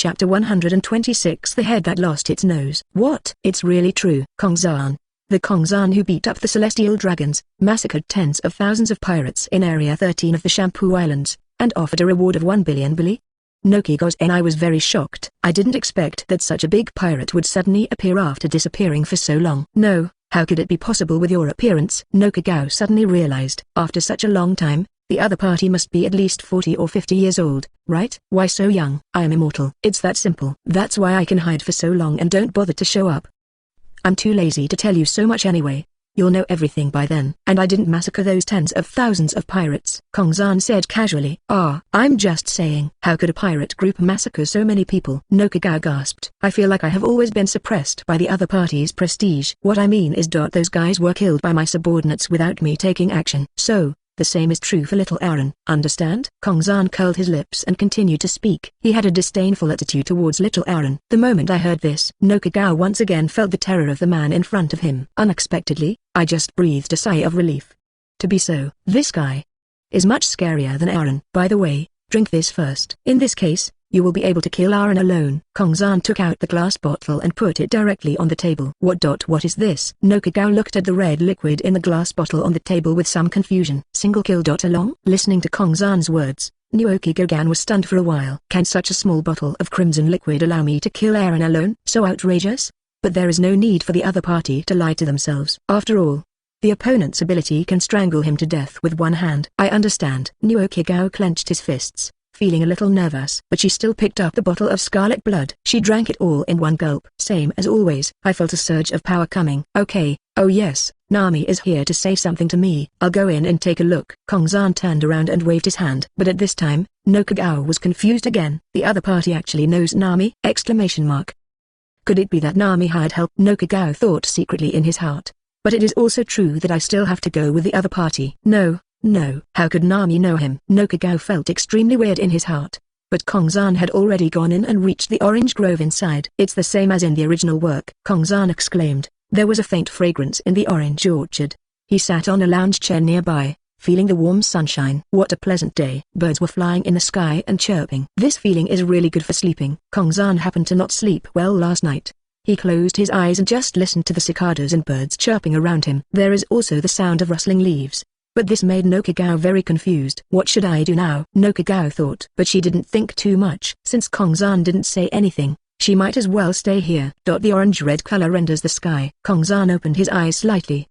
Chapter 126 The Head That Lost Its Nose. What? It's really true. Kongzan. The Kongzan who beat up the celestial dragons, massacred tens of thousands of pirates in Area 13 of the Shampoo Islands, and offered a reward of 1 billion bili? Nokigozen. I was very shocked. I didn't expect that such a big pirate would suddenly appear after disappearing for so long. No, how could it be possible with your appearance? Nokigao suddenly realized, after such a long time, the other party must be at least 40 or 50 years old, right? Why so young? I am immortal. It's that simple. That's why I can hide for so long and don't bother to show up. I'm too lazy to tell you so much anyway. You'll know everything by then. And I didn't massacre those tens of thousands of pirates, Kongzan said casually. I'm just saying. How could a pirate group massacre so many people? Nokigao gasped. I feel like I have always been suppressed by the other party's prestige. What I mean is those guys were killed by my subordinates without me taking action. So, the same is true for little Aaron, understand? Kongzan curled his lips and continued to speak. He had a disdainful attitude towards little Aaron. The moment I heard this, Nokigao once again felt the terror of the man in front of him. Unexpectedly, I just breathed a sigh of relief. To be so, this guy is much scarier than Aaron. By the way, drink this first. In this case, you will be able to kill Aaron alone. Kongzan took out the glass bottle and put it directly on the table. What is this? Nokigao looked at the red liquid in the glass bottle on the table with some confusion. Single kill. Along? Listening to Kongzan's words, Nokigao was stunned for a while. Can such a small bottle of crimson liquid allow me to kill Aaron alone? So outrageous? But there is no need for the other party to lie to themselves. After all, the opponent's ability can strangle him to death with one hand. I understand. Nokigao clenched his fists, feeling a little nervous, but she still picked up the bottle of scarlet blood. She drank it all in one gulp. Same as always. I felt a surge of power coming. Okay, oh yes, Nami is here to say something to me. I'll go in and take a look. Kongzan turned around and waved his hand. But at this time, Nokigao was confused again. The other party actually knows Nami? Could it be that Nami hired help? Nokigao thought secretly in his heart. But it is also true that I still have to go with the other party. No, how could Nami know him? Nokigao felt extremely weird in his heart. But Kongzan had already gone in and reached the orange grove inside. It's the same as in the original work, Kongzan exclaimed. There was a faint fragrance in the orange orchard. He sat on a lounge chair nearby, feeling the warm sunshine. What a pleasant day. Birds were flying in the sky and chirping. This feeling is really good for sleeping. Kongzan happened to not sleep well last night. He closed his eyes and just listened to the cicadas and birds chirping around him. There is also the sound of rustling leaves. But this made Nokigao very confused. What should I do now? Nokigao thought. But she didn't think too much. Since Kongzan didn't say anything, she might as well stay here. The orange-red color renders the sky. Kongzan opened his eyes slightly.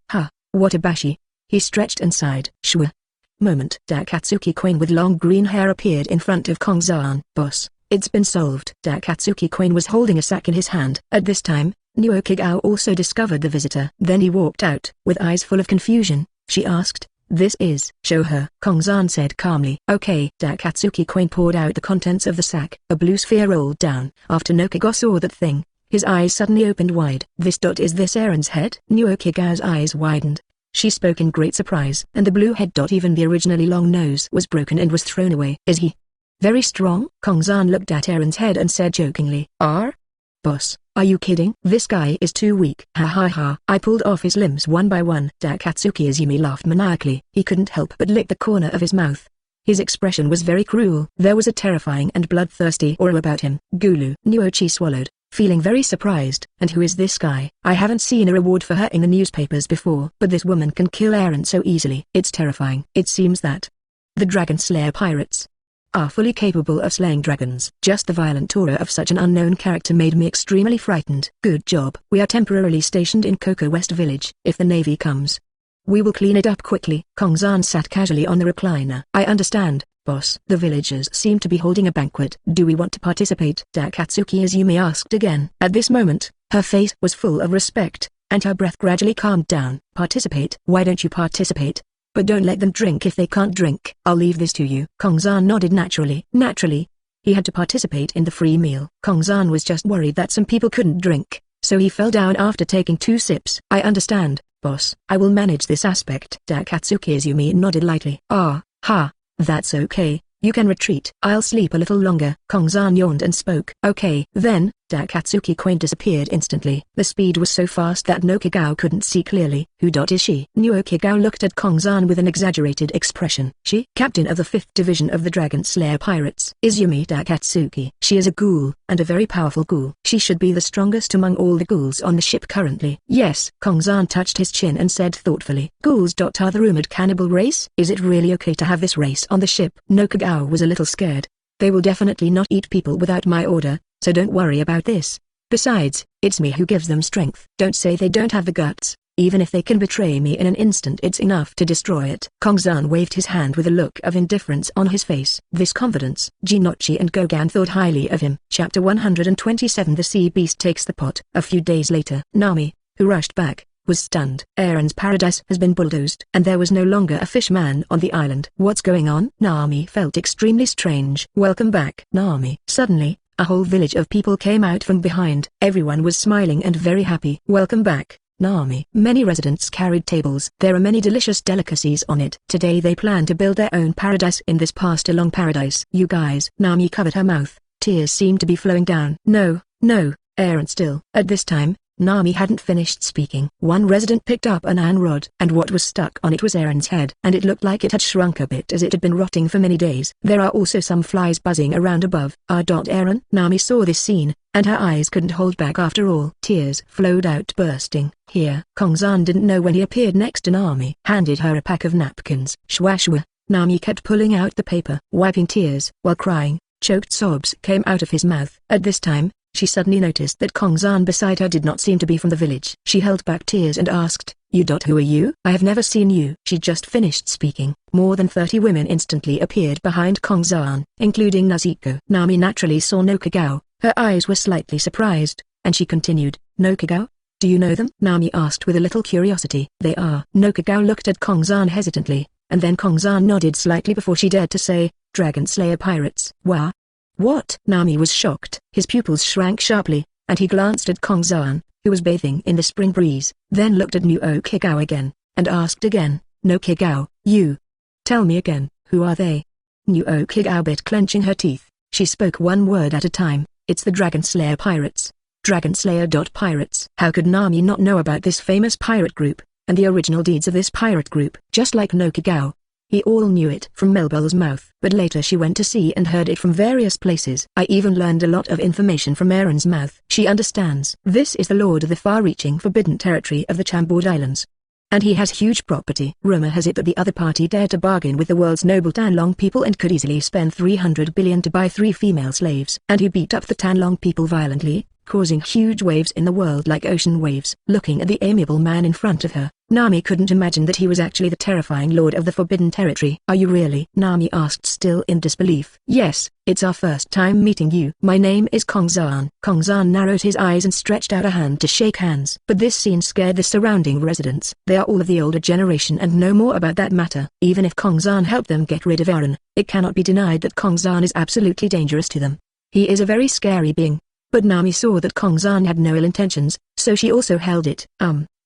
What a bashi. He stretched and sighed. Shwa. Moment. Takatsuki Queen with long green hair appeared in front of Kongzan. Boss, it's been solved. Takatsuki Queen was holding a sack in his hand. At this time, Nokigao also discovered the visitor. Then he walked out. With eyes full of confusion, she asked, "This is?" "Show her," Kongzan said calmly. "Okay." Takatsuki Queen poured out the contents of the sack. A blue sphere rolled down. After Nokigao saw that thing, his eyes suddenly opened wide. Is this Aaron's head? Nokigao's eyes widened. She spoke in great surprise. And the blue head. Even the originally long nose was broken and was thrown away. Is he very strong? Kongzan looked at Aaron's head and said jokingly. Boss, are you kidding? This guy is too weak. Ha. I pulled off his limbs one by one. Takatsuki Izumi laughed maniacally. He couldn't help but lick the corner of his mouth. His expression was very cruel. There was a terrifying and bloodthirsty aura about him. Gulu. Nuochi swallowed, feeling very surprised. And who is this guy? I haven't seen a reward for her in the newspapers before. But this woman can kill Aaron so easily. It's terrifying. It seems that the Dragon Slayer pirates are fully capable of slaying dragons. Just the violent aura of such an unknown character made me extremely frightened. Good job. We are temporarily stationed in Coco West Village. If the Navy comes, we will clean it up quickly. Kongzan sat casually on the recliner. I understand, boss. The villagers seem to be holding a banquet. Do we want to participate? Takatsuki Izumi asked again. At this moment, her face was full of respect, and her breath gradually calmed down. Participate? Why don't you participate? But don't let them drink if they can't drink. I'll leave this to you. Kongzan nodded naturally. Naturally, he had to participate in the free meal. Kongzan was just worried that some people couldn't drink, so he fell down after taking 2 sips. I understand, boss. I will manage this aspect. Takatsuki Izumi nodded lightly. That's okay. You can retreat. I'll sleep a little longer. Kongzan yawned and spoke. Okay. Then, That Katsuki coin disappeared instantly. The speed was so fast that no Kigao couldn't see clearly. Who is she? Nuo Kigao looked at Kongzan with an exaggerated expression. She, captain of the 5th division of the Dragon Slayer pirates, is Yumita Katsuki. She is a ghoul, and a very powerful ghoul. She should be the strongest among all the ghouls on the ship currently. Yes, Kongzan touched his chin and said thoughtfully. Ghouls. Are the rumored cannibal race? Is it really okay to have this race on the ship? No Kigao was a little scared. They will definitely not eat people without my order, so don't worry about this. Besides, it's me who gives them strength. Don't say they don't have the guts. Even if they can betray me in an instant, it's enough to destroy it. Kongzan waved his hand with a look of indifference on his face. This confidence, Jinochi and Gogan thought highly of him. Chapter 127. The Sea Beast takes the pot. A few days later, Nami, who rushed back, was stunned. Aaron's paradise has been bulldozed, and there was no longer a fish man on the island. What's going on? Nami felt extremely strange. Welcome back, Nami. Suddenly, a whole village of people came out from behind. Everyone was smiling and very happy. Welcome back, Nami. Many residents carried tables. There are many delicious delicacies on it. Today they plan to build their own paradise in this pasta-long paradise. You guys. Nami covered her mouth. Tears seemed to be flowing down. No, Aaron still. At this time, Nami hadn't finished speaking. One resident picked up an iron rod, and what was stuck on it was Aaron's head, and it looked like it had shrunk a bit as it had been rotting for many days. There are also some flies buzzing around above. Aaron. Nami saw this scene, and her eyes couldn't hold back after all. Tears flowed out bursting. Here, Kongzan didn't know when he appeared next to Nami. Handed her a pack of napkins. Shwa. Nami kept pulling out the paper, wiping tears, while crying. Choked sobs came out of his mouth. At this time, she suddenly noticed that Kongzan beside her did not seem to be from the village. She held back tears and asked, Who are you? I have never seen you. She just finished speaking. More than 30 women instantly appeared behind Kongzan, including Nazuko. Nami naturally saw no Kigao. Her eyes were slightly surprised, and she continued, No Kigao? Do you know them? Nami asked with a little curiosity. They are. No Kigao looked at Kongzan hesitantly, and then Kongzan nodded slightly before she dared to say, Dragon Slayer pirates. Wah? What? Nami was shocked. His pupils shrank sharply, and he glanced at Kongzan, who was bathing in the spring breeze, then looked at Nuo Kigao again, and asked again, No Kigao, you. Tell me again, who are they? Nuo Kigao bit clenching her teeth. She spoke one word at a time. It's the Dragon Slayer pirates. Dragon Slayer. Pirates. How could Nami not know about this famous pirate group, and the original deeds of this pirate group? Just like no Kigao, he all knew it from Melbel's mouth. But later she went to see and heard it from various places. I even learned a lot of information from Aaron's mouth. She understands. This is the lord of the far-reaching forbidden territory of the Chambord Islands, and he has huge property. Rumor has it that the other party dared to bargain with the world's noble Tanlong people and could easily spend 300 billion to buy 3 female slaves. And he beat up the Tanlong people violently, causing huge waves in the world like ocean waves. Looking at the amiable man in front of her, Nami couldn't imagine that he was actually the terrifying lord of the forbidden territory. Are you really? Nami asked, still in disbelief. Yes, it's our first time meeting you. My name is Kongzan. Kongzan narrowed his eyes and stretched out a hand to shake hands. But this scene scared the surrounding residents. They are all of the older generation and know more about that matter. Even if Kongzan helped them get rid of Aaron, it cannot be denied that Kongzan is absolutely dangerous to them. He is a very scary being. But Nami saw that Kongzan had no ill intentions, so she also held it.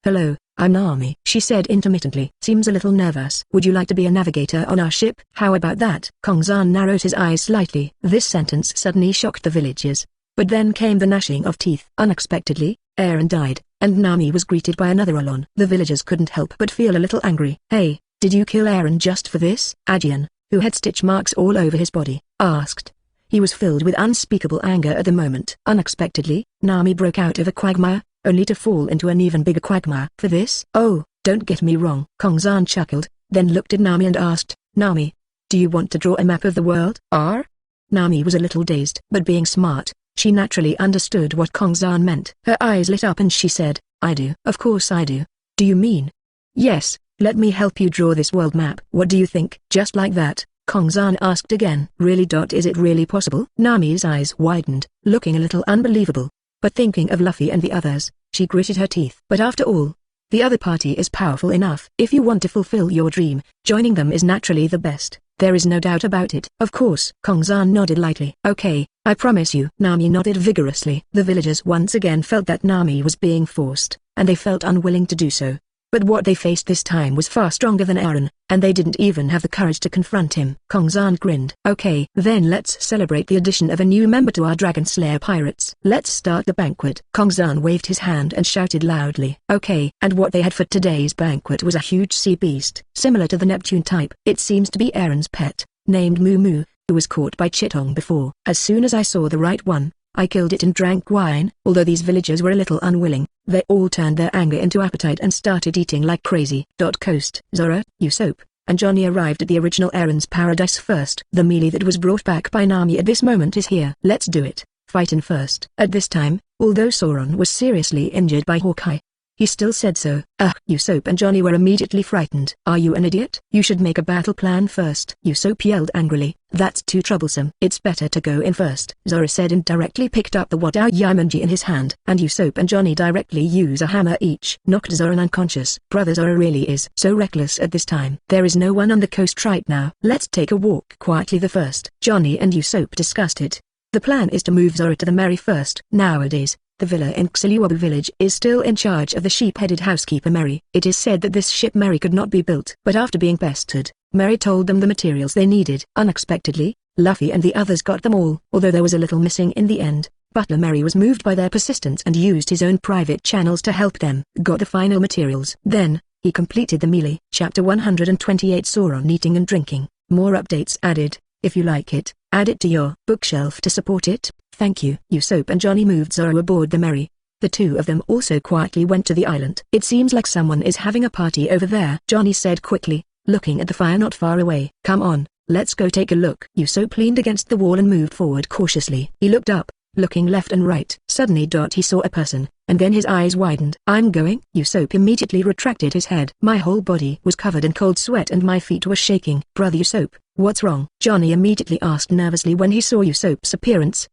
Hello, I'm Nami, she said intermittently. Seems a little nervous. Would you like to be a navigator on our ship? How about that? Kongzan narrowed his eyes slightly. This sentence suddenly shocked the villagers. But then came the gnashing of teeth. Unexpectedly, Aaron died, and Nami was greeted by another Alon. The villagers couldn't help but feel a little angry. Hey, did you kill Aaron just for this? Adrian, who had stitch marks all over his body, asked. He was filled with unspeakable anger at the moment. Unexpectedly, Nami broke out of a quagmire, only to fall into an even bigger quagmire. For this? Oh, don't get me wrong. Kongzan chuckled, then looked at Nami and asked, Nami, do you want to draw a map of the world? Nami was a little dazed, but being smart, she naturally understood what Kongzan meant. Her eyes lit up and she said, I do. Of course I do. Do you mean? Yes, let me help you draw this world map. What do you think? Just like that, Kongzan asked again. Really? Is it really possible? Nami's eyes widened, looking a little unbelievable. But thinking of Luffy and the others, she gritted her teeth. But after all, the other party is powerful enough. If you want to fulfill your dream, joining them is naturally the best. There is no doubt about it. Of course. Kongzan nodded lightly. Okay, I promise you. Nami nodded vigorously. The villagers once again felt that Nami was being forced, and they felt unwilling to do so. But what they faced this time was far stronger than Aaron, and they didn't even have the courage to confront him. Kongzan grinned. Okay, then let's celebrate the addition of a new member to our Dragon Slayer pirates. Let's start the banquet. Kongzan waved his hand and shouted loudly. Okay, and what they had for today's banquet was a huge sea beast, similar to the Neptune type. It seems to be Aaron's pet, named Moo Moo, who was caught by Chitong before. As soon as I saw the right one, I killed it and drank wine. Although these villagers were a little unwilling, they all turned their anger into appetite and started eating like crazy. Coast, Zora, Usopp, and Johnny arrived at the original Aaron's paradise first. The melee that was brought back by Nami at this moment is here. Let's do it. Fighting first. At this time, although Sauron was seriously injured by Hawkeye, he still said so. Usopp and Johnny were immediately frightened. Are you an idiot? You should make a battle plan first. Usopp yelled angrily. That's too troublesome. It's better to go in first, Zora said and directly picked up the Wadao Yamanji in his hand. And Usopp and Johnny directly use a hammer each. Knocked Zora unconscious. Brother Zora really is so reckless at this time. There is no one on the coast right now. Let's take a walk quietly the first. Johnny and Usopp discussed it. The plan is to move Zora to the Merry first. Nowadays, the villa in Xiliwabu village is still in charge of the sheep-headed housekeeper Mary. It is said that this ship Mary could not be built. But after being pestered, Mary told them the materials they needed. Unexpectedly, Luffy and the others got them all. Although there was a little missing in the end, Butler Mary was moved by their persistence and used his own private channels to help them. Got the final materials. Then, he completed the melee. Chapter 128 Sauron eating and drinking. More updates added. If you like it, add it to your bookshelf to support it. Thank you. Usopp and Johnny moved Zoro aboard the Merry. The two of them also quietly went to the island. It seems like someone is having a party over there, Johnny said quickly, looking at the fire not far away. Come on, let's go take a look. Usopp leaned against the wall and moved forward cautiously. He looked up, looking left and right. Suddenly he saw a person, and then his eyes widened. I'm going. Usopp immediately retracted his head. My whole body was covered in cold sweat and my feet were shaking. Brother Usopp, what's wrong? Johnny immediately asked nervously when he saw Usopp's appearance.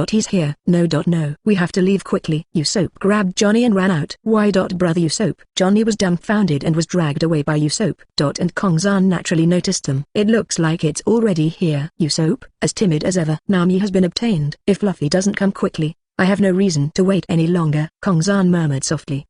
He's here. No. We have to leave quickly. Usopp grabbed Johnny and ran out. Why? Brother Usopp. Johnny was dumbfounded and was dragged away by Usopp. And Kongzan naturally noticed them. It looks like it's already here. Usopp, as timid as ever. Nami has been obtained. If Luffy doesn't come quickly, I have no reason to wait any longer. Kongzan murmured softly.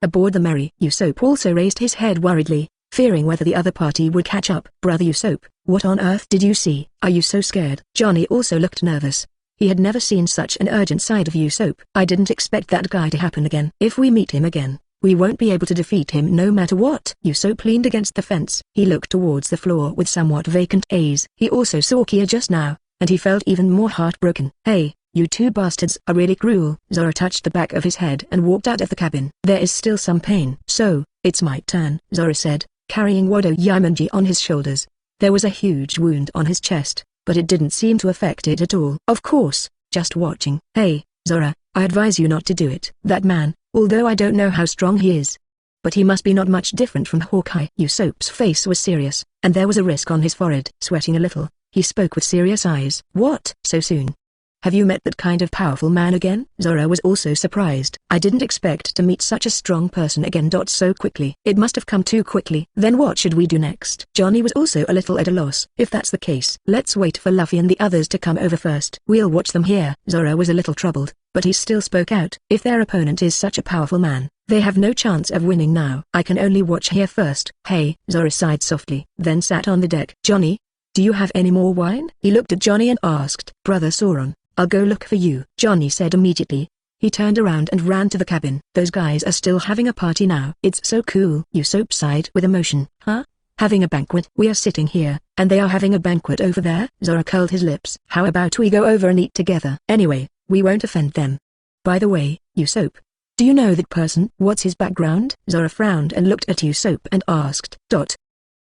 Aboard the Merry. Usopp also raised his head worriedly, fearing whether the other party would catch up. Brother Usopp, what on earth did you see? Are you so scared? Johnny also looked nervous. He had never seen such an urgent side of Usopp. I didn't expect that guy to happen again. If we meet him again, we won't be able to defeat him no matter what. Usopp leaned against the fence. He looked towards the floor with somewhat vacant gaze. He also saw Kia just now, and he felt even more heartbroken. Hey, you two bastards are really cruel. Zoro touched the back of his head and walked out of the cabin. There is still some pain. So, it's my turn, Zoro said, carrying Wado Yamanji on his shoulders. There was a huge wound on his chest, but it didn't seem to affect it at all. Of course, just watching. Hey, Zora, I advise you not to do it. That man, although I don't know how strong he is, but he must be not much different from Hawkeye. Usopp's face was serious, and there was a risk on his forehead. Sweating a little, he spoke with serious eyes. What? So soon? Have you met that kind of powerful man again? Zoro was also surprised. I didn't expect to meet such a strong person again. So quickly. It must have come too quickly. Then what should we do next? Johnny was also a little at a loss. If that's the case, let's wait for Luffy and the others to come over first. We'll watch them here. Zoro was a little troubled, but he still spoke out. If their opponent is such a powerful man, they have no chance of winning now. I can only watch here first. Hey, Zoro sighed softly, then sat on the deck. Johnny, do you have any more wine? He looked at Johnny and asked. Brother Sauron, I'll go look for you, Johnny said immediately. He turned around and ran to the cabin. Those guys are still having a party now. It's so cool. Usopp sighed with emotion. Huh? Having a banquet? We are sitting here, and they are having a banquet over there? Zoro curled his lips. How about we go over and eat together? Anyway, we won't offend them. By the way, Usopp, do you know that person? What's his background? Zoro frowned and looked at Usopp and asked.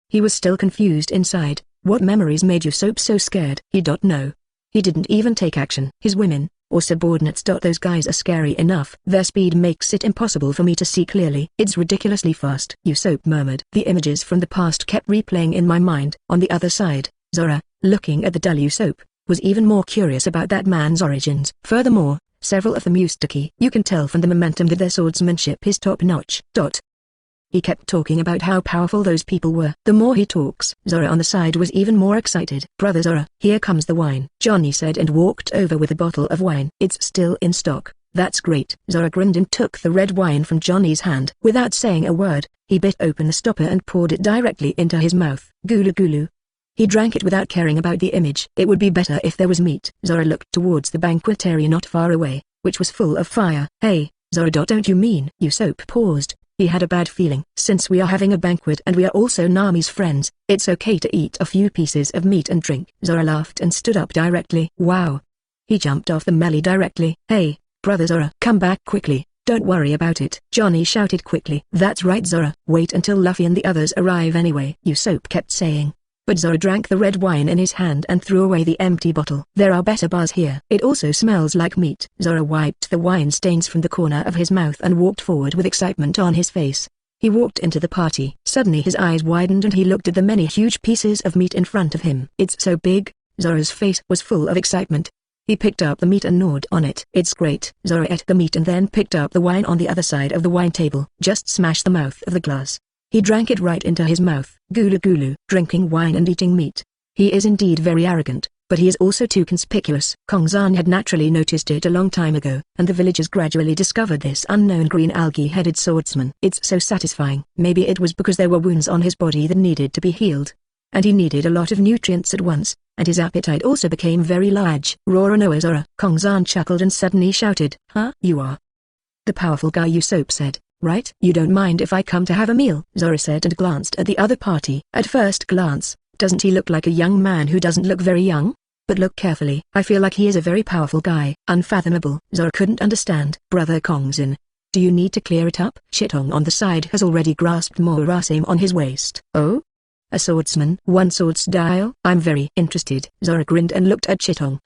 He was still confused inside. What memories made Usopp so scared? He know. He didn't even take action. His women, or subordinates. Those guys are scary enough. Their speed makes it impossible for me to see clearly. It's ridiculously fast. Usopp murmured. The images from the past kept replaying in my mind. On the other side, Zora, looking at the dull Usopp, was even more curious about that man's origins. Furthermore, several of them used to ki. You can tell from the momentum that their swordsmanship is top-notch. He kept talking about how powerful those people were. The more he talks, Zora on the side was even more excited. Brother Zora, here comes the wine, Johnny said and walked over with a bottle of wine. It's still in stock. That's great. Zora grinned and took the red wine from Johnny's hand. Without saying a word, He bit open the stopper and poured it directly into his mouth. Gulu gulu. He drank it without caring about the image. It would be better if there was meat. Zora looked towards the banquet area not far away, which was full of fire. Hey, Zora. Don't you mean? Usopp paused. He had a bad feeling. Since we are having a banquet and we are also Nami's friends, it's okay to eat a few pieces of meat and drink. Zora laughed and stood up directly. Wow. He jumped off the melee directly. Hey, brother Zora. Come back quickly. Don't worry about it. Johnny shouted quickly. That's right Zora. Wait until Luffy and the others arrive anyway. Usopp kept saying. But Zora drank the red wine in his hand and threw away the empty bottle. There are better bars here. It also smells like meat. Zora wiped the wine stains from the corner of his mouth and walked forward with excitement on his face. He walked into the party. Suddenly his eyes widened and he looked at the many huge pieces of meat in front of him. It's so big. Zora's face was full of excitement. He picked up the meat and gnawed on it. It's great. Zora ate the meat and then picked up the wine on the other side of the wine table. Just smashed the mouth of the glass. He drank it right into his mouth. Gulu gulu. Drinking wine and eating meat. He is indeed very arrogant, but he is also too conspicuous. Kongzan had naturally noticed it a long time ago, and the villagers gradually discovered this unknown green algae-headed swordsman. It's so satisfying. Maybe it was because there were wounds on his body that needed to be healed. And he needed a lot of nutrients at once, and his appetite also became very large. Roronoa Zora. Kongzan chuckled and suddenly shouted. Huh? You are the powerful guy Usopp said, right? You don't mind if I come to have a meal? Zora said and glanced at the other party. At first glance, doesn't he look like a young man who doesn't look very young? But look carefully. I feel like he is a very powerful guy. Unfathomable. Zora couldn't understand. Brother Kongzin. Do you need to clear it up? Chitong on the side has already grasped Morasame on his waist. Oh? A swordsman? One sword style? I'm very interested. Zora grinned and looked at Chitong.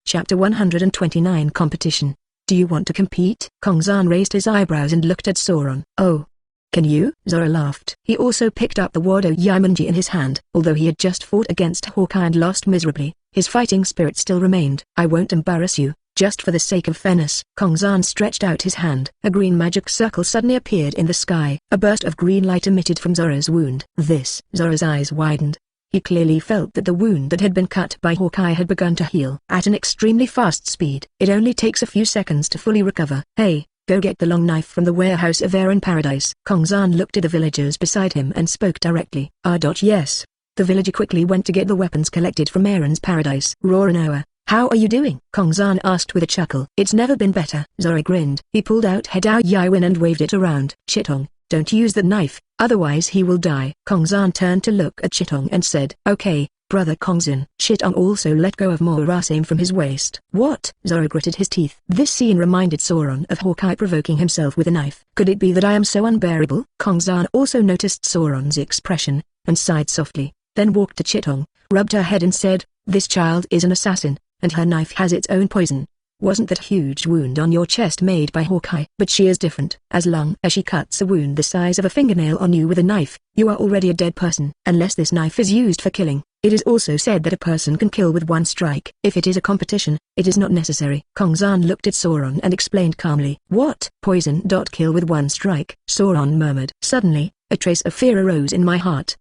Chapter 129 Competition. Do you want to compete? Kongzan raised his eyebrows and looked at Sauron. Oh. Can you? Zora laughed. He also picked up the Wado Yamanji in his hand. Although he had just fought against Hawkeye and lost miserably, his fighting spirit still remained. I won't embarrass you, just for the sake of fairness. Kongzan stretched out his hand. A green magic circle suddenly appeared in the sky. A burst of green light emitted from Zora's wound. Zora's eyes widened. He clearly felt that the wound that had been cut by Hawkeye had begun to heal at an extremely fast speed. It only takes a few seconds to fully recover. Hey, go get the long knife from the warehouse of Aaron Paradise. Kongzan looked at the villagers beside him and spoke directly. Yes. The villager quickly went to get the weapons collected from Aaron's Paradise. Roronoa. How are you doing? Kongzan asked with a chuckle. It's never been better. Zora grinned. He pulled out Hedao Yaiwin and waved it around. Chitong, don't use that knife, otherwise he will die. Kongzan turned to look at Chitong and said, okay, brother Kongzin. Chitong also let go of Morasame from his waist. What? Zora gritted his teeth. This scene reminded Sauron of Hawkeye provoking himself with a knife. Could it be that I am so unbearable? Kongzan also noticed Sauron's expression, and sighed softly, then walked to Chitong, rubbed her head and said, this child is an assassin, and her knife has its own poison. Wasn't that huge wound on your chest made by Hawkeye? But she is different. As long as she cuts a wound the size of a fingernail on you with a knife, you are already a dead person. Unless this knife is used for killing. It is also said that a person can kill with one strike. If it is a competition, it is not necessary. Kongzan looked at Sauron and explained calmly. What? Poison. Kill with one strike. Sauron murmured. Suddenly, a trace of fear arose in my heart.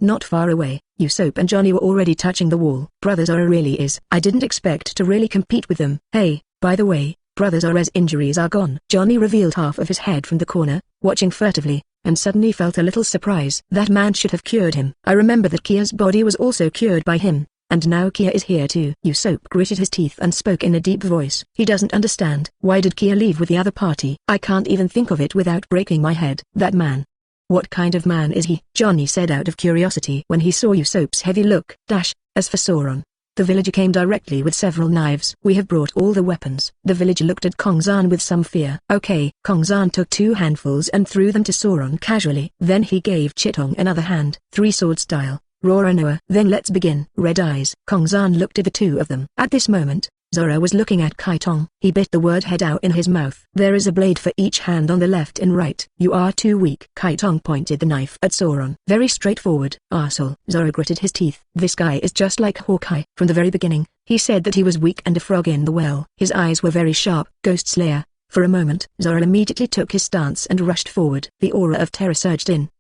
Not far away, Usopp and Johnny were already touching the wall. Brother Zora really is. I didn't expect to really compete with them. Hey, by the way, Brother Zora's injuries are gone. Johnny revealed half of his head from the corner, watching furtively, and suddenly felt a little surprise. That man should have cured him. I remember that Kia's body was also cured by him, and now Kia is here too. Usopp gritted his teeth and spoke in a deep voice. He doesn't understand. Why did Kia leave with the other party? I can't even think of it without breaking my head. That man. What kind of man is he? Johnny said out of curiosity when he saw Usopp's heavy look. As for Sauron, the villager came directly with several knives. We have brought all the weapons. The villager looked at Kongzan with some fear. Okay. Kongzan took 2 handfuls and threw them to Sauron casually. Then he gave Chitong another hand. 3-sword style. Roronoa. Then let's begin. Red eyes. Kongzan looked at the two of them. At this moment, Zora was looking at Kaitong. He bit the word head out in his mouth. There is a blade for each hand on the left and right. You are too weak. Kaitong pointed the knife at Sauron. Very straightforward. Arsehole. Zora gritted his teeth. This guy is just like Hawkeye. From the very beginning, he said that he was weak and a frog in the well. His eyes were very sharp. Ghost Slayer. For a moment, Zora immediately took his stance and rushed forward. The aura of terror surged in.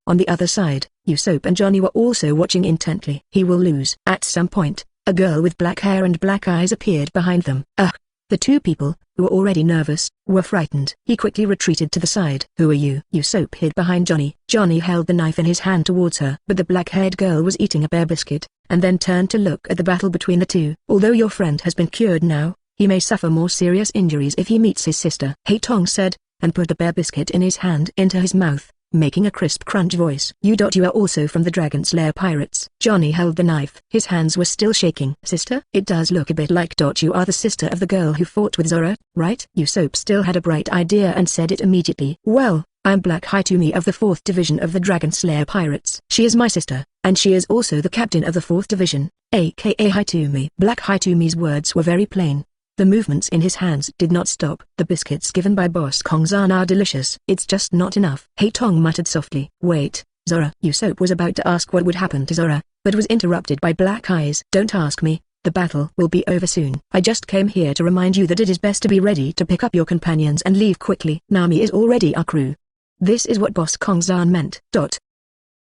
On the other side, Usopp and Johnny were also watching intently. He will lose. At some point, a girl with black hair and black eyes appeared behind them. The two people, who were already nervous, were frightened. He quickly retreated to the side. "Who are you?" Usopp hid behind Johnny. Johnny held the knife in his hand towards her. But the black-haired girl was eating a bear biscuit, and then turned to look at the battle between the two. "Although your friend has been cured now, he may suffer more serious injuries if he meets his sister," Haitong said, and put the bear biscuit in his hand into his mouth, making a crisp crunch voice. You are also from the Dragon Slayer pirates." Johnny held the knife. His hands were still shaking. "Sister? It does look a bit like you are the sister of the girl who fought with Zoro, right?" Usopp still had a bright idea and said it immediately. "Well, I'm Black Haitumi of the 4th Division of the Dragon Slayer pirates. She is my sister, and she is also the captain of the 4th Division, aka Haitumi." Black Haitumi's words were very plain. The movements in his hands did not stop. "The biscuits given by Boss Kongzan are delicious. It's just not enough," Haitong muttered softly. "Wait, Zoro." Usopp was about to ask what would happen to Zoro, but was interrupted by Black Eyes. "Don't ask me. The battle will be over soon. I just came here to remind you that it is best to be ready to pick up your companions and leave quickly. Nami is already our crew." This is what Boss Kongzan meant.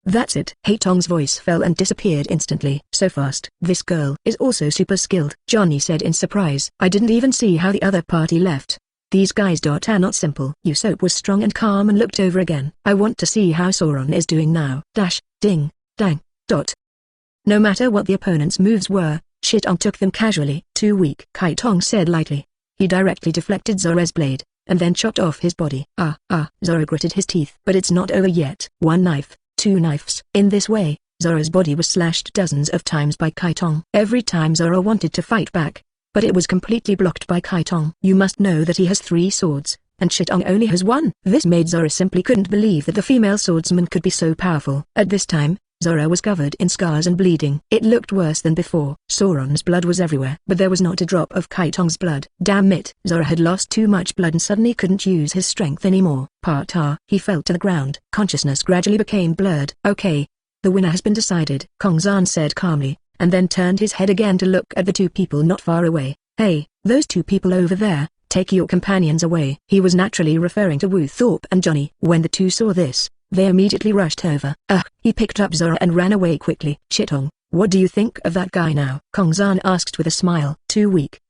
That's it. Haitong's voice fell and disappeared instantly. "So fast." "This girl is also super skilled," Johnny said in surprise. "I didn't even see how the other party left. These guys are not simple." Usopp was strong and calm and looked over again. "I want to see how Sauron is doing now." Ding, dang, . No matter what the opponent's moves were, Shitong took them casually. "Too weak," Haitong said lightly. He directly deflected Zoro's blade, and then chopped off his body. Zoro gritted his teeth. But it's not over yet. One knife. 2 knives. In this way, Zoro's body was slashed dozens of times by Haitong. Every time Zoro wanted to fight back, but it was completely blocked by Haitong. You must know that he has 3 swords, and Shitong only has 1. This made Zoro simply couldn't believe that the female swordsman could be so powerful. At this time, Zoro was covered in scars and bleeding. It looked worse than before. Sauron's blood was everywhere, but there was not a drop of Haitong's blood. Damn it! Zoro had lost too much blood and suddenly couldn't use his strength anymore. He fell to the ground. Consciousness gradually became blurred. "Okay. The winner has been decided," Kongzan said calmly, and then turned his head again to look at the 2 people not far away. "Hey, those 2 people over there, take your companions away." He was naturally referring to Wu Thorpe and Johnny. When the 2 saw this, they immediately rushed over. He picked up Zoro and ran away quickly. "Shitong, what do you think of that guy now?" Kongzan asked with a smile. Too weak.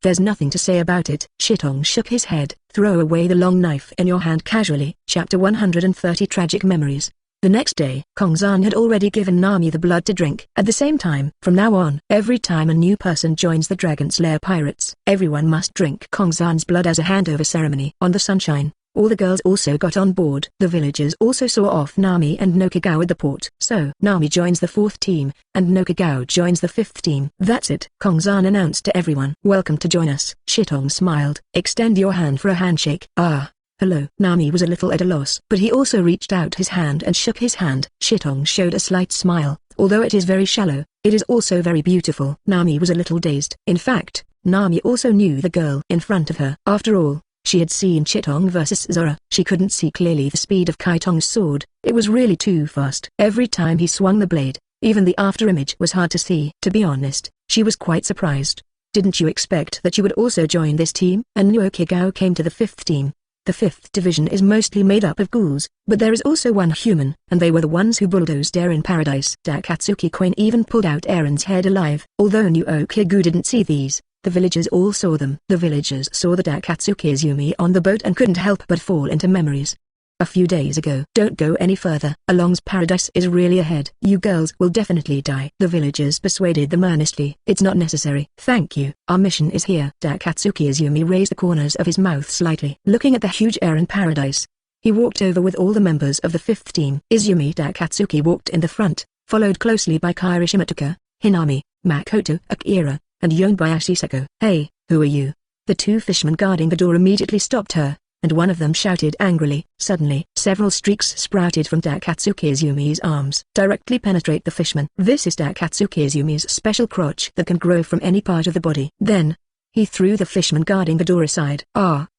There's nothing to say about it." Shitong shook his head. "Throw away the long knife in your hand casually." Chapter 130 Tragic Memories. The next day, Kongzan had already given Nami the blood to drink. At the same time, from now on, every time a new person joins the Dragon Slayer pirates, everyone must drink Kongzan's blood as a handover ceremony. On the Sunshine, all the girls also got on board. The villagers also saw off Nami and Nokagao at the port. So, Nami joins the 4th team, and Nokagao joins the 5th team. "That's it," Kongzan announced to everyone. "Welcome to join us." Shitong smiled. "Extend your hand for a handshake." Hello. Nami was a little at a loss, but he also reached out his hand and shook his hand. Shitong showed a slight smile. Although it is very shallow, it is also very beautiful. Nami was a little dazed. In fact, Nami also knew the girl in front of her. After all, she had seen Shitong versus Zoro. She couldn't see clearly the speed of Haitong's sword. It was really too fast. Every time he swung the blade, even the afterimage was hard to see. To be honest, she was quite surprised. "Didn't you expect that you would also join this team?" And Nokagao came to the 5th team. The 5th division is mostly made up of ghouls, but there is also one human, and they were the ones who bulldozed Eren Paradise. Akatsuki Queen even pulled out Eren's head alive. Although Nyokigu didn't see these, the villagers all saw them. The villagers saw the Akatsuki Izumi on the boat and couldn't help but fall into memories. A few days ago. "Don't go any further. Along's Paradise is really ahead. You girls will definitely die." The villagers persuaded them earnestly. "It's not necessary. Thank you. Our mission is here." Akatsuki Izumi raised the corners of his mouth slightly. Looking at the huge Eren Paradise, he walked over with all the members of the 5th team. Izumi Akatsuki walked in the front, followed closely by Kairi Shimotaka, Hinami, Makoto Akira, and Yonbayashi Seko. "Hey, who are you?" The 2 fishermen guarding the door immediately stopped her, and one of them shouted angrily. Suddenly, several streaks sprouted from Akatsuki Izumi's arms. Directly penetrate the fishman. This is Akatsuki Izumi's special crotch that can grow from any part of the body. Then, he threw the fishman guarding the door aside.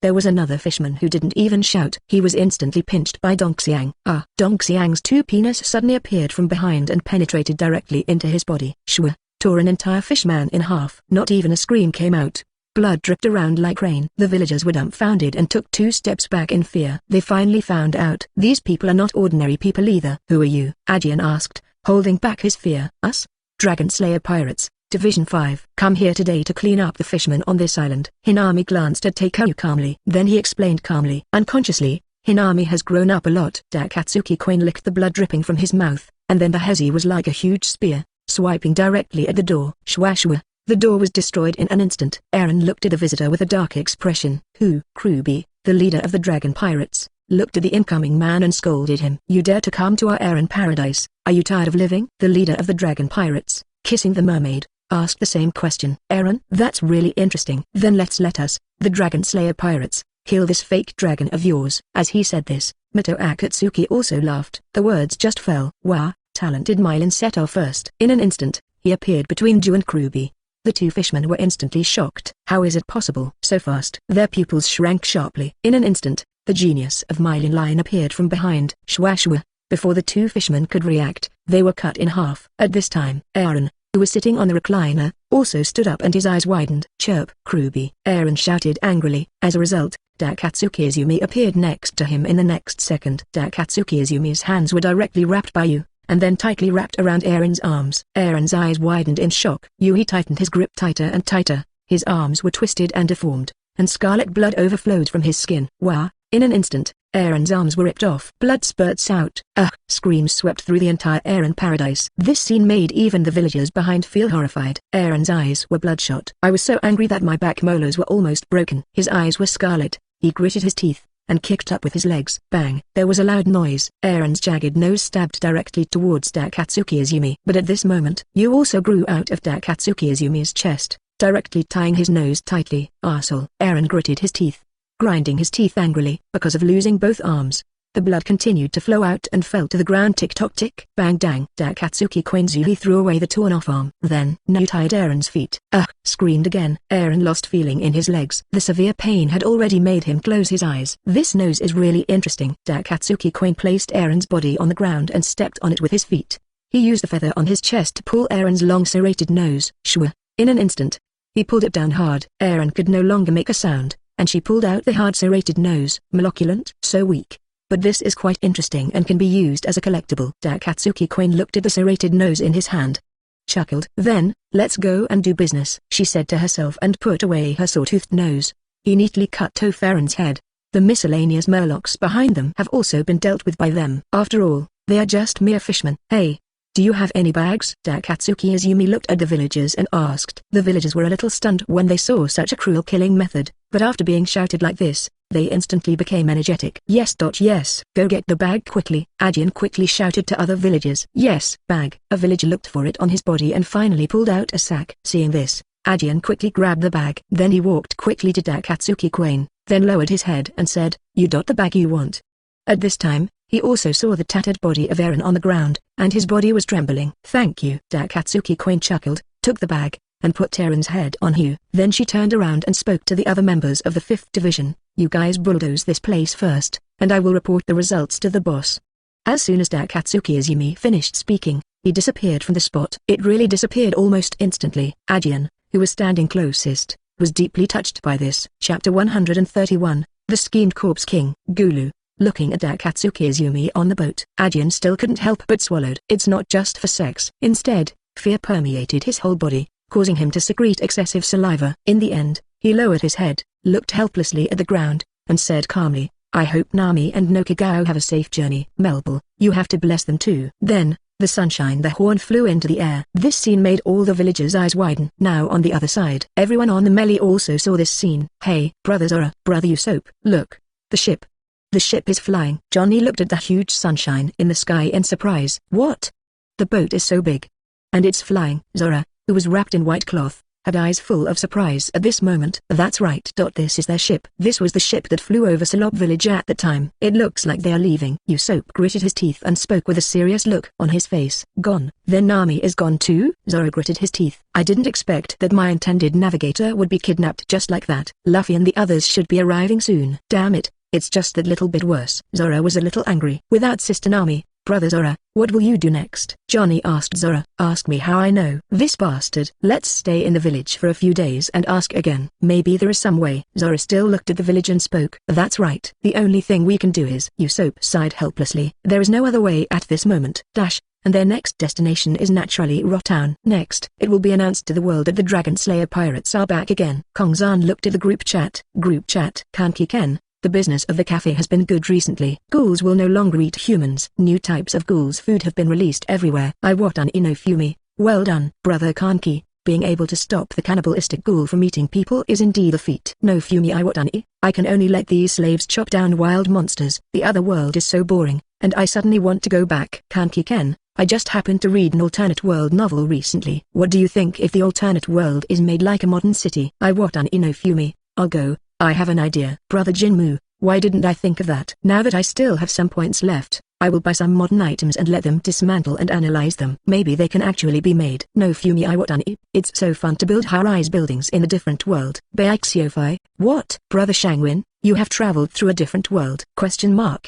There was another fishman who didn't even shout. He was instantly pinched by Dongxiang. Dongxiang's 2 penis suddenly appeared from behind and penetrated directly into his body. Shwa, tore an entire fishman in half. Not even a scream came out. Blood dripped around like rain. The villagers were dumbfounded and took 2 steps back in fear. They finally found out. These people are not ordinary people either. "Who are you?" Ajian asked, holding back his fear. "Us? Dragon Slayer pirates. Division 5. Come here today to clean up the fishermen on this island. Hinami glanced at Takeru calmly. Then he explained calmly. Unconsciously, Hinami has grown up a lot. Takatsuki Koin licked the blood dripping from his mouth, and then the hezi was like a huge spear, swiping directly at the door. Shwa shwa. The door was destroyed in an instant. Aaron looked at the visitor with a dark expression. Who? Kruby, the leader of the dragon pirates, looked at the incoming man and scolded him. You dare to come to our Aaron paradise? Are you tired of living? The leader of the dragon pirates, kissing the mermaid, asked the same question. Aaron, that's really interesting. Then let us, the dragon slayer pirates, kill this fake dragon of yours. As he said this, Mato Akatsuki also laughed. The words just fell. Wow, talented Mylan set off first. In an instant, he appeared between Ju and Kruby. The two fishermen were instantly shocked. How is it possible? So fast. Their pupils shrank sharply. In an instant, the genius of Mylan line appeared from behind. Shwa shwa. Before the two fishermen could react, they were cut in half. At this time, Aaron, who was sitting on the recliner, also stood up and his eyes widened. Chirp, Kruby. Aaron shouted angrily. As a result, Takatsuki Izumi appeared next to him in the next second. Takatsuki Izumi's hands were directly wrapped by Yu, and then tightly wrapped around Aaron's arms. Aaron's eyes widened in shock. He tightened his grip tighter and tighter. His arms were twisted and deformed, and scarlet blood overflowed from his skin. Wow! In an instant, Aaron's arms were ripped off. Blood spurts out. Screams swept through the entire Aaron paradise. This scene made even the villagers behind feel horrified. Aaron's eyes were bloodshot. I was so angry that my back molars were almost broken. His eyes were scarlet. He gritted his teeth and kicked up with his legs. Bang! There was a loud noise. Aaron's jagged nose stabbed directly towards Takatsuki Izumi. But at this moment, Yu also grew out of Takatsuki Izumi's chest, directly tying his nose tightly. Arsehole. Aaron gritted his teeth, grinding his teeth angrily. Because of losing both arms, the blood continued to flow out and fell to the ground. Tick-tock tick. Bang dang. Takatsuki Koinzuhi threw away the torn-off arm. Then, Yu tied Aaron's feet. Screamed again. Aaron lost feeling in his legs. The severe pain had already made him close his eyes. This nose is really interesting. Takatsuki Koin placed Aaron's body on the ground and stepped on it with his feet. He used the feather on his chest to pull Aaron's long serrated nose. Shwa. In an instant, he pulled it down hard. Aaron could no longer make a sound, and she pulled out the hard serrated nose. Moleculant? So weak. But this is quite interesting and can be used as a collectible. Takatsuki Koin looked at the serrated nose in his hand, chuckled. Then, let's go and do business, she said to herself and put away her saw-toothed nose. He neatly cut off Aaron's head. The miscellaneous murlocs behind them have also been dealt with by them. After all, they are just mere fishermen. Hey, do you have any bags? Takatsuki Izumi looked at the villagers and asked. The villagers were a little stunned when they saw such a cruel killing method, but after being shouted like this, they instantly became energetic. Yes. Yes. Go get the bag quickly. Ajian quickly shouted to other villagers. Yes. Bag. A villager looked for it on his body and finally pulled out a sack. Seeing this, Ajian quickly grabbed the bag. Then he walked quickly to Takatsuki Koin, then lowered his head and said, You got the bag you want. At this time, he also saw the tattered body of Aaron on the ground, and his body was trembling. Thank you. Takatsuki Koin chuckled, took the bag, and put Aaron's head on Yu. Then she turned around and spoke to the other members of the 5th Division. You guys bulldoze this place first, and I will report the results to the boss. As soon as Takatsuki Izumi finished speaking, he disappeared from the spot. It really disappeared almost instantly. Ajian, who was standing closest, was deeply touched by this. Chapter 131, The Schemed Corpse King. Gulu. Looking at Takatsuki Izumi on the boat, Ajian still couldn't help but swallowed. It's not just for sex. Instead, fear permeated his whole body, causing him to secrete excessive saliva. In the end, he lowered his head, looked helplessly at the ground, and said calmly, I hope Nami and Nokigao have a safe journey. Melple, you have to bless them too. Then, the sunshine the horn flew into the air. This scene made all the villagers' eyes widen. Now on the other side, everyone on the melee also saw this scene. Hey, brother Zora, brother Usopp, look. The ship. The ship is flying. Johnny looked at the huge sunshine in the sky in surprise. What? The boat is so big. And it's flying. Zora, who was wrapped in white cloth, had eyes full of surprise at this moment. That's right. This is their ship. This was the ship that flew over Salop village at the time. It looks like they are leaving. Usopp gritted his teeth and spoke with a serious look on his face. Gone. Then Nami is gone too? Zora gritted his teeth. I didn't expect that my intended navigator would be kidnapped just like that. Luffy and the others should be arriving soon. Damn it. It's just that little bit worse. Zora was a little angry. Without Sister Nami, brother Zora, what will you do next? Johnny asked Zora. Ask me how I know. This bastard. Let's stay in the village for a few days and ask again. Maybe there is some way. Zora still looked at the village and spoke. That's right. The only thing we can do is. Usopp sighed helplessly. There is no other way at this moment. and their next destination is naturally Rotown. Next, it will be announced to the world that the Dragon Slayer pirates are back again. Kongzan looked at the group chat. Group chat. Kanki-ken, the business of the cafe has been good recently. Ghouls will no longer eat humans. New types of ghouls food have been released everywhere. Iwatan Inofumi, well done. Brother Kanki, being able to stop the cannibalistic ghoul from eating people is indeed a feat. No Fumi Iwatani, I can only let these slaves chop down wild monsters. The other world is so boring, and I suddenly want to go back. Kanki-ken, I just happened to read an alternate world novel recently. What do you think if the alternate world is made like a modern city? Iwatan Inofumi, I'll go, I have an idea. Brother Jinmu, why didn't I think of that? Now that I still have some points left, I will buy some modern items and let them dismantle and analyze them. Maybe they can actually be made. No Fumi Iwatani, it's so fun to build high-rise buildings in a different world. Baixiofai, what? Brother Shangwin, you have traveled through a different world.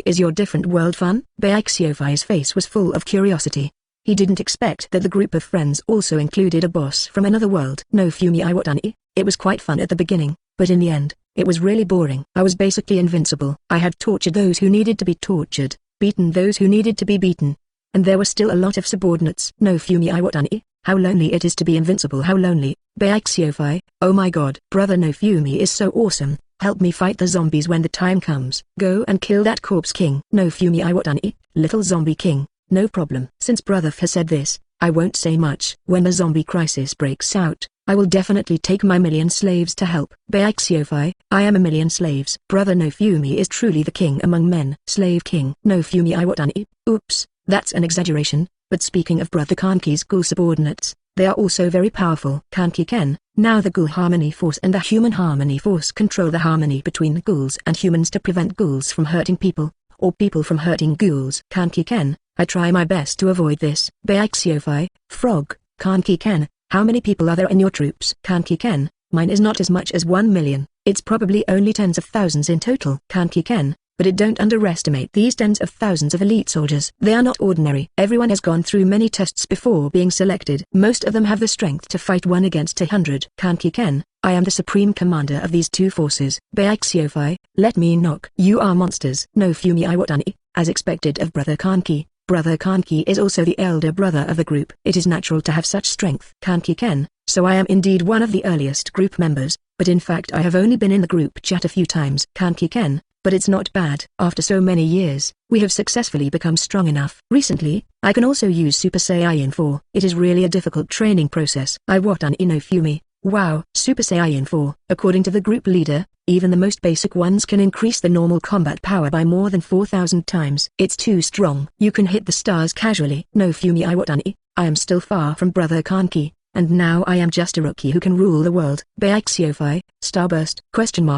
Is your different world fun? Baixiofai's face was full of curiosity. He didn't expect that the group of friends also included a boss from another world. No Fumi Iwatani, it was quite fun at the beginning, but in the end, it was really boring. I was basically invincible. I had tortured those who needed to be tortured, beaten those who needed to be beaten. And there were still a lot of subordinates. No Fumi Iwatani, how lonely it is to be invincible. How lonely. Baixiofai, oh my god. Brother No Fumi is so awesome. Help me fight the zombies when the time comes. Go and kill that corpse king. No Fumi Iwatani, little zombie king, no problem. Since Brother F has said this, I won't say much. When the zombie crisis breaks out, I will definitely take my million slaves to help. Baixiofai, I am a million slaves. Brother No Fumi is truly the king among men. Slave king. No Fumi Iwatani, oops, that's an exaggeration, but speaking of Brother Kanki's ghoul subordinates, they are also very powerful. Kanki-ken, now the ghoul harmony force and the human harmony force control the harmony between ghouls and humans to prevent ghouls from hurting people, or people from hurting ghouls. Kanki-ken, I try my best to avoid this. Baixiofai, frog. Kanki-ken, how many people are there in your troops? Kanki-ken, mine is not as much as 1 million, it's probably only tens of thousands in total. Kanki-ken, but don't underestimate these tens of thousands of elite soldiers. They are not ordinary. Everyone has gone through many tests before being selected. Most of them have the strength to fight 1 against 100. Kanki-ken, I am the supreme commander of these two forces. Baixiofai, let me knock. You are monsters. No Fumi Iwatani, as expected of Brother Kanki. Brother Kanki is also the elder brother of the group. It is natural to have such strength. Kanki-ken, so I am indeed one of the earliest group members, but in fact I have only been in the group chat a few times. Kanki-ken, but it's not bad. After so many years, we have successfully become strong enough. Recently, I can also use Super Saiyan 4. It is really a difficult training process. Iwatan Inofumi, wow. Super Saiyan 4, according to the group leader, even the most basic ones can increase the normal combat power by more than 4,000 times. It's too strong. You can hit the stars casually. No Fumi Iwatani, I am still far from Brother Kanki, and now I am just a rookie who can rule the world. Baixiofai, Starburst,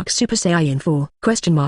Super Saiyan 4,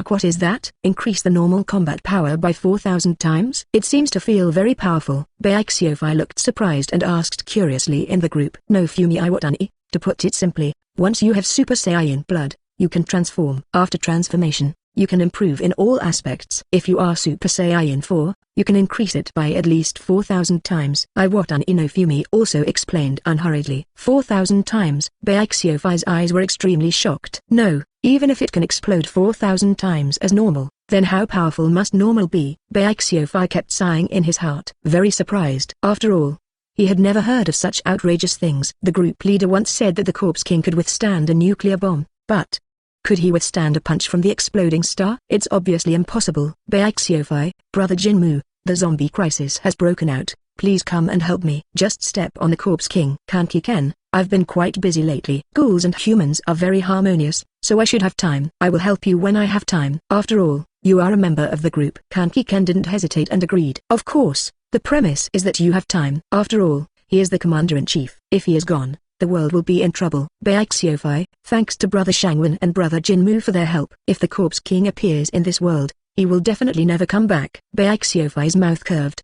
what is that? Increase the normal combat power by 4,000 times? It seems to feel very powerful. Baixiofai looked surprised and asked curiously in the group. No Fumi Iwatani, to put it simply, once you have Super Saiyan blood, you can transform. After transformation, you can improve in all aspects. If you are Super Saiyan 4, you can increase it by at least 4,000 times. Iwatan Inofumi also explained unhurriedly. 4,000 times. Baixiofai's eyes were extremely shocked. No, even if it can explode 4,000 times as normal, then how powerful must normal be? Baixiofai kept sighing in his heart. Very surprised. After all, he had never heard of such outrageous things. The group leader once said that the Corpse King could withstand a nuclear bomb, but could he withstand a punch from the exploding star? It's obviously impossible. Baixiofai, Brother Jinmu, the zombie crisis has broken out. Please come and help me. Just step on the Corpse King. Kanki-ken, I've been quite busy lately. Ghouls and humans are very harmonious, so I should have time. I will help you when I have time. After all, you are a member of the group. Kanki-ken didn't hesitate and agreed. Of course, the premise is that you have time. After all, he is the commander-in-chief. If he is gone, the world will be in trouble. Baixiofai, thanks to Brother Shangwin and Brother Jinmu for their help. If the Corpse King appears in this world, he will definitely never come back. Baixiofai's mouth curved.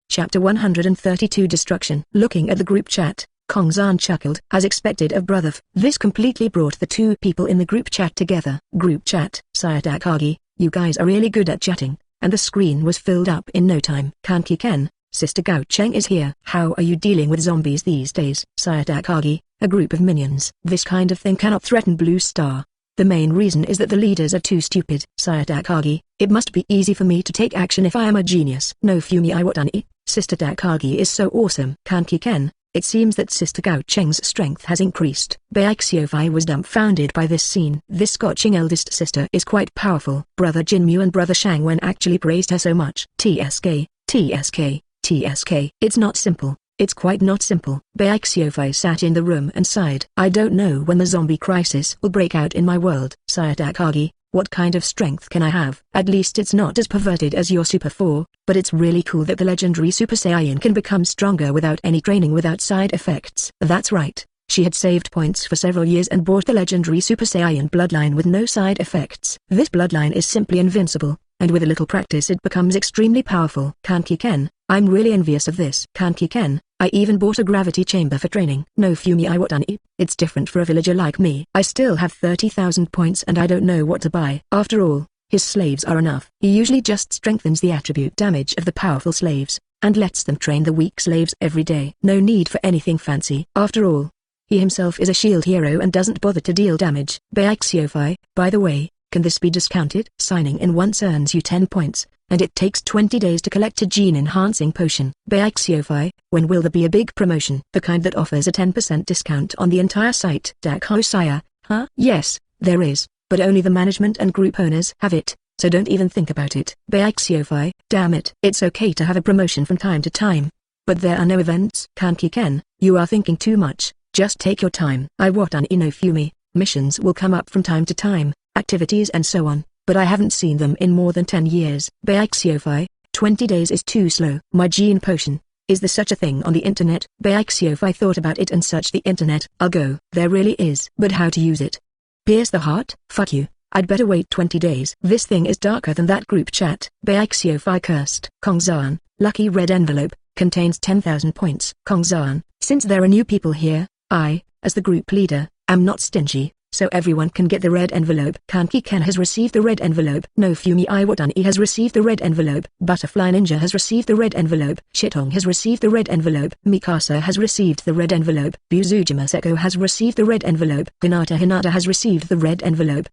Chapter 132 Destruction. Looking at the group chat, Kongzan chuckled. As expected of Brother F, this completely brought the two people in the group chat together. Group chat. Sire Takagi, you guys are really good at chatting, and the screen was filled up in no time. Kanki-ken, Sister Gao Cheng is here. How are you dealing with zombies these days? Sire Takagi, a group of minions. This kind of thing cannot threaten Blue Star. The main reason is that the leaders are too stupid. Sire Takagi, it must be easy for me to take action if I am a genius. No Fumi Iwatani, Sister Takagi is so awesome. Kanki-ken, it seems that Sister Gao Cheng's strength has increased. Byaxiofai was dumbfounded by this scene. This Scotching eldest sister is quite powerful. Brother Jinmu and Brother Shangwen actually praised her so much. TSK, TSK, TSK. It's not simple. It's quite not simple. Byaxiofai sat in the room and sighed. I don't know when the zombie crisis will break out in my world. Sire Takagi, what kind of strength can I have? At least it's not as perverted as your Super 4, but it's really cool that the legendary Super Saiyan can become stronger without any training, without side effects. That's right. She had saved points for several years and bought the legendary Super Saiyan bloodline with no side effects. This bloodline is simply invincible, and with a little practice it becomes extremely powerful. Kanki-ken, I'm really envious of this. Kanki-ken, I even bought a gravity chamber for training. No Fumi Iwatani, it's different for a villager like me. I still have 30,000 points and I don't know what to buy. After all, his slaves are enough. He usually just strengthens the attribute damage of the powerful slaves, and lets them train the weak slaves every day. No need for anything fancy. After all, he himself is a shield hero and doesn't bother to deal damage. Byaxiofai, by the way, can this be discounted? Signing in once earns you 10 points, and it takes 20 days to collect a gene-enhancing potion. Byaxiofai, when will there be a big promotion? The kind that offers a 10% discount on the entire site. Dakosaya, huh? Yes, there is, but only the management and group owners have it, so don't even think about it. Byaxiofai, damn it. It's okay to have a promotion from time to time, but there are no events. Kanki-ken, you are thinking too much, just take your time. Iwatani no Fumi, missions will come up from time to time, activities and so on, but I haven't seen them in more than 10 years. Byaxiofai, 20 days is too slow. My gene potion, is there such a thing on the internet? Byaxiofai thought about it and searched the internet. I'll go. There really is. But how to use it? Pierce the heart? Fuck you. I'd better wait 20 days. This thing is darker than that group chat. Byaxiofai cursed. Kongzan, lucky red envelope, contains 10,000 points. Kongzan, since there are new people here, I, as the group leader, am not stingy, so everyone can get the red envelope. Kanki-ken has received the red envelope. No Fumi Iwatani has received the red envelope. Butterfly Ninja has received the red envelope. Shitong has received the red envelope. Mikasa has received the red envelope. Buzujima Seko has received the red envelope. Hinata has received the red envelope.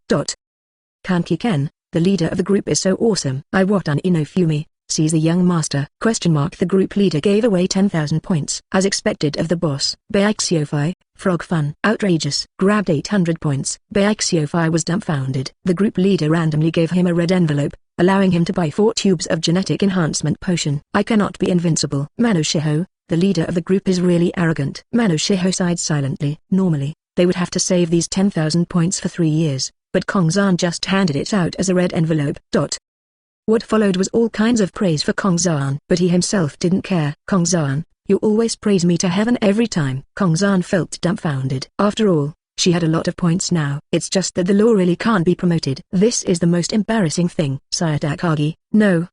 Kanki-ken, the leader of the group is so awesome. Iwatani no Fumi sees the young master. The group leader gave away 10,000 points. As expected of the boss. Byaxiofai, frog fun. Outrageous. Grabbed 800 points. Byaxiofai was dumbfounded. The group leader randomly gave him a red envelope, allowing him to buy 4 tubes of genetic enhancement potion. I cannot be invincible. Manoshiho, the leader of the group, is really arrogant. Manoshiho sighed silently. Normally, they would have to save these 10,000 points for 3 years, but Kongzan just handed it out as a red envelope. What followed was all kinds of praise for Kongzan, but he himself didn't care. Kongzan, you always praise me to heaven every time. Kongzan felt dumbfounded. After all, she had a lot of points now. It's just that the law really can't be promoted. This is the most embarrassing thing. Sire Takagi, no,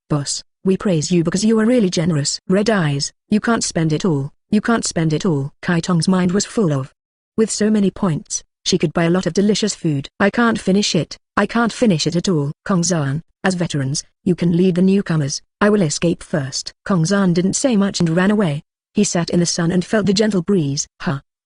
boss, we praise you because you are really generous. Red eyes, you can't spend it all. You can't spend it all. Kaitong's mind was full of. With so many points, she could buy a lot of delicious food. I can't finish it. I can't finish it at all. Kongzan, as veterans, you can lead the newcomers. I will escape first. Kongzan didn't say much and ran away. He sat in the sun and felt the gentle breeze.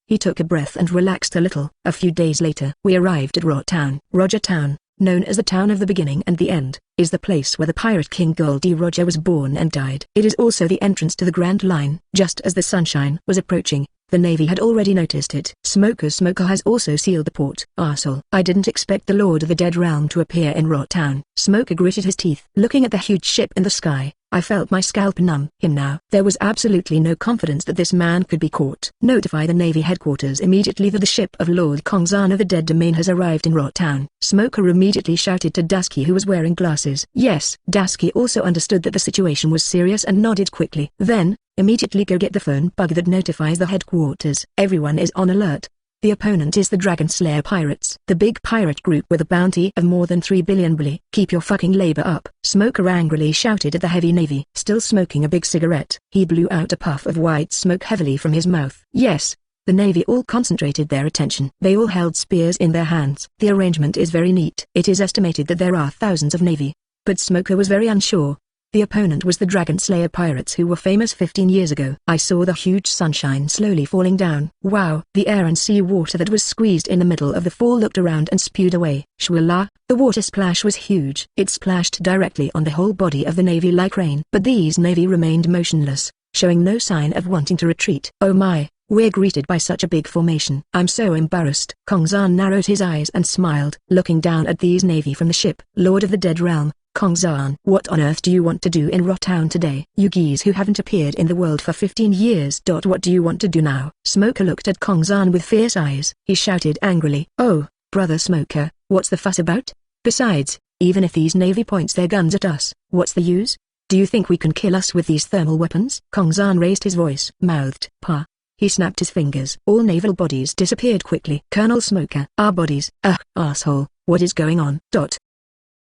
He took a breath and relaxed a little. A few days later, we arrived at Rot Town. Roger Town, known as the town of the beginning and the end, is the place where the pirate king Goldie Roger was born and died. It is also the entrance to the Grand Line. Just as the sunshine was approaching, the Navy had already noticed it. Smoker has also sealed the port. Arsehole. I didn't expect the Lord of the Dead Realm to appear in Rot Town. Smoker gritted his teeth. Looking at the huge ship in the sky, I felt my scalp numb. Him now. There was absolutely no confidence that this man could be caught. Notify the Navy headquarters immediately that the ship of Lord Kongzan of the Dead Domain has arrived in Rot Town. Smoker immediately shouted to Dusky, who was wearing glasses. Yes. Dusky also understood that the situation was serious and nodded quickly. Then, immediately go get the phone bug that notifies the headquarters. Everyone is on alert. The opponent is the Dragon Slayer pirates. The big pirate group with a bounty of more than 3 billion bli. Keep your fucking labor up. Smoker angrily shouted at the heavy navy. Still smoking a big cigarette, he blew out a puff of white smoke heavily from his mouth. Yes. The Navy all concentrated their attention. They all held spears in their hands. The arrangement is very neat. It is estimated that there are thousands of Navy. But Smoker was very unsure. The opponent was the Dragon Slayer pirates who were famous 15 years ago. I saw the huge sunshine slowly falling down. Wow! The air and sea water that was squeezed in the middle of the fall looked around and spewed away. Shwala! The water splash was huge. It splashed directly on the whole body of the Navy like rain. But these Navy remained motionless, showing no sign of wanting to retreat. Oh my! We're greeted by such a big formation. I'm so embarrassed. Kongzan narrowed his eyes and smiled, looking down at these Navy from the ship. Lord of the Dead Realm, Kongzan. What on earth do you want to do in Rotown today? You geese who haven't appeared in the world for 15 years. What do you want to do now? Smoker looked at Kongzan with fierce eyes. He shouted angrily. Oh, brother Smoker, what's the fuss about? Besides, even if these Navy points their guns at us, what's the use? Do you think we can kill us with these thermal weapons? Kongzan raised his voice. Mouthed. Pa. He snapped his fingers. All naval bodies disappeared quickly. Colonel Smoker. Our bodies. Asshole, what is going on?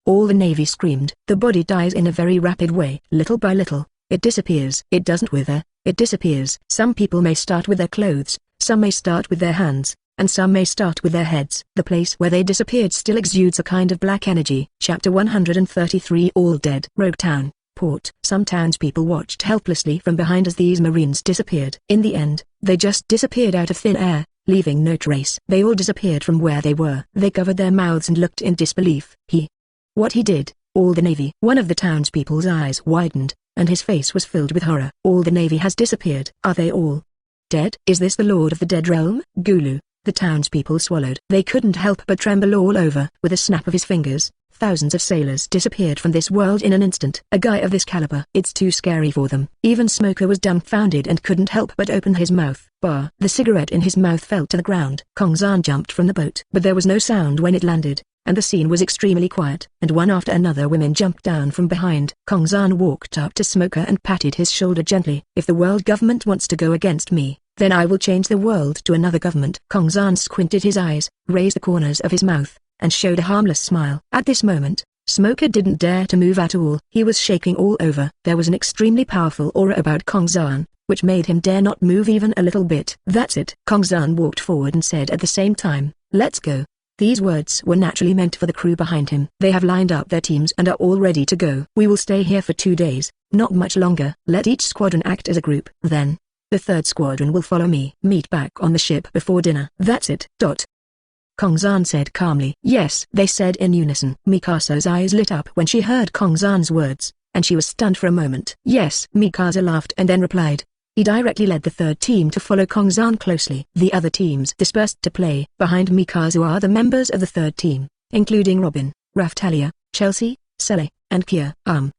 All the Navy screamed. The body dies in a very rapid way. Little by little, it disappears. It doesn't wither, it disappears. Some people may start with their clothes, some may start with their hands, and some may start with their heads. The place where they disappeared still exudes a kind of black energy. Chapter 133. All dead. Rogue Town, Port. Some townspeople watched helplessly from behind as these Marines disappeared. In the end, they just disappeared out of thin air, leaving no trace. They all disappeared from where they were. They covered their mouths and looked in disbelief. What he did, all the Navy. One of the townspeople's eyes widened, and his face was filled with horror. All the Navy has disappeared. Are they all dead? Is this the Lord of the Dead Realm? Gulu. The townspeople swallowed. They couldn't help but tremble all over. With a snap of his fingers, thousands of sailors disappeared from this world in an instant. A guy of this caliber. It's too scary for them. Even Smoker was dumbfounded and couldn't help but open his mouth. The cigarette in his mouth fell to the ground. Kongzan jumped from the boat. But there was no sound when it landed, and the scene was extremely quiet. And one after another women jumped down from behind. Kongzan walked up to Smoker and patted his shoulder gently. If the world government wants to go against me, then I will change the world to another government. Kongzan squinted his eyes, raised the corners of his mouth, and showed a harmless smile. At this moment, Smoker didn't dare to move at all. He was shaking all over. There was an extremely powerful aura about Kongzan, which made him dare not move even a little bit. That's it. Kongzan walked forward and said at the same time, let's go. These words were naturally meant for the crew behind him. They have lined up their teams and are all ready to go. We will stay here for 2 days, not much longer. Let each squadron act as a group. Then, the third squadron will follow me. Meet back on the ship before dinner. That's it. Kongzan said calmly. Yes, they said in unison. Mikasa's eyes lit up when she heard Kongzan's words, and she was stunned for a moment. Yes, Mikasa laughed and then replied. He directly led the third team to follow Kongzan closely. The other teams dispersed to play. Behind Mikasa are the members of the third team, including Robin, Raftalia, Chelsea, Sele, and Kia.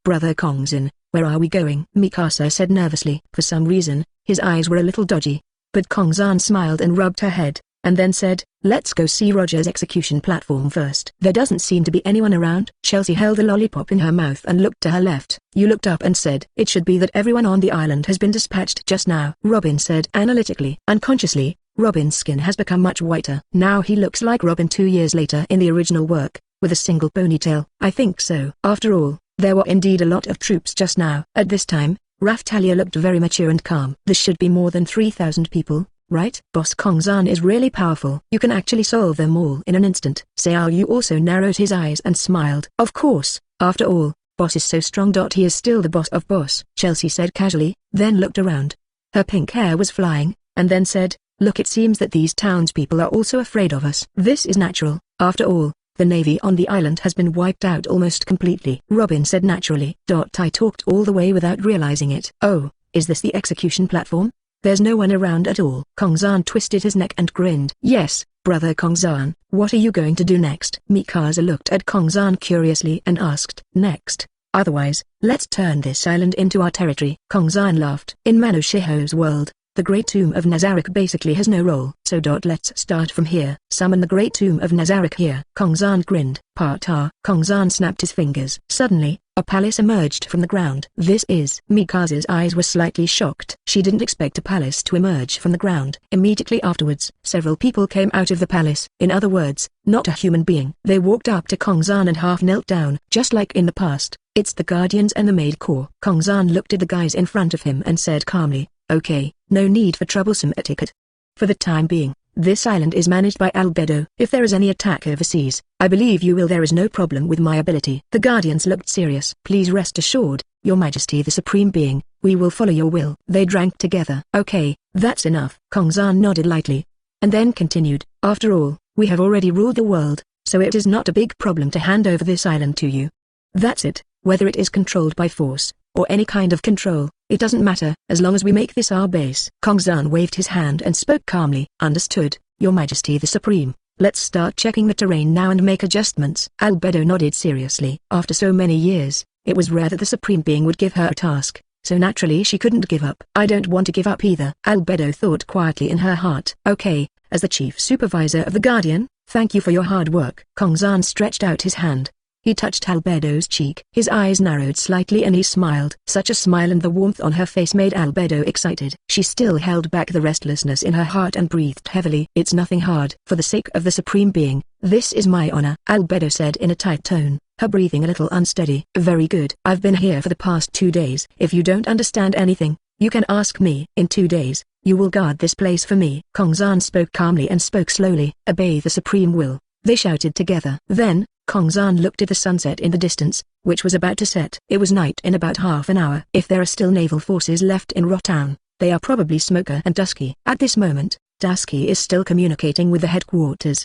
Brother Kongzan, where are we going? Mikasa said nervously. For some reason, his eyes were a little dodgy. But Kongzan smiled and rubbed her head, and then said, let's go see Roger's execution platform first. There doesn't seem to be anyone around. Chelsea held a lollipop in her mouth and looked to her left. You looked up and said, it should be that everyone on the island has been dispatched just now. Robin said analytically. Unconsciously, Robin's skin has become much whiter. Now he looks like Robin 2 years later in the original work, with a single ponytail. I think so. After all, there were indeed a lot of troops just now. At this time, Raftalia looked very mature and calm. There should be more than 3,000 people, right? Boss Kongzan is really powerful. You can actually solve them all in an instant. Yu also narrowed his eyes and smiled. Of course, after all, Boss is so strong. He is still the boss of Boss. Chelsea said casually, then looked around. Her pink hair was flying, and then said, look, it seems that these townspeople are also afraid of us. This is natural. After all, the navy on the island has been wiped out almost completely. Robin said naturally. I talked all the way without realizing it. Oh, is this the execution platform? There's no one around at all. Kongzan twisted his neck and grinned. Yes, brother Kongzan, what are you going to do next? Mikasa looked at Kongzan curiously and asked. Next. Otherwise, let's turn this island into our territory. Kongzan laughed. In Mano Shiho's world, the Great Tomb of Nazarick basically has no role. So let's start from here. Summon the Great Tomb of Nazarick here. Kongzan grinned. Kongzan snapped his fingers. Suddenly, a palace emerged from the ground. This is. Mikasa's eyes were slightly shocked. She didn't expect a palace to emerge from the ground. Immediately afterwards, several people came out of the palace. In other words, not a human being. They walked up to Kongzan and half knelt down. Just like in the past, it's the Guardians and the Maid Corps. Kongzan looked at the guys in front of him and said calmly, okay, no need for troublesome etiquette. For the time being, This island is managed by Albedo. If there is any attack overseas, I believe you will. There is no problem with my ability. The guardians looked serious. Please rest assured, Your Majesty the Supreme Being, we will follow your will. They drank together. Okay, that's enough. Kongzan nodded lightly. And then continued, after all, we have already ruled the world, so it is not a big problem to hand over this island to you. That's it, whether it is controlled by force, or any kind of control, it doesn't matter, as long as we make this our base. Kongzan waved his hand and spoke calmly. Understood, Your Majesty the Supreme. Let's start checking the terrain now and make adjustments. Albedo nodded seriously. After so many years, it was rare that the Supreme Being would give her a task, so naturally she couldn't give up. I don't want to give up either. Albedo thought quietly in her heart. Okay, as the chief supervisor of the Guardian, thank you for your hard work. Kongzan stretched out his hand. He touched Albedo's cheek. His eyes narrowed slightly and he smiled. Such a smile and the warmth on her face made Albedo excited. She still held back the restlessness in her heart and breathed heavily. It's nothing hard. For the sake of the Supreme Being, this is my honor, Albedo said in a tight tone, her breathing a little unsteady. Very good. I've been here for the past 2 days. If you don't understand anything, you can ask me. In 2 days, you will guard this place for me. Kongzan spoke calmly and spoke slowly. Obey the Supreme Will, they shouted together. Then, Kongzan looked at the sunset in the distance, which was about to set. It was night in about half an hour. If there are still naval forces left in Rotown, they are probably Smoker and Dusky. At this moment, Dusky is still communicating with the headquarters.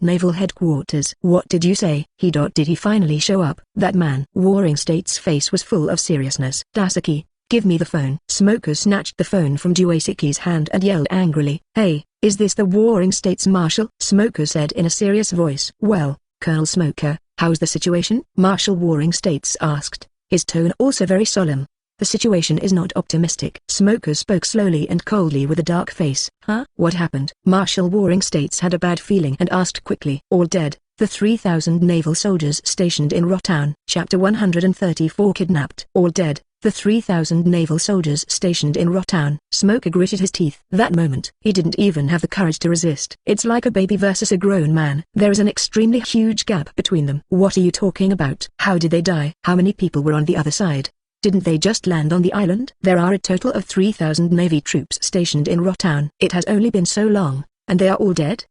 Naval headquarters. What did you say? Did he finally show up? That man. Warring State's face was full of seriousness. Dusky, give me the phone. Smoker snatched the phone from Duasiki's hand and yelled angrily. Hey, is this the Warring State's Marshal? Smoker said in a serious voice. Well, Colonel Smoker, how's the situation? Marshal Warring States asked, his tone also very solemn. The situation is not optimistic. Smoker spoke slowly and coldly with a dark face. Huh? What happened? Marshal Warring States had a bad feeling and asked quickly. All dead. The 3,000 naval soldiers stationed in Rotown. Chapter 134 Kidnapped. All dead. The 3,000 naval soldiers stationed in Rotown. Smoker gritted his teeth. That moment, he didn't even have the courage to resist. It's like a baby versus a grown man. There is an extremely huge gap between them. What are you talking about? How did they die? How many people were on the other side? Didn't they just land on the island? There are a total of 3,000 Navy troops stationed in Rotown. It has only been so long, and they are all dead?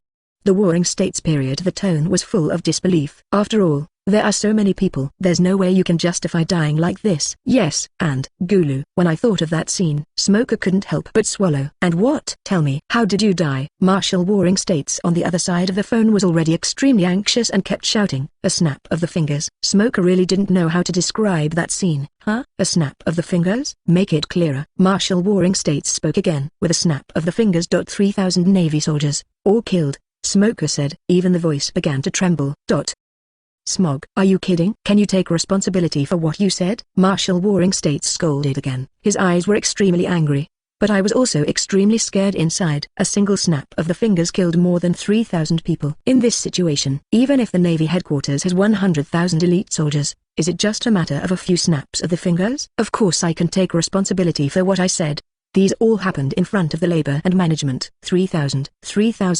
The Warring States period. The tone was full of disbelief. After all, there are so many people. There's no way you can justify dying like this. Yes, and, Gulu. When I thought of that scene, Smoker couldn't help but swallow. And what? Tell me, how did you die? Marshal Warring States on the other side of the phone was already extremely anxious and kept shouting. A snap of the fingers. Smoker really didn't know how to describe that scene. Huh? A snap of the fingers? Make it clearer. Marshal Warring States spoke again. With a snap of the fingers. 3,000 Navy soldiers, all killed, Smoker said. Even the voice began to tremble. Smog. Are you kidding? Can you take responsibility for what you said? Marshal Warring States scolded again. His eyes were extremely angry. But I was also extremely scared inside. A single snap of the fingers killed more than 3,000 people. In this situation, even if the Navy headquarters has 100,000 elite soldiers, is it just a matter of a few snaps of the fingers? Of course I can take responsibility for what I said. These all happened in front of the labor and management. 3,000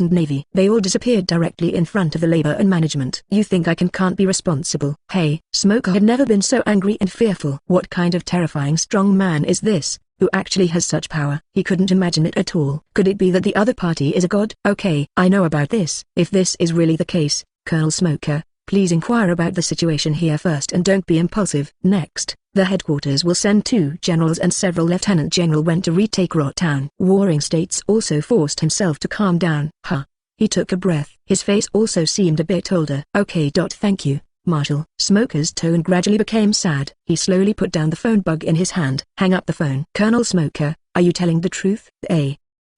Navy. They all disappeared directly in front of the labor and management. You think I can't be responsible? Hey, Smoker had never been so angry and fearful. What kind of terrifying strong man is this, who actually has such power? He couldn't imagine it at all. Could it be that the other party is a god? Okay, I know about this. If this is really the case, Colonel Smoker, please inquire about the situation here first and don't be impulsive. Next, the headquarters will send 2 generals and several lieutenant general went to retake Rotown. Warring States also forced himself to calm down. He took a breath. His face also seemed a bit older. Okay. Thank you, Marshal. Smoker's tone gradually became sad. He slowly put down the phone bug in his hand. Hang up the phone. Colonel Smoker, are you telling the truth?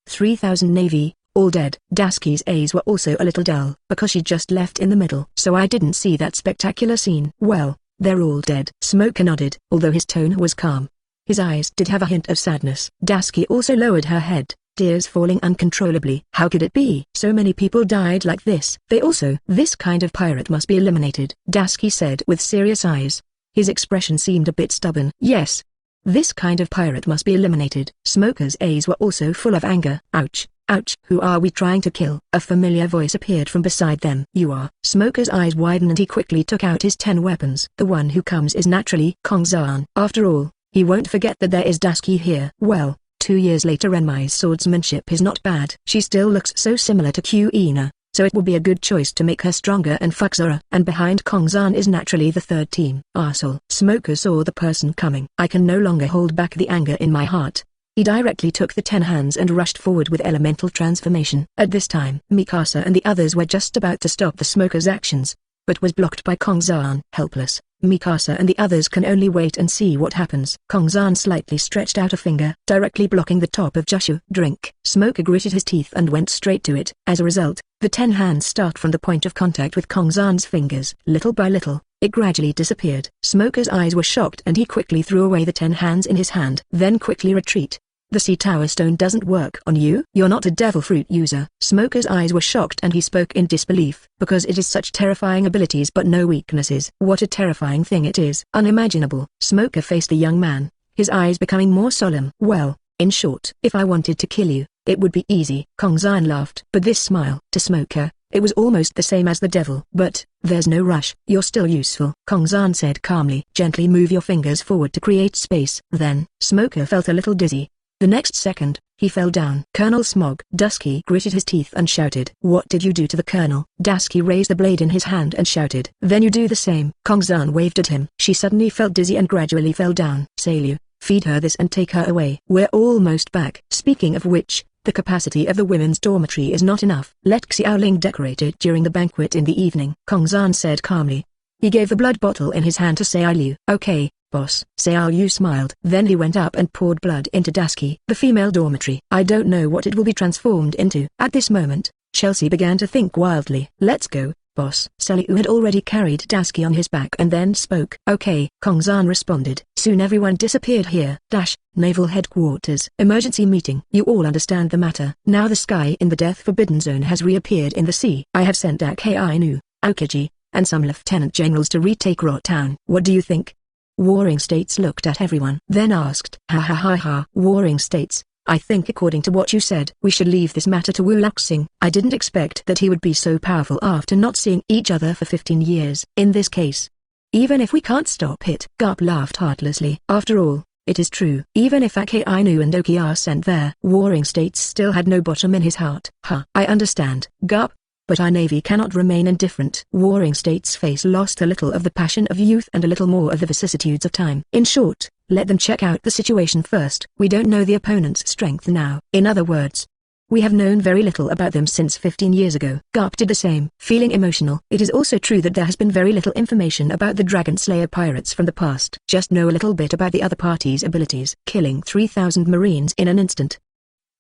3,000 Navy, all dead. Dusky's eyes were also a little dull, because she just left in the middle. So I didn't see that spectacular scene. Well, they're all dead. Smoker nodded, although his tone was calm. His eyes did have a hint of sadness. Dusky also lowered her head, tears falling uncontrollably. How could it be? So many people died like this. This kind of pirate must be eliminated, Dusky said with serious eyes. His expression seemed a bit stubborn. Yes. This kind of pirate must be eliminated. Smoker's eyes were also full of anger. Ouch. Ouch. Who are we trying to kill? A familiar voice appeared from beside them. You are. Smoker's eyes widened and he quickly took out his 10 weapons. The one who comes is naturally Kongzan. After all, he won't forget that there is Dusky here. Well, 2 years later Renmai's swordsmanship is not bad. She still looks so similar to Kuina, so it will be a good choice to make her stronger and fuck Zora. And behind Kongzan is naturally the third team. Arsehole. Smoker saw the person coming. I can no longer hold back the anger in my heart. He directly took the 10 hands and rushed forward with elemental transformation. At this time, Mikasa and the others were just about to stop the smoker's actions, but was blocked by Kongzan. Helpless, Mikasa and the others can only wait and see what happens. Kongzan slightly stretched out a finger, directly blocking the top of Jushu. Drink. Smoker gritted his teeth and went straight to it. As a result, the 10 hands start from the point of contact with Kongzan's fingers. Little by little, it gradually disappeared. Smoker's eyes were shocked and he quickly threw away the 10 hands in his hand. Then quickly retreat. The Sea Tower Stone doesn't work on you? You're not a devil fruit user. Smoker's eyes were shocked and he spoke in disbelief. Because it is such terrifying abilities but no weaknesses. What a terrifying thing it is. Unimaginable. Smoker faced the young man, his eyes becoming more solemn. Well, in short, if I wanted to kill you, it would be easy. Kongzan laughed. But this smile, to Smoker, it was almost the same as the devil. But, there's no rush. You're still useful. Kongzan said calmly. Gently move your fingers forward to create space. Then, Smoker felt a little dizzy. The next second, he fell down. Colonel Smog. Dusky gritted his teeth and shouted. What did you do to the colonel? Dusky raised the blade in his hand and shouted. Then you do the same. Kongzan waved at him. She suddenly felt dizzy and gradually fell down. Seiyu, feed her this and take her away. We're almost back. Speaking of which, the capacity of the women's dormitory is not enough. Let Xiaoling decorate it during the banquet in the evening. Kongzan said calmly. He gave the blood bottle in his hand to Seiyu. Okay, boss. Seiyu smiled. Then he went up and poured blood into Dusky. The female dormitory. I don't know what it will be transformed into. At this moment, Chelsea began to think wildly. Let's go, boss. Seiyu had already carried Dusky on his back and then spoke. Okay, Kongzan responded. Soon everyone disappeared here. Naval Headquarters. Emergency meeting. You all understand the matter. Now the sky in the Death Forbidden Zone has reappeared in the sea. I have sent Akainu, Aokiji, and some lieutenant generals to retake Rot Town. What do you think? Warring States looked at everyone. Then asked. Ha ha ha ha. Warring States, I think according to what you said, we should leave this matter to Wu Luxing. I didn't expect that he would be so powerful after not seeing each other for 15 years. In this case, even if we can't stop it. Garp laughed heartlessly. After all, it is true. Even if Akainu and Oki are sent there, Warring States still had no bottom in his heart. I understand, Garp. But our navy cannot remain indifferent. Warring States' face lost a little of the passion of youth and a little more of the vicissitudes of time. In short, let them check out the situation first. We don't know the opponent's strength now. In other words, we have known very little about them since 15 years ago. Garp did the same, feeling emotional. It is also true that there has been very little information about the Dragon Slayer pirates from the past. Just know a little bit about the other party's abilities. Killing 3,000 Marines in an instant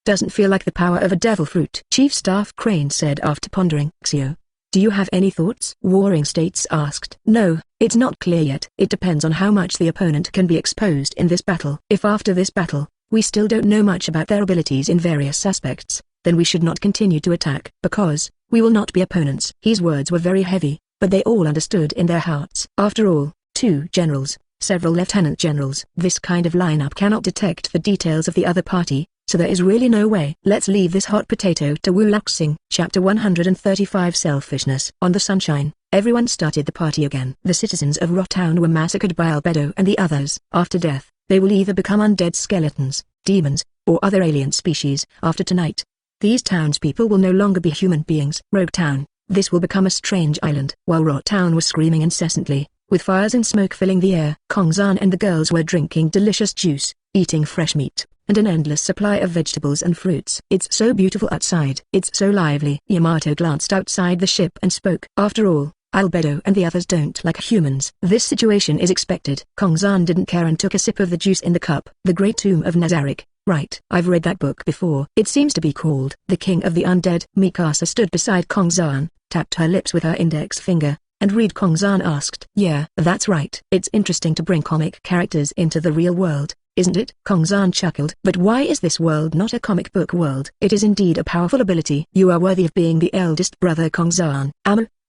doesn't feel like the power of a devil fruit. Chief Staff Crane said after pondering. Xio, do you have any thoughts? Warring States asked. No, it's not clear yet. It depends on how much the opponent can be exposed in this battle. If after this battle, we still don't know much about their abilities in various aspects, then we should not continue to attack. Because, we will not be opponents. His words were very heavy, but they all understood in their hearts. After all, 2 generals, several lieutenant generals. This kind of lineup cannot detect the details of the other party, so there is really no way. Let's leave this hot potato to Wu Luxing. Chapter 135 Selfishness. On the Sunshine, everyone started the party again. The citizens of Rot Town were massacred by Albedo and the others. After death, they will either become undead skeletons, demons, or other alien species. After tonight, these townspeople will no longer be human beings. Rogue Town, this will become a strange island. While Rot Town was screaming incessantly, with fires and smoke filling the air, Kongzan and the girls were drinking delicious juice, eating fresh meat, and an endless supply of vegetables and fruits. It's so beautiful outside. It's so lively. Yamato glanced outside the ship and spoke. After all, Albedo and the others don't like humans. This situation is expected. Kongzan didn't care and took a sip of the juice in the cup. The Great Tomb of Nazarick. Right. I've read that book before. It seems to be called The King of the Undead. Mikasa stood beside Kongzan, tapped her lips with her index finger, and read. Kongzan asked. Yeah, that's right. It's interesting to bring comic characters into the real world, isn't it? Kongzan chuckled. But why is this world not a comic book world? It is indeed a powerful ability. You are worthy of being the eldest brother. Kongzan.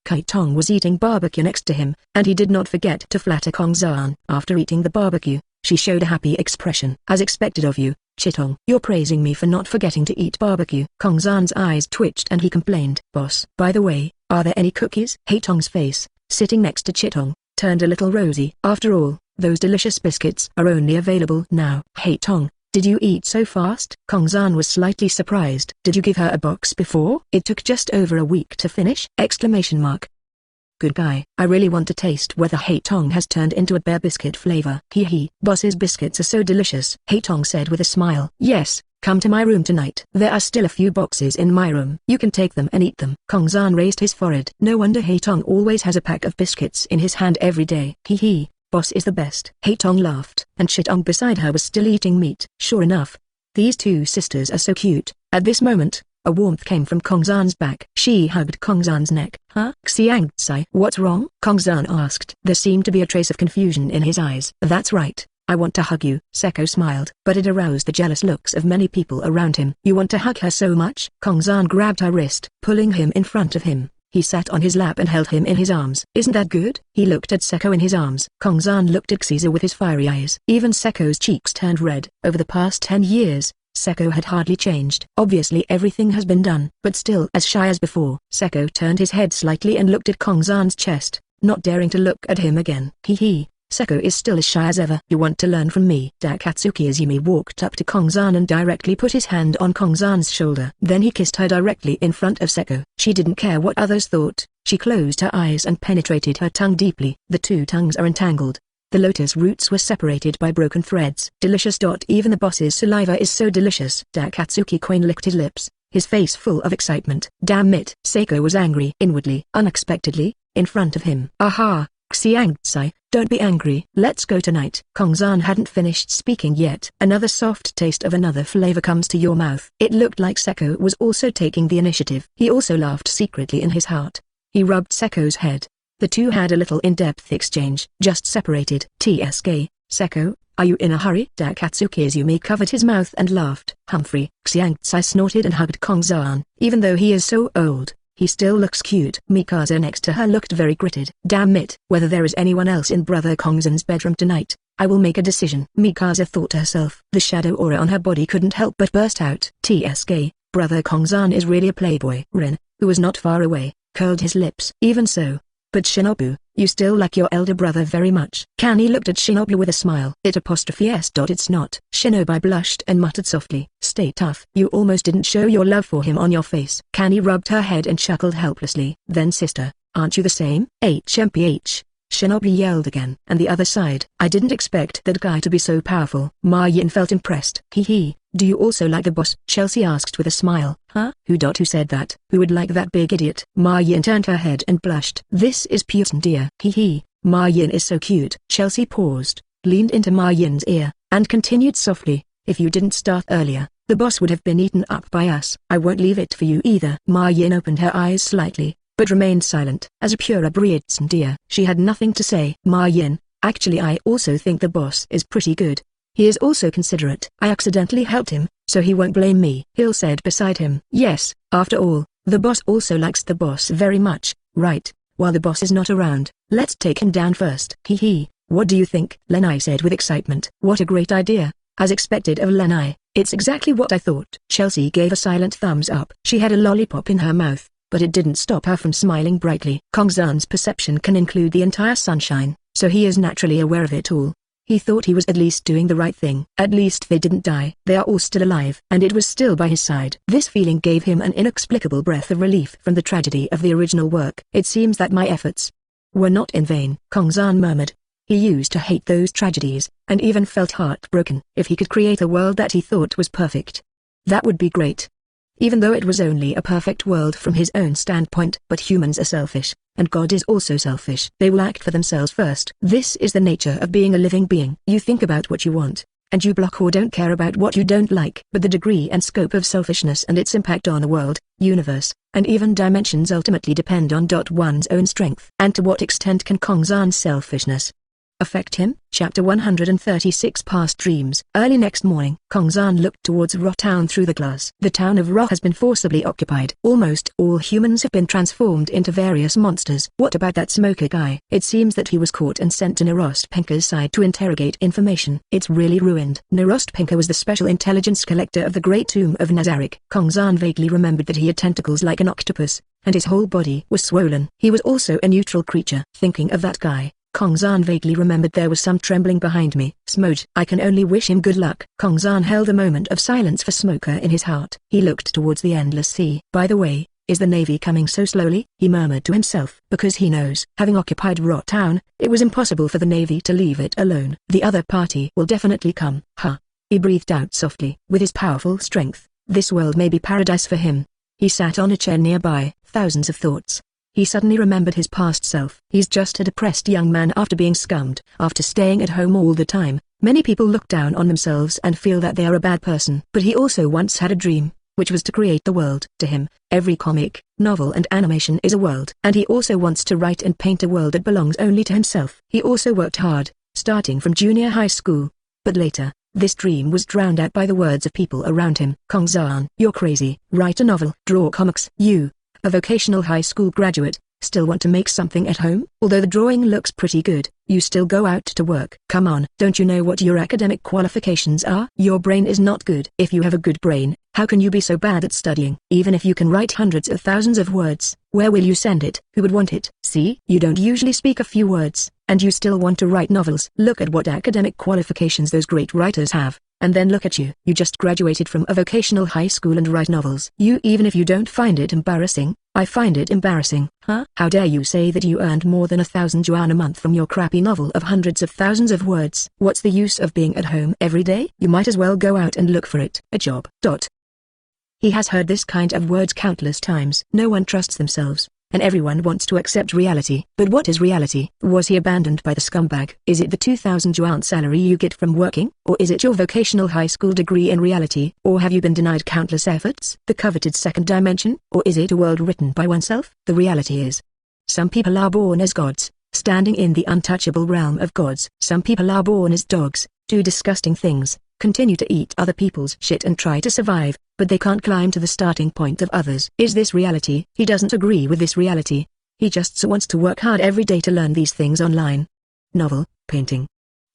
Kaitong was eating barbecue next to him, and he did not forget to flatter Kongzan. After eating the barbecue, she showed a happy expression. As expected of you, Chitong. You're praising me for not forgetting to eat barbecue. Kongzan's eyes twitched and he complained. Boss. By the way, are there any cookies? Haitong's face, sitting next to Chitong, turned a little rosy. After all, those delicious biscuits are only available now. Haitong, Did you eat so fast? Kongzan was slightly surprised. Did you give her a box before? It took just over a week to finish! Exclamation mark. Good guy. I really want to taste whether Haitong has turned into a bear biscuit flavor. Hee. Boss's biscuits are so delicious, Haitong said with a smile. Yes, come to my room tonight. There are still a few boxes in my room. You can take them and eat them. Kongzan raised his forehead. No wonder Haitong always has a pack of biscuits in his hand every day. Hee. Boss is the best. Haitong laughed, and Shitong beside her was still eating meat. Sure enough. These two sisters are so cute. At this moment, a warmth came from Kongzan's back. She hugged Kongzan's neck. Huh? Xiangtsai. What's wrong? Kongzan asked. There seemed to be a trace of confusion in his eyes. That's right. I want to hug you. Seko smiled, but it aroused the jealous looks of many people around him. You want to hug her so much? Kongzan grabbed her wrist, pulling him in front of him. He sat on his lap and held him in his arms. Isn't that good? He looked at Seko in his arms. Kongzan looked at Caesar with his fiery eyes. Even Seko's cheeks turned red. Over the past 10 years, Seko had hardly changed. Obviously everything has been done, but still as shy as before. Seko turned his head slightly and looked at Kongzan's chest, not daring to look at him again. Hee. Seko is still as shy as ever. You want to learn from me? Akatsuki Izumi walked up to Kongzan and directly put his hand on Kongzan's shoulder. Then he kissed her directly in front of Seko. She didn't care what others thought. She closed her eyes and penetrated her tongue deeply. The two tongues are entangled. The lotus roots were separated by broken threads. Delicious. Even the boss's saliva is so delicious. Akatsuki Queen licked his lips, his face full of excitement. Damn it. Seko was angry. Inwardly, unexpectedly, in front of him. Aha. Xiangtsai, don't be angry. Let's go tonight. Kongzan hadn't finished speaking yet. Another soft taste of another flavor comes to your mouth. It looked like Seko was also taking the initiative. He also laughed secretly in his heart. He rubbed Seko's head. The two had a little in-depth exchange. Just separated. Tsk, Seko, are you in a hurry? Akatsuki Izumi covered his mouth and laughed. Humphrey. Xiangtsai snorted and hugged Kongzan. Even though he is so old, he still looks cute. Mikasa next to her looked very gritted. Damn it. Whether there is anyone else in Brother Kongzan's bedroom tonight, I will make a decision. Mikasa thought to herself. The shadow aura on her body couldn't help but burst out. Tsk, Brother Kongzan is really a playboy. Rin, who was not far away, curled his lips. Even so. But Shinobu, you still like your elder brother very much. Kani looked at Shinobu with a smile. It's not. Shinobu blushed and muttered softly. Stay tough. You almost didn't show your love for him on your face. Kani rubbed her head and chuckled helplessly. Then sister, aren't you the same? HMPH. Shinobu yelled again. And the other side. I didn't expect that guy to be so powerful. Ma Yin felt impressed. Hee. Do you also like the boss? Chelsea asked with a smile. Huh? Who said that? Who would like that big idiot? Ma Yin turned her head and blushed. This is Putin dear. Hee. Ma Yin is so cute. Chelsea paused, leaned into Ma Yin's ear, and continued softly. If you didn't start earlier, the boss would have been eaten up by us. I won't leave it for you either. Ma Yin opened her eyes slightly, but remained silent. As a pure Briadson dear, she had nothing to say. Ma Yin, actually I also think the boss is pretty good. He is also considerate. I accidentally helped him, so he won't blame me. Hill said beside him. Yes, after all, the boss also likes the boss very much, right? While the boss is not around, let's take him down first. Hee. What do you think? Lenai said with excitement. What a great idea. As expected of Lenai, it's exactly what I thought. Chelsea gave a silent thumbs up. She had a lollipop in her mouth, but it didn't stop her from smiling brightly. Kongzan's perception can include the entire sunshine, so he is naturally aware of it all. He thought he was at least doing the right thing. At least they didn't die. They are all still alive. And it was still by his side. This feeling gave him an inexplicable breath of relief from the tragedy of the original work. It seems that my efforts were not in vain. Kongzan murmured. He used to hate those tragedies, and even felt heartbroken. If he could create a world that he thought was perfect, that would be great. Even though it was only a perfect world from his own standpoint. But humans are selfish, and God is also selfish. They will act for themselves first. This is the nature of being a living being. You think about what you want, and you block or don't care about what you don't like. But the degree and scope of selfishness and its impact on the world, universe, and even dimensions ultimately depend on one's own strength. And to what extent can Kongzan's selfishness affect him? Chapter 136 Past Dreams. Early next morning, Kongzan looked towards Ro town through the glass. The town of Ro has been forcibly occupied. Almost all humans have been transformed into various monsters. What about that smoker guy? It seems that he was caught and sent to Nerostpenka's side to interrogate information. It's really ruined. Nerostpenka was the special intelligence collector of the Great Tomb of Nazarick. Kongzan vaguely remembered that he had tentacles like an octopus, and his whole body was swollen. He was also a neutral creature. Thinking of that guy, Kongzan vaguely remembered there was some trembling behind me. Smoke. I can only wish him good luck. Kongzan held a moment of silence for Smoker in his heart. He looked towards the endless sea. By the way, is the Navy coming so slowly? He murmured to himself. Because he knows, having occupied Rot Town, it was impossible for the Navy to leave it alone. The other party will definitely come. Huh. He breathed out softly. With his powerful strength, this world may be paradise for him. He sat on a chair nearby, thousands of thoughts. He suddenly remembered his past self. He's just a depressed young man after being scummed, after staying at home all the time. Many people look down on themselves and feel that they are a bad person. But he also once had a dream, which was to create the world. To him, every comic, novel and animation is a world. And he also wants to write and paint a world that belongs only to himself. He also worked hard, starting from junior high school. But later, this dream was drowned out by the words of people around him. Kongzan, you're crazy. Write a novel, draw comics. You, a vocational high school graduate, still want to make something at home? Although the drawing looks pretty good, you still go out to work. Come on, don't you know what your academic qualifications are? Your brain is not good. If you have a good brain, how can you be so bad at studying? Even if you can write hundreds of thousands of words, where will you send it? Who would want it? See, you don't usually speak a few words, and you still want to write novels. Look at what academic qualifications those great writers have. And then look at you. You just graduated from a vocational high school and write novels. Even if you don't find it embarrassing, I find it embarrassing. Huh? How dare you say that you earned more than 1,000 yuan a month from your crappy novel of hundreds of thousands of words? What's the use of being at home every day? You might as well go out and look for it. A job. He has heard this kind of words countless times. No one trusts themselves, and everyone wants to accept reality. But what is reality? Was he abandoned by the scumbag? Is it the 2,000 yuan salary you get from working? Or is it your vocational high school degree in reality? Or have you been denied countless efforts? The coveted second dimension? Or is it a world written by oneself? The reality is, some people are born as gods, standing in the untouchable realm of gods. Some people are born as dogs, do disgusting things, continue to eat other people's shit and try to survive, but they can't climb to the starting point of others. Is this reality? He doesn't agree with this reality. He just wants to work hard every day to learn these things online. Novel, painting.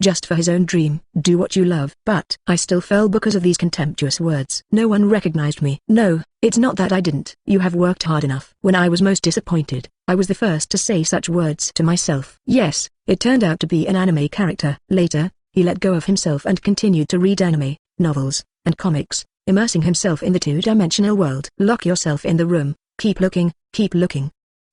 Just for his own dream. Do what you love. But I still fell because of these contemptuous words. No one recognized me. No, it's not that I didn't. You have worked hard enough. When I was most disappointed, I was the first to say such words to myself. Yes, it turned out to be an anime character. Later, he let go of himself and continued to read anime, novels, and comics, immersing himself in the two-dimensional world. Lock yourself in the room, keep looking,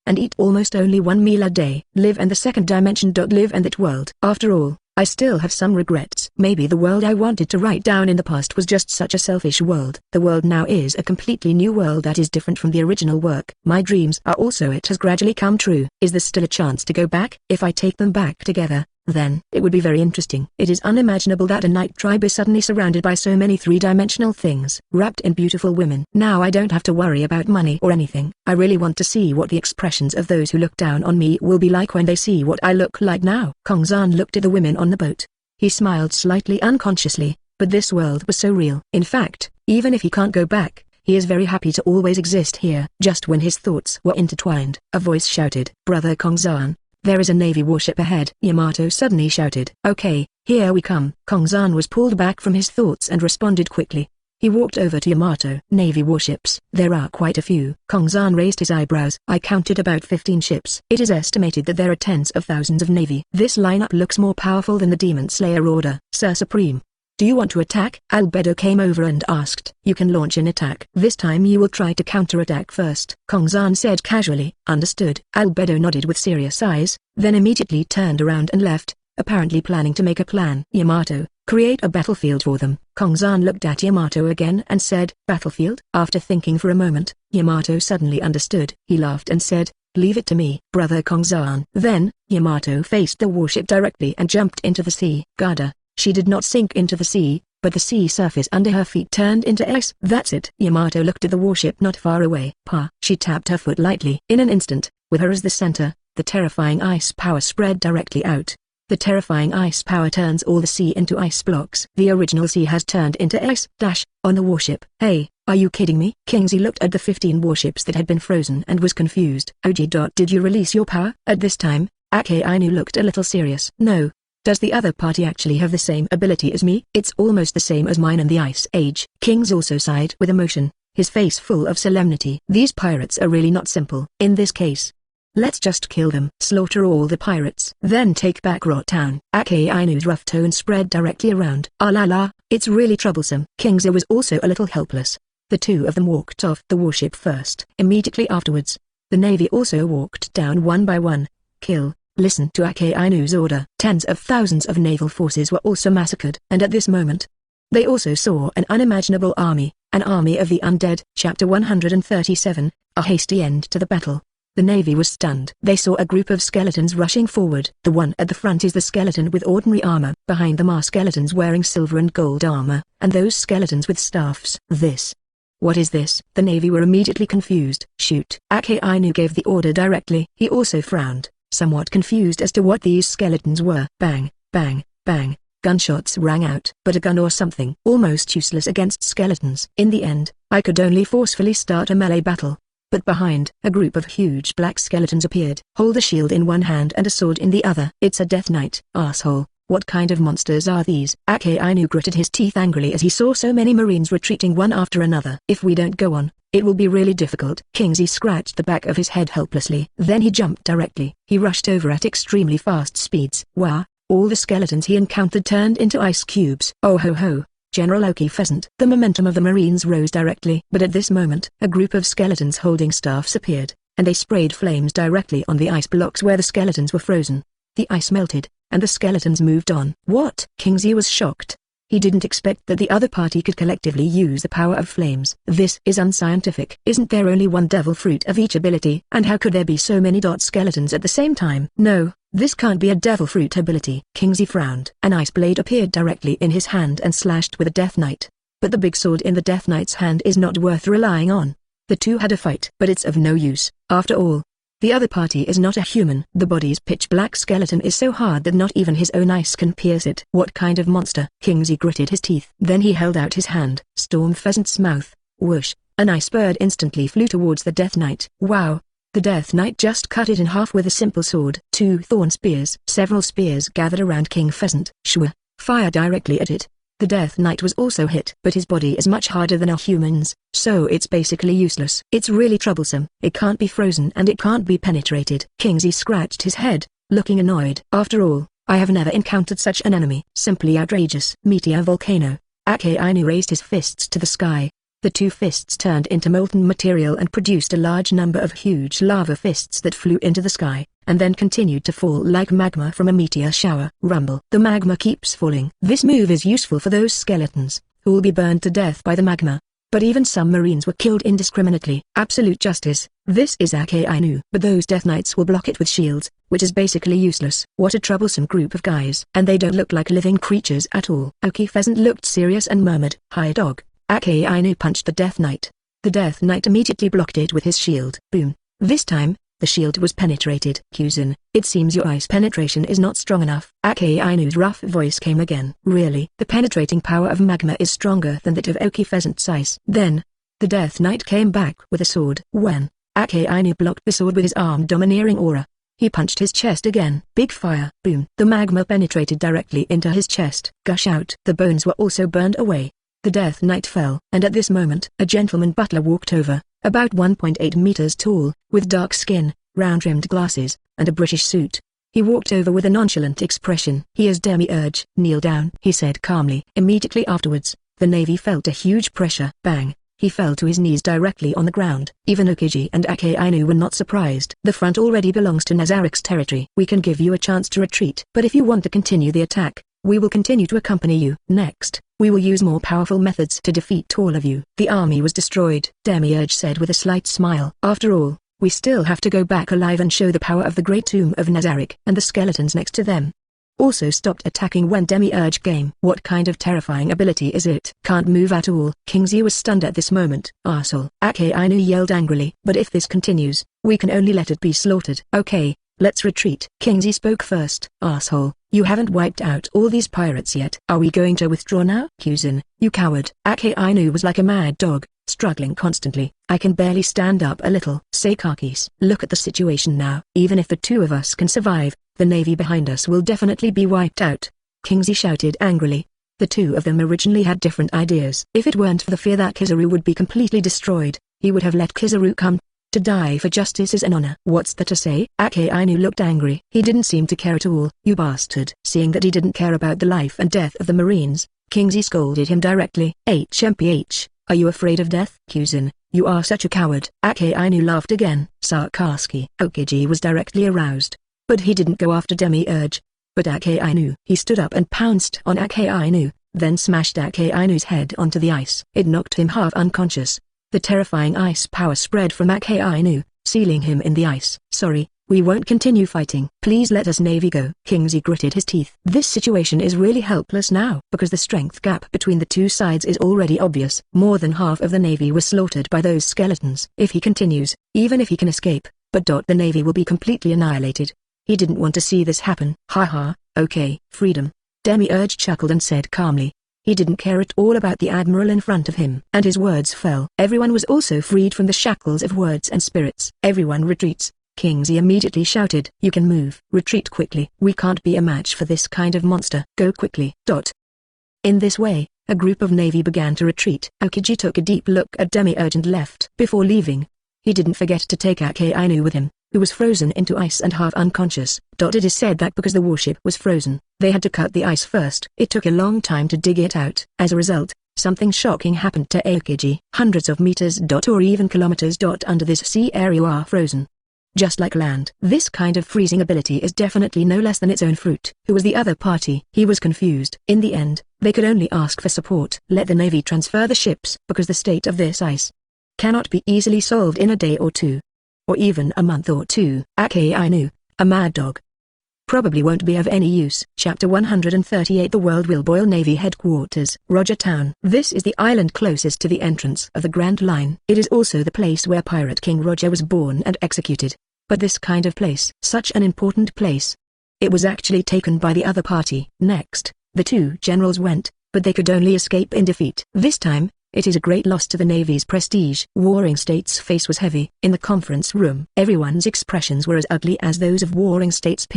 and eat almost only one meal a day. Live in the second dimension. Live in that world. After all, I still have some regrets. Maybe the world I wanted to write down in the past was just such a selfish world. The world now is a completely new world that is different from the original work. My dreams are also it has gradually come true. Is there still a chance to go back? If I take them back together, then it would be very interesting. It is unimaginable that a night tribe is suddenly surrounded by so many three-dimensional things, wrapped in beautiful women. Now I don't have to worry about money or anything. I really want to see what the expressions of those who look down on me will be like when they see what I look like now. Kongzan looked at the women on the boat. He smiled slightly unconsciously, but this world was so real. In fact, even if he can't go back, he is very happy to always exist here. Just when his thoughts were intertwined, a voice shouted, "Brother Kongzan, there is a Navy warship ahead." Yamato suddenly shouted, "Okay, here we come." Kongzan was pulled back from his thoughts and responded quickly. He walked over to Yamato. Navy warships. There are quite a few. Kongzan raised his eyebrows. I counted about 15 ships. It is estimated that there are tens of thousands of Navy. This lineup looks more powerful than the Demon Slayer order. Sir Supreme, do you want to attack? Albedo came over and asked. You can launch an attack. This time you will try to counterattack first. Kongzan said casually. Understood. Albedo nodded with serious eyes, then immediately turned around and left, apparently planning to make a plan. Yamato, create a battlefield for them. Kongzan looked at Yamato again and said, battlefield? After thinking for a moment, Yamato suddenly understood. He laughed and said, leave it to me, brother Kongzan. Then, Yamato faced the warship directly and jumped into the sea. Garda. She did not sink into the sea, but the sea surface under her feet turned into ice. That's it. Yamato looked at the warship not far away. Pa. She tapped her foot lightly. In an instant, with her as the center, the terrifying ice power spread directly out. The terrifying ice power turns all the sea into ice blocks. The original sea has turned into ice. On the warship. Hey, are you kidding me? Kingsley looked at the 15 warships that had been frozen and was confused. OG. Did you release your power? At this time, Ake Ainu looked a little serious. No. Does the other party actually have the same ability as me? It's almost the same as mine in the Ice Age. Kings also sighed with emotion, his face full of solemnity. These pirates are really not simple. In this case, Let's just kill them. Slaughter all the pirates. Then take back Rot Town. Ake Ainu's rough tone spread directly around. Ah la la, it's really troublesome. Kingsley was also a little helpless. The two of them walked off the warship first. Immediately afterwards, the Navy also walked down one by one. Kill. Listen to Ake Ainu's order. Tens of thousands of naval forces were also massacred. And at this moment, they also saw an unimaginable army, an army of the undead. Chapter 137, A hasty end to the battle. The Navy was stunned. They saw a group of skeletons rushing forward. The one at the front is the skeleton with ordinary armor. Behind them are skeletons wearing silver and gold armor, and those skeletons with staffs. What is this? The Navy were immediately confused. Shoot. Ake Ainu gave the order directly. He also frowned, somewhat confused as to what these skeletons were. Bang, bang, bang. Gunshots rang out. But a gun or something almost useless against skeletons. In the end, I could only forcefully start a melee battle. But behind, a group of huge black skeletons appeared. Hold a shield in one hand and a sword in the other. It's a death knight. Asshole. What kind of monsters are these? Ake Ainu gritted his teeth angrily as he saw so many marines retreating one after another. If we don't go on, it will be really difficult. Kingsley scratched the back of his head helplessly. Then he jumped directly. He rushed over at extremely fast speeds. Wow, all the skeletons he encountered turned into ice cubes. Oh ho ho. General Oki Pheasant. The momentum of the Marines rose directly. But at this moment, a group of skeletons holding staffs appeared, and they sprayed flames directly on the ice blocks where the skeletons were frozen. The ice melted, and the skeletons moved on. What? Kingsley was shocked. He didn't expect that the other party could collectively use the power of flames. This is unscientific. Isn't there only one devil fruit of each ability? And how could there be so many skeletons at the same time? No. This can't be a devil fruit ability. Kingsley frowned. An ice blade appeared directly in his hand and slashed with a death knight. But the big sword in the death knight's hand is not worth relying on. The two had a fight, but it's of no use. After all, the other party is not a human. The body's pitch-black skeleton is so hard that not even his own ice can pierce it. What kind of monster? Kingsley gritted his teeth. Then he held out his hand. Storm Pheasant's mouth. Whoosh. An ice bird instantly flew towards the death knight. Wow. The Death Knight just cut it in half with a simple sword. 2 thorn spears. Several spears gathered around King Pheasant. Shwa. Fire directly at it. The Death Knight was also hit. But his body is much harder than a human's, so it's basically useless. It's really troublesome. It can't be frozen and it can't be penetrated. Kingsley scratched his head, looking annoyed. After all, I have never encountered such an enemy. Simply outrageous. Meteor volcano. Ake Ainu raised his fists to the sky. The two fists turned into molten material and produced a large number of huge lava fists that flew into the sky, and then continued to fall like magma from a meteor shower. Rumble. The magma keeps falling. This move is useful for those skeletons, who will be burned to death by the magma. But even some marines were killed indiscriminately. Absolute justice. This is Ake Ainu. But those death knights will block it with shields, which is basically useless. What a troublesome group of guys. And they don't look like living creatures at all. Oki Pheasant looked serious and murmured, "Hi dog." Ake Ainu punched the Death Knight. The Death Knight immediately blocked it with his shield. Boom. This time, the shield was penetrated. Kyuzin, it seems your ice penetration is not strong enough. Ake Ainu's rough voice came again. Really? The penetrating power of magma is stronger than that of Oki Pheasant's ice. Then, the Death Knight came back with a sword. When Ake Ainu blocked the sword with his armed domineering aura, he punched his chest again. Big fire. Boom. The magma penetrated directly into his chest. Gush out. The bones were also burned away. The Death Knight fell, and at this moment, a gentleman butler walked over, about 1.8 meters tall, with dark skin, round-rimmed glasses, and a British suit. He walked over with a nonchalant expression. "He is Demiurge." "Kneel down," he said calmly. Immediately afterwards, the Navy felt a huge pressure. Bang! He fell to his knees directly on the ground. Even Okiji and Ake Ainu were not surprised. "The front already belongs to Nazarik's territory. We can give you a chance to retreat. But if you want to continue the attack, we will continue to accompany you. Next, we will use more powerful methods to defeat all of you." The army was destroyed, Demiurge said with a slight smile. "After all, we still have to go back alive and show the power of the great tomb of Nazarik." And the skeletons next to them also stopped attacking when Demiurge came. What kind of terrifying ability is it? Can't move at all. Kingsley was stunned at this moment. "Arsehole!" Ake Ainu yelled angrily. "But if this continues, we can only let it be slaughtered." "Okay, let's retreat." Kingsley spoke first. "Arsehole, you haven't wiped out all these pirates yet. Are we going to withdraw now?" "Kyuzin, you coward." Ake Ainu was like a mad dog, struggling constantly. "I can barely stand up a little." "Seikakis, look at the situation now. Even if the two of us can survive, the Navy behind us will definitely be wiped out." Kingsley shouted angrily. The two of them originally had different ideas. If it weren't for the fear that Kizaru would be completely destroyed, he would have let Kizaru come To die for justice is an honor. What's that to say? Ake Ainu looked angry. He didn't seem to care at all. You bastard. Seeing that he didn't care about the life and death of the Marines, Kingsley scolded him directly. HMPH, are you afraid of death? Kuzin, you are such a coward. Ake Ainu laughed again. Sarkasky. Okiji was directly aroused. But he didn't go after Demiurge. But Ake Ainu. He stood up and pounced on Ake Ainu, then smashed Ake Ainu's head onto the ice. It knocked him half unconscious. The terrifying ice power spread from Ake Ainu, sealing him in the ice. Sorry, we won't continue fighting. Please let us Navy go. Kingsley gritted his teeth. This situation is really helpless now, because the strength gap between the two sides is already obvious. More than half of the Navy was slaughtered by those skeletons. If he continues, even if he can escape, the Navy will be completely annihilated. He didn't want to see this happen. Haha, okay, freedom. Demiurge chuckled and said calmly. He didn't care at all about the admiral in front of him. And his words fell. Everyone was also freed from the shackles of words and spirits. Everyone retreats. Kingsley immediately shouted. You can move. Retreat quickly. We can't be a match for this kind of monster. Go quickly. In this way, a group of Navy began to retreat. Okiji took a deep look at Demiurge and left. Before leaving, he didn't forget to take Ake Ainu with him, who was frozen into ice and half unconscious. It is said that because the warship was frozen, they had to cut the ice first. It took a long time to dig it out. As a result, something shocking happened to Aokiji. Hundreds of meters or even kilometers under this sea area are frozen. Just like land. This kind of freezing ability is definitely no less than its own fruit. Who was the other party? He was confused. In the end, they could only ask for support. Let the Navy transfer the ships, because the state of this ice cannot be easily solved in a day or two. Or even a month or two. Ake Ainu, a mad dog, probably won't be of any use. Chapter 138. The World Will Boil. Navy Headquarters, Roger Town. This is the island closest to the entrance of the Grand Line. It is also the place where Pirate King Roger was born and executed. But this kind of place, such an important place, it was actually taken by the other party. Next, the two generals went, but they could only escape in defeat. This time, it is a great loss to the Navy's prestige. Warring States' face was heavy. In the conference room, everyone's expressions were as ugly as those of Warring States.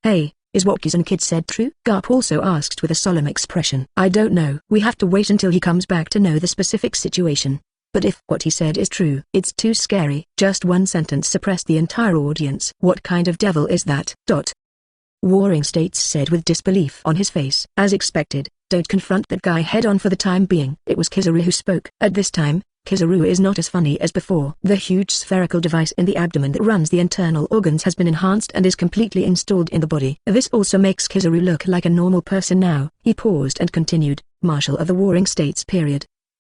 Hey, is what Kizan Kid said true? Garp also asked with a solemn expression. I don't know. We have to wait until he comes back to know the specific situation. But if what he said is true, it's too scary. Just one sentence suppressed the entire audience. What kind of devil is that? Warring States said with disbelief on his face. As expected, don't confront that guy head-on for the time being. It was Kizaru who spoke. At this time, Kizaru is not as funny as before. The huge spherical device in the abdomen that runs the internal organs has been enhanced and is completely installed in the body. This also makes Kizaru look like a normal person now. He paused and continued. Marshal of the Warring States.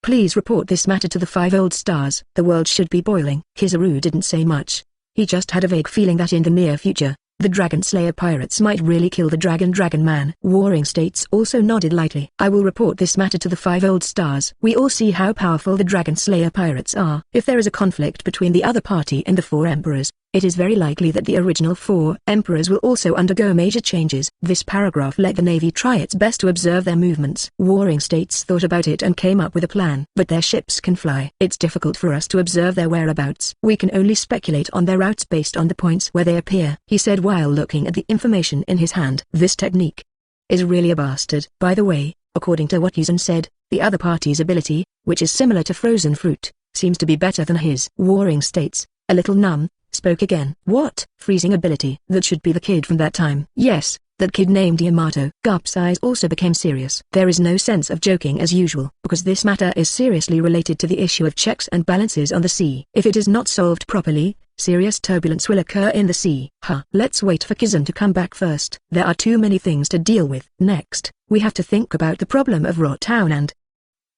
Please report this matter to the 5 old stars. The world should be boiling. Kizaru didn't say much. He just had a vague feeling that in the near future, the Dragon Slayer pirates might really kill the Dragon Man. Warring States also nodded lightly. I will report this matter to the 5 old stars. We all see how powerful the Dragon Slayer pirates are. If there is a conflict between the other party and the 4 emperors, it is very likely that the original 4 emperors will also undergo major changes. This paragraph let the Navy try its best to observe their movements. Warring States thought about it and came up with a plan. But their ships can fly. It's difficult for us to observe their whereabouts. We can only speculate on their routes based on the points where they appear, he said while looking at the information in his hand. This technique is really a bastard. By the way, according to what Yuzan said, the other party's ability, which is similar to frozen fruit, seems to be better than his. Warring States, a little numb, spoke again. What? Freezing ability? That should be the kid from that time. Yes, that kid named Yamato. Garp's eyes also became serious. There is no sense of joking as usual, because this matter is seriously related to the issue of checks and balances on the sea. If it is not solved properly, serious turbulence will occur in the sea. Let's wait for Kizan to come back first. There are too many things to deal with. Next, we have to think about the problem of Rot Town and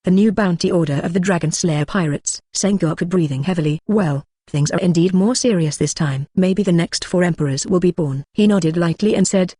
the new bounty order of the Dragon Slayer pirates. Sengoku breathing heavily. Well, things are indeed more serious this time. Maybe the next 4 emperors will be born. He nodded lightly and said,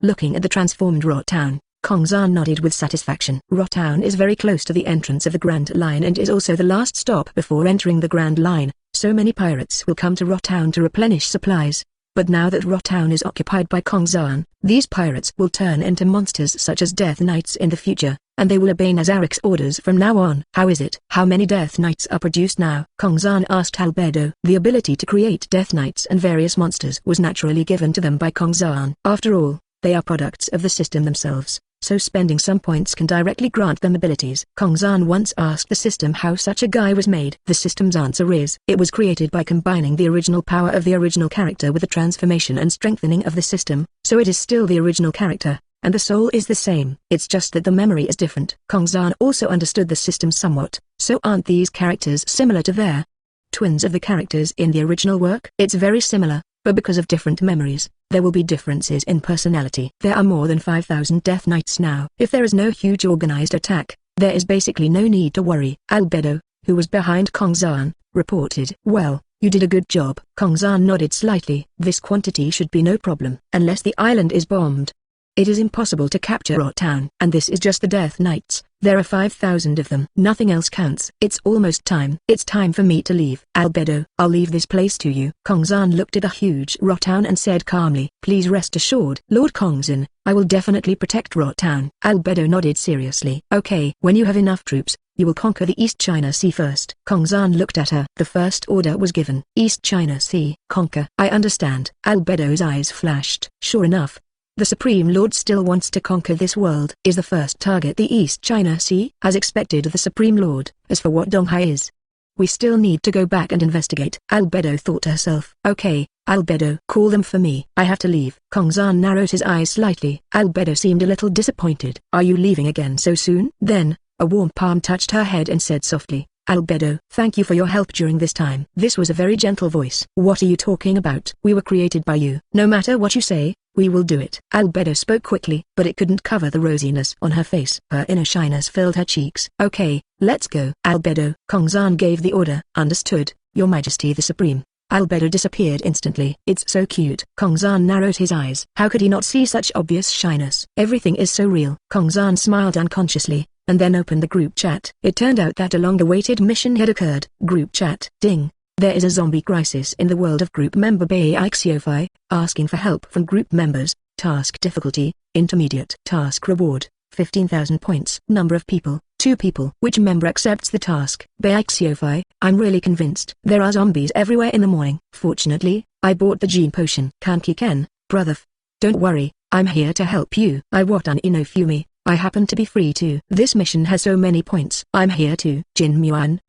looking at the transformed Rot Town. Kongzan nodded with satisfaction. Rot Town is very close to the entrance of the Grand Line and is also the last stop before entering the Grand Line. So many pirates will come to Rot Town to replenish supplies. But now that Rot Town is occupied by Kongzan, these pirates will turn into monsters such as Death Knights in the future, and they will obey Nazarik's orders from now on. How is it? How many Death Knights are produced now? Kongzan asked Albedo. The ability to create Death Knights and various monsters was naturally given to them by Kongzan. After all, they are products of the system themselves, so spending some points can directly grant them abilities. Kongzan once asked the system how such a guy was made. The system's answer is, it was created by combining the original power of the original character with the transformation and strengthening of the system, so it is still the original character, and the soul is the same. It's just that the memory is different. Kongzan also understood the system somewhat. So aren't these characters similar to their twins of the characters in the original work? It's very similar, but because of different memories, there will be differences in personality. There are more than 5,000 Death Knights now. If there is no huge organized attack, there is basically no need to worry. Albedo, who was behind Kongzan, reported. Well, you did a good job. Kongzan nodded slightly. This quantity should be no problem. Unless the island is bombed, it is impossible to capture Rot Town. And this is just the Death Knights. There are 5,000 of them. Nothing else counts. It's almost time. It's time for me to leave. Albedo, I'll leave this place to you. Kongzan looked at the huge Rot Town and said calmly, please rest assured, Lord Kongzan, I will definitely protect Rot Town. Albedo nodded seriously. Okay. When you have enough troops, you will conquer the East China Sea first. Kongzan looked at her. The first order was given. East China Sea. Conquer. I understand. Albedo's eyes flashed. Sure enough, the Supreme Lord still wants to conquer this world. Is the first target the East China Sea? As expected, the Supreme Lord. As for what Donghai is, we still need to go back and investigate. Albedo thought to herself. Okay, Albedo, call them for me. I have to leave. Kongzan narrowed his eyes slightly. Albedo seemed a little disappointed. Are you leaving again so soon? Then, a warm palm touched her head and said softly, Albedo, thank you for your help during this time. This was a very gentle voice. What are you talking about? We were created by you. No matter what you say, we will do it. Albedo spoke quickly, but it couldn't cover the rosiness on her face. Her inner shyness filled her cheeks. Okay, let's go. Albedo. Kongzan gave the order. Understood, Your Majesty the Supreme. Albedo disappeared instantly. It's so cute. Kongzan narrowed his eyes. How could he not see such obvious shyness? Everything is so real. Kongzan smiled unconsciously, and then opened the group chat. It turned out that a long-awaited mission had occurred. Group chat. Ding. There is a zombie crisis in the world of group member Baixiofi, asking for help from group members. Task difficulty, intermediate. Task reward, 15,000 points. Number of people, 2 people. Which member accepts the task? Baixiofi, I'm really convinced. There are zombies everywhere in the morning. Fortunately, I bought the gene potion. Kanki Ken, brother. Don't worry, I'm here to help you. I watan Inofumi, I happen to be free too. This mission has so many points. I'm here too. Jin Muan,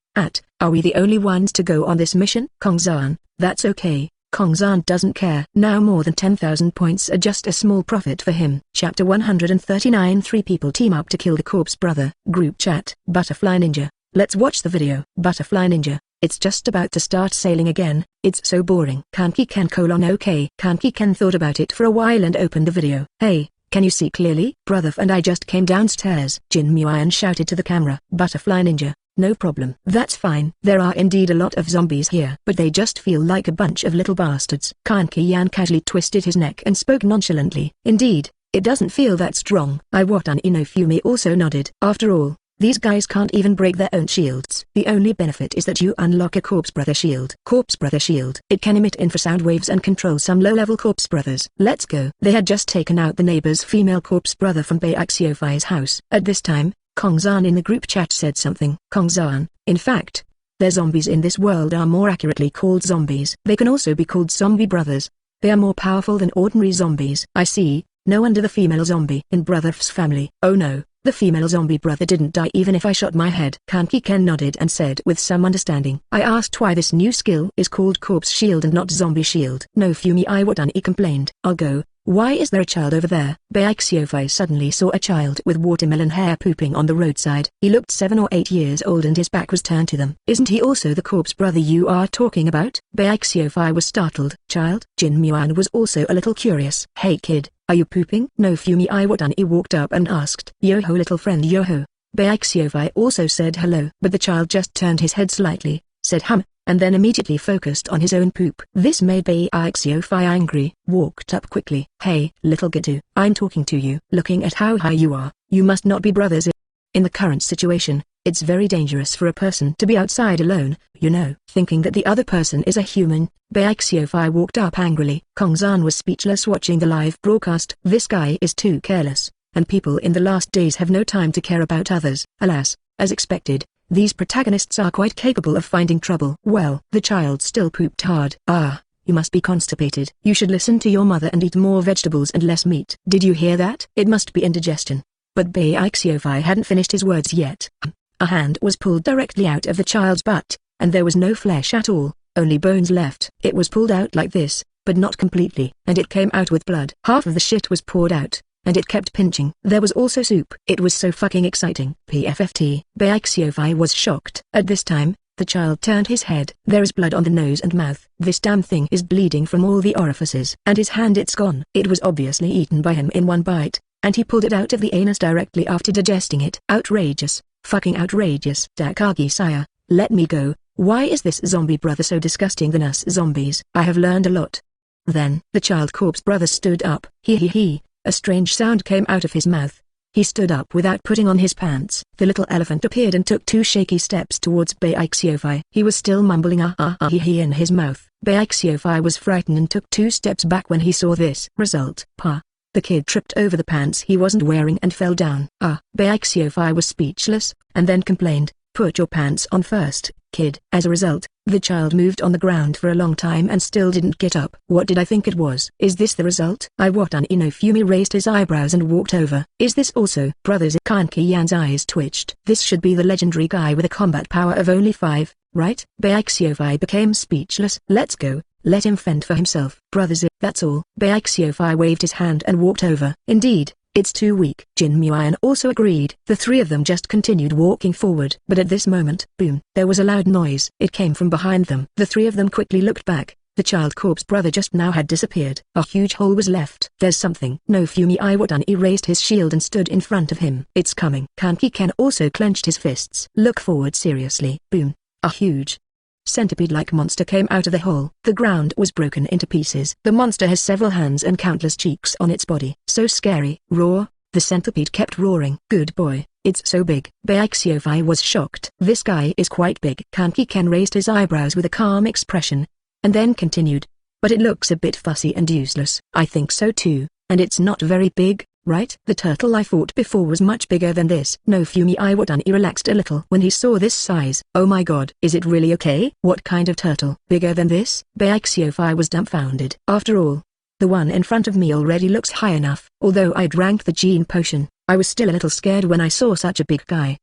are we the only ones to go on this mission? Kongzan, that's okay. Kongzan doesn't care. Now more than 10,000 points are just a small profit for him. Chapter 139. 3 people team up to kill the corpse brother. Group chat. Butterfly Ninja. Let's watch the video. Butterfly Ninja. It's just about to start sailing again. It's so boring. Kanki Ken : okay. Kanki Ken thought about it for a while and opened the video. Hey, can you see clearly? Brother and I just came downstairs. Jin Muan shouted to the camera. Butterfly Ninja. No problem. That's fine. There are indeed a lot of zombies here, but they just feel like a bunch of little bastards. Kanki Yan casually twisted his neck and spoke nonchalantly. Indeed, it doesn't feel that strong. Iwatan Inofumi also nodded. After all, these guys can't even break their own shields. The only benefit is that you unlock a corpse brother shield. Corpse brother shield. It can emit infrasound waves and control some low-level corpse brothers. Let's go. They had just taken out the neighbor's female corpse brother from Baixiofi's house. At this time, Kongzan in the group chat said something. Kongzan, in fact, their zombies in this world are more accurately called zombies. They can also be called zombie brothers. They are more powerful than ordinary zombies. I see. No wonder the female zombie in Brother's family. Oh no, the female zombie brother didn't die even if I shot my head. Kanki Ken nodded and said with some understanding. I asked why this new skill is called corpse shield and not zombie shield. No Fumi Iwatani complained. I'll go. Why is there a child over there? Baixiofi suddenly saw a child with watermelon hair pooping on the roadside. He looked 7 or 8 years old and his back was turned to them. Isn't he also the corpse brother you are talking about? Baixiofi was startled. Child? Jin Muan was also a little curious. Hey kid, are you pooping? No Fumi Iwatani walked up and asked. Yoho little friend Yoho. Baixiofi also said hello. But the child just turned his head slightly, said hum, and then immediately focused on his own poop. This made Baixiofi angry, walked up quickly. Hey, little Gitu, I'm talking to you. Looking at how high you are, you must not be brothers. In the current situation, it's very dangerous for a person to be outside alone, you know. Thinking that the other person is a human, Baixiofi walked up angrily. Kongzan was speechless watching the live broadcast. This guy is too careless, and people in the last days have no time to care about others. Alas, as expected, these protagonists are quite capable of finding trouble. Well, the child still pooped hard. Ah, you must be constipated. You should listen to your mother and eat more vegetables and less meat. Did you hear that? It must be indigestion. But Baixiofi hadn't finished his words yet. A hand was pulled directly out of the child's butt, and there was no flesh at all, only bones left. It was pulled out like this, but not completely, and it came out with blood. Half of the shit was poured out, and it kept pinching. There was also soup. It was so fucking exciting. PFFT. Baixiofi was shocked. At this time, the child turned his head. There is blood on the nose and mouth. This damn thing is bleeding from all the orifices. And his hand, it's gone. It was obviously eaten by him in one bite, and he pulled it out of the anus directly after digesting it. Outrageous. Fucking outrageous. Takagi sire, let me go. Why is this zombie brother so disgusting than us zombies? I have learned a lot. Then, the child corpse brother stood up. He. A strange sound came out of his mouth. He stood up without putting on his pants. The little elephant appeared and took 2 shaky steps towards Baixiofi. He was still mumbling he in his mouth. Baixiofi was frightened and took 2 steps back when he saw this result. The kid tripped over the pants he wasn't wearing and fell down. Baixiofi was speechless, and then complained, "Put your pants on first, kid." As a result, the child moved on the ground for a long time and still didn't get up. What did I think it was? Is this the result? Iwatan Inofumi raised his eyebrows and walked over. Is this also? Brothers, Kanki Yan's eyes twitched. This should be the legendary guy with a combat power of only 5, right? Baixiofi became speechless. Let's go. Let him fend for himself. Brothers, that's all. Baixiofi waved his hand and walked over. Indeed, it's too weak. Jin Muian also agreed. The 3 of them just continued walking forward. But at this moment, boom, there was a loud noise. It came from behind them. The 3 of them quickly looked back. The child corpse brother just now had disappeared. A huge hole was left. There's something. No Fumi Iwatani raised his shield and stood in front of him. It's coming. Kanki Ken also clenched his fists. Look forward seriously. Boom. A huge centipede-like monster came out of the hole. The ground was broken into pieces. The monster has several hands and countless cheeks on its body. So scary. Roar. The centipede kept roaring. Good boy, it's so big. Baixiofi was shocked. This guy is quite big. Kanki Ken raised his eyebrows with a calm expression, and then continued. But it looks a bit fussy and useless. I think so too, and it's not very big, right? The turtle I fought before was much bigger than this. No Fumi Iwatani relaxed a little when he saw this size. Oh my god, is it really okay? What kind of turtle? Bigger than this? Baixiofi was dumbfounded. After all, the one in front of me already looks high enough. Although I drank the gene potion, I was still a little scared when I saw such a big guy.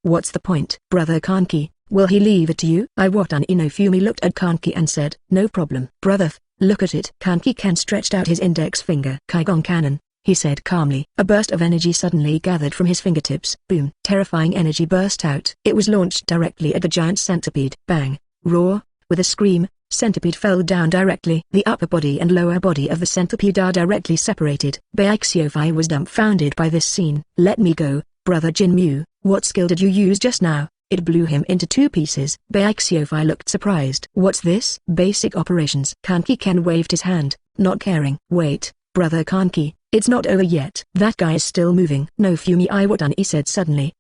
What's the point? Brother Kanki, will he leave it to you? Iwatan Inofumi looked at Kanki and said, no problem. Brother, look at it. Kanki Ken stretched out his index finger. Kaigon Cannon, he said calmly. A burst of energy suddenly gathered from his fingertips. Boom. Terrifying energy burst out. It was launched directly at the giant centipede. Bang. Roar. With a scream, centipede fell down directly. The upper body and lower body of the centipede are directly separated. Baixiofi was dumbfounded by this scene. Let me go, brother Jinmu. What skill did you use just now? It blew him into 2 pieces. Baixiofi looked surprised. What's this? Basic operations. Kanki Ken waved his hand, not caring. Wait, brother Kanki, it's not over yet. That guy is still moving. No Fumi Iwatani said suddenly.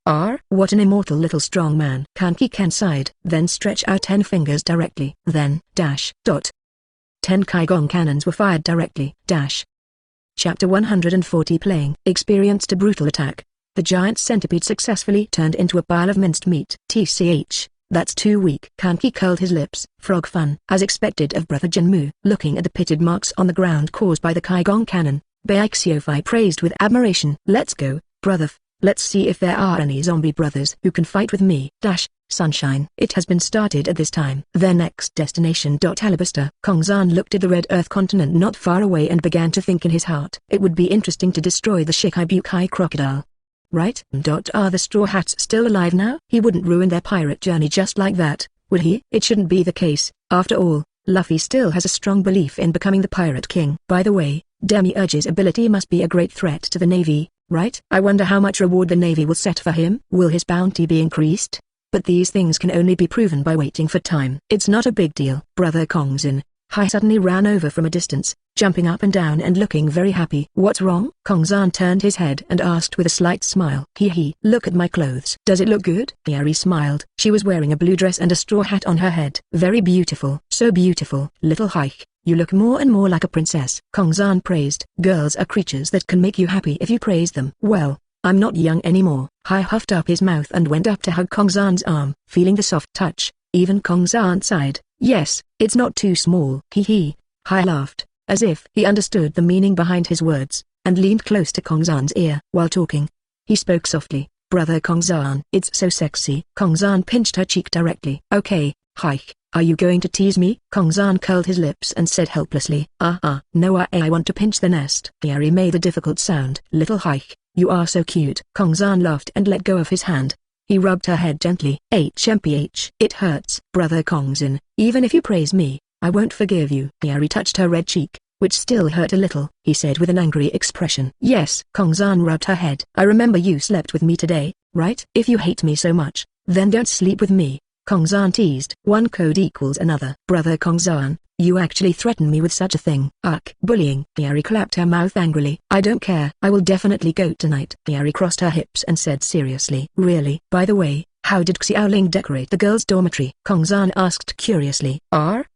What an immortal little strong man. Kanki Ken sighed. Then stretch out 10 fingers directly. Then, 10 Kaigon cannons were fired directly. Chapter 140 Playing. Experienced a brutal attack. The giant centipede successfully turned into a pile of minced meat. TCH. That's too weak. Kanki curled his lips. Frog fun. As expected of brother Jinmu. Looking at the pitted marks on the ground caused by the Kaigon cannon, Baixiofi praised with admiration. Let's go, brother. Let's see if there are any zombie brothers who can fight with me. Sunshine. It has been started at this time. Their next destination. Alabasta. Kongzan looked at the red earth continent not far away and began to think in his heart. It would be interesting to destroy the Shikibukai crocodile. Right? Are the Straw Hats still alive now? He wouldn't ruin their pirate journey just like that, would he? It shouldn't be the case. After all, Luffy still has a strong belief in becoming the Pirate King. By the way, Demiurge's ability must be a great threat to the Navy, right? I wonder how much reward the Navy will set for him. Will his bounty be increased? But these things can only be proven by waiting for time. It's not a big deal. Brother Kongzin, suddenly ran over from a distance, jumping up and down and looking very happy. What's wrong? Kongzan turned his head and asked with a slight smile. Look at my clothes. Does it look good? Yari smiled. She was wearing a blue dress and a straw hat on her head. Very beautiful. So beautiful. Little Hike, you look more and more like a princess. Kongzan praised. Girls are creatures that can make you happy if you praise them. Well, I'm not young anymore. Hai huffed up his mouth and went up to hug Kongzan's arm. Feeling the soft touch, even Kongzan sighed. Yes, it's not too small. Hai laughed, as if he understood the meaning behind his words, and leaned close to Kongzan's ear. While talking, He spoke softly. Brother Kongzan. It's so sexy. Kongzan pinched her cheek directly. Okay, hike. Are you going to tease me? Kongzan curled his lips and said helplessly. No, I want to pinch the nest. Yari made a difficult sound. Little hike, you are so cute. Kongzan laughed and let go of his hand. He rubbed her head gently. HMPH. It hurts. Brother Kongzan, even if you praise me, I won't forgive you. Yari touched her red cheek, which still hurt a little. He said with an angry expression. Yes. Kongzan rubbed her head. I remember you slept with me today, right? If you hate me so much, then don't sleep with me. Kongzan teased. One code equals another. Brother Kongzan, you actually threaten me with such a thing. Ugh. Bullying. Yari clapped her mouth angrily. I don't care. I will definitely go tonight. Yari crossed her hips and said seriously. Really? By the way, how did Xiaoling decorate the girls' dormitory? Kongzan asked curiously.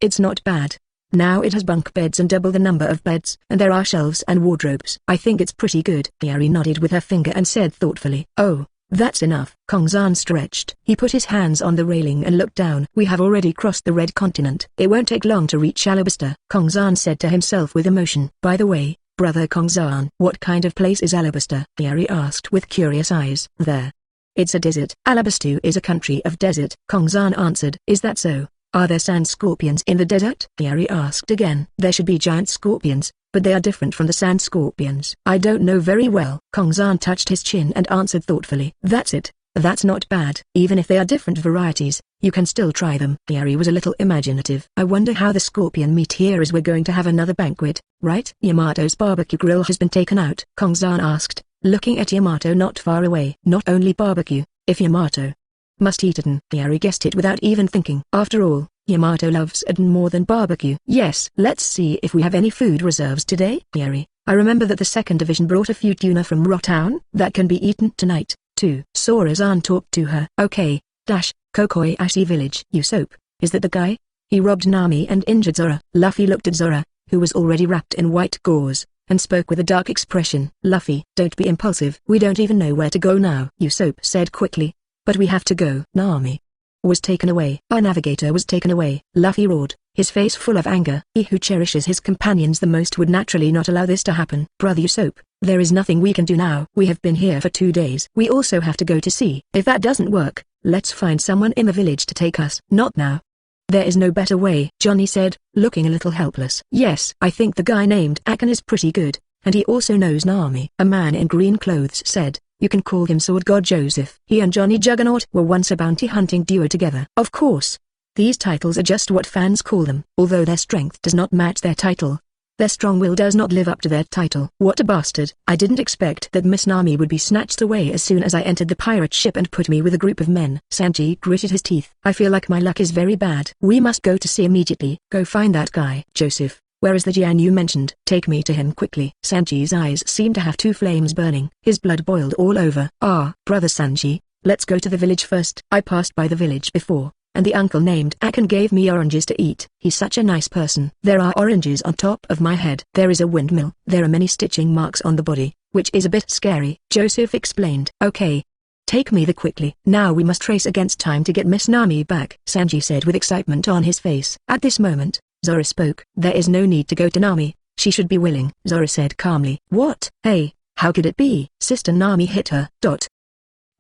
It's not bad. Now it has bunk beds and double the number of beds, and there are shelves and wardrobes. I think it's pretty good. Yari nodded with her finger and said thoughtfully. Oh. That's enough. Kongzan stretched. He put his hands on the railing and looked down. We have already crossed the Red Continent. It won't take long to reach Alabasta, Kongzan said to himself with emotion. By the way, Brother Kongzan, what kind of place is Alabasta? Yari asked with curious eyes. There. It's a desert. Alabasta is a country of desert, Kongzan answered. Is that so? Are there sand scorpions in the desert? Yari asked again. There should be giant scorpions, but they are different from the sand scorpions. I don't know very well. Kongzan touched his chin and answered thoughtfully. That's it. That's not bad. Even if they are different varieties, you can still try them. Yari was a little imaginative. I wonder how the scorpion meat here is. We're going to have another banquet, right? Yamato's barbecue grill has been taken out, Kongzan asked, looking at Yamato not far away. Not only barbecue, if Yamato must eat Eden. Yari guessed it without even thinking. After all, Yamato loves Eden more than barbecue. Yes. Let's see if we have any food reserves today. Yari, I remember that the 2nd Division brought a few tuna from Rotown that can be eaten tonight, too. Sora-san talked to her. Okay. Kokoyashi Village. Usopp, is that the guy? He robbed Nami and injured Zora. Luffy looked at Zora, who was already wrapped in white gauze, and spoke with a dark expression. Luffy, don't be impulsive. We don't even know where to go now, Usopp said quickly. But we have to go. Nami was taken away. Our navigator was taken away. Luffy roared, his face full of anger. He who cherishes his companions the most would naturally not allow this to happen. Brother Usopp, there is nothing we can do now. We have been here for 2 days. We also have to go to sea. If that doesn't work, let's find someone in the village to take us. Not now. There is no better way, Johnny said, looking a little helpless. Yes, I think the guy named Akan is pretty good, and he also knows Nami. A man in green clothes said. You can call him Sword God Joseph. He and Johnny Juggernaut were once a bounty hunting duo together. Of course, these titles are just what fans call them. Although their strength does not match their title, their strong will does not live up to their title. What a bastard. I didn't expect that Miss Nami would be snatched away as soon as I entered the pirate ship and put me with a group of men. Sanji gritted his teeth. I feel like my luck is very bad. We must go to sea immediately. Go find that guy. Joseph, where is the Jian you mentioned? Take me to him quickly. Sanji's eyes seemed to have 2 flames burning. His blood boiled all over. Brother Sanji, let's go to the village first. I passed by the village before, and the uncle named Akan gave me oranges to eat. He's such a nice person. There are oranges on top of my head. There is a windmill. There are many stitching marks on the body, which is a bit scary, Joseph explained. Okay. Take me there quickly. Now we must race against time to get Miss Nami back, Sanji said with excitement on his face. At this moment, Zora spoke. There is no need to go to Nami. She should be willing, Zora said calmly. What? Hey, how could it be? Sister Nami hit her.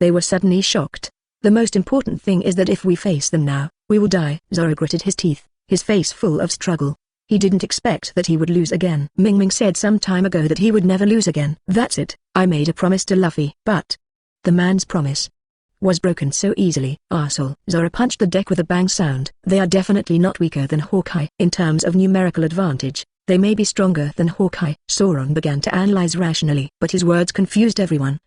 They were suddenly shocked. The most important thing is that if we face them now, we will die. Zora gritted his teeth, his face full of struggle. He didn't expect that he would lose again. Ming Ming said some time ago that he would never lose again. That's it. I made a promise to Luffy. But the man's promise was broken so easily. Arsehole. Zora punched the deck with a bang sound. They are definitely not weaker than Hawkeye. In terms of numerical advantage, they may be stronger than Hawkeye. Sauron began to analyze rationally, but his words confused everyone.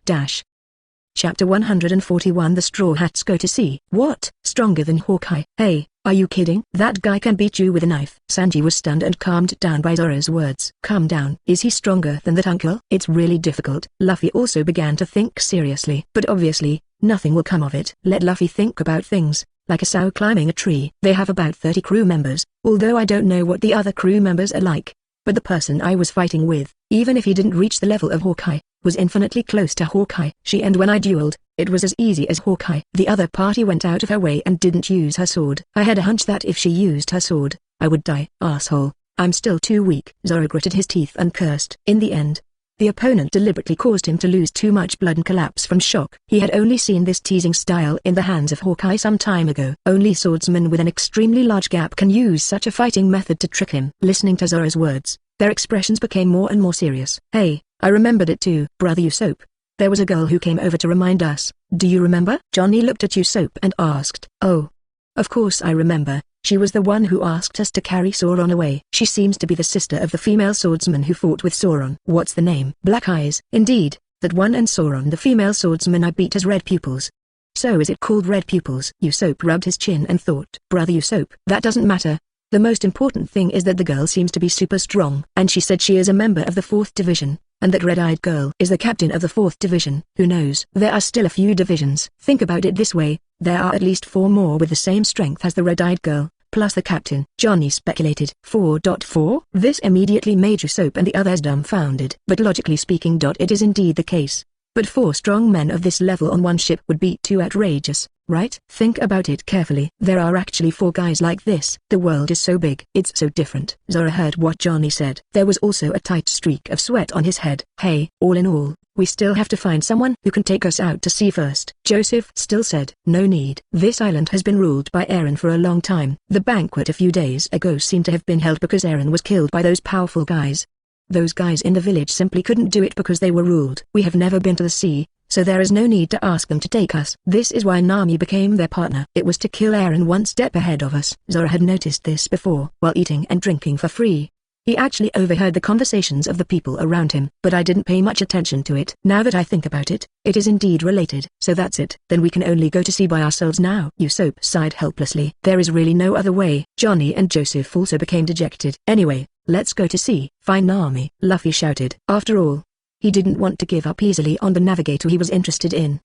Chapter 141. The Straw Hats go to sea. What? Stronger than Hawkeye? Hey, are you kidding? That guy can beat you with a knife. Sanji was stunned and calmed down by Zora's words. Calm down. Is he stronger than that uncle? It's really difficult. Luffy also began to think seriously. But obviously, nothing will come of it. Let Luffy think about things, like a sow climbing a tree. They have about 30 crew members, although I don't know what the other crew members are like. But the person I was fighting with, even if he didn't reach the level of Hawkeye, was infinitely close to Hawkeye. And when I dueled, it was as easy as Hawkeye. The other party went out of her way and didn't use her sword. I had a hunch that if she used her sword, I would die. Asshole, I'm still too weak. Zoro gritted his teeth and cursed. In the end, The opponent deliberately caused him to lose too much blood and collapse from shock. He had only seen this teasing style in the hands of Hawkeye some time ago. Only swordsmen with an extremely large gap can use such a fighting method to trick him. Listening to Zora's words, their expressions became more and more serious. Hey, I remembered it too, Brother Usopp. There was a girl who came over to remind us. Do you remember? Johnny looked at Usopp and asked. Oh. Of course I remember. She was the one who asked us to carry Sauron away. She seems to be the sister of the female swordsman who fought with Sauron. What's the name? Black Eyes. Indeed, that one, and Sauron the female swordsman I beat has red pupils. So is it called red pupils? Usopp rubbed his chin and thought. Brother Usopp, that doesn't matter. The most important thing is that the girl seems to be super strong. And she said she is a member of the 4th division, and that red-eyed girl is the captain of the 4th division. Who knows? There are still a few divisions. Think about it this way, there are at least 4 more with the same strength as the red-eyed girl, plus the captain. Johnny speculated. 4.4? This immediately made Usopp and the others dumbfounded. But logically speaking, it is indeed the case. But 4 strong men of this level on one ship would be too outrageous, right? Think about it carefully. There are actually 4 guys like this. The world is so big. It's so different. Zora heard what Johnny said. There was also a tight streak of sweat on his head. Hey, all in all, we still have to find someone who can take us out to sea first. Joseph still said. No need. This island has been ruled by Eren for a long time. The banquet a few days ago seemed to have been held because Eren was killed by those powerful guys. Those guys in the village simply couldn't do it because they were ruled. We have never been to the sea, so there is no need to ask them to take us. This is why Nami became their partner. It was to kill Eren one step ahead of us. Zora had noticed this before. While eating and drinking for free, he actually overheard the conversations of the people around him. But I didn't pay much attention to it. Now that I think about it, it is indeed related. So that's it. Then we can only go to sea by ourselves now. Usopp sighed helplessly. There is really no other way. Johnny and Joseph also became dejected. Anyway, let's go to sea. Fine, Nami, Luffy shouted. After all, he didn't want to give up easily on the navigator he was interested in.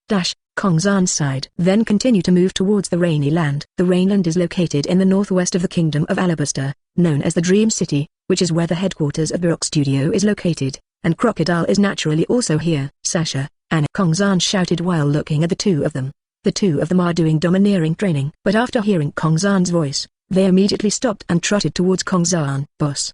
Kongzan sighed. Then continue to move towards the Rainy Land. The Rainland is located in the northwest of the Kingdom of Alabasta, known as the Dream City, which is where the headquarters of Baroque Studio is located, and Crocodile is naturally also here. Sasha, Anna, Kongzan shouted while looking at the two of them. The two of them are doing domineering training. But after hearing Kongzan's voice, they immediately stopped and trotted towards Kongzan. Boss,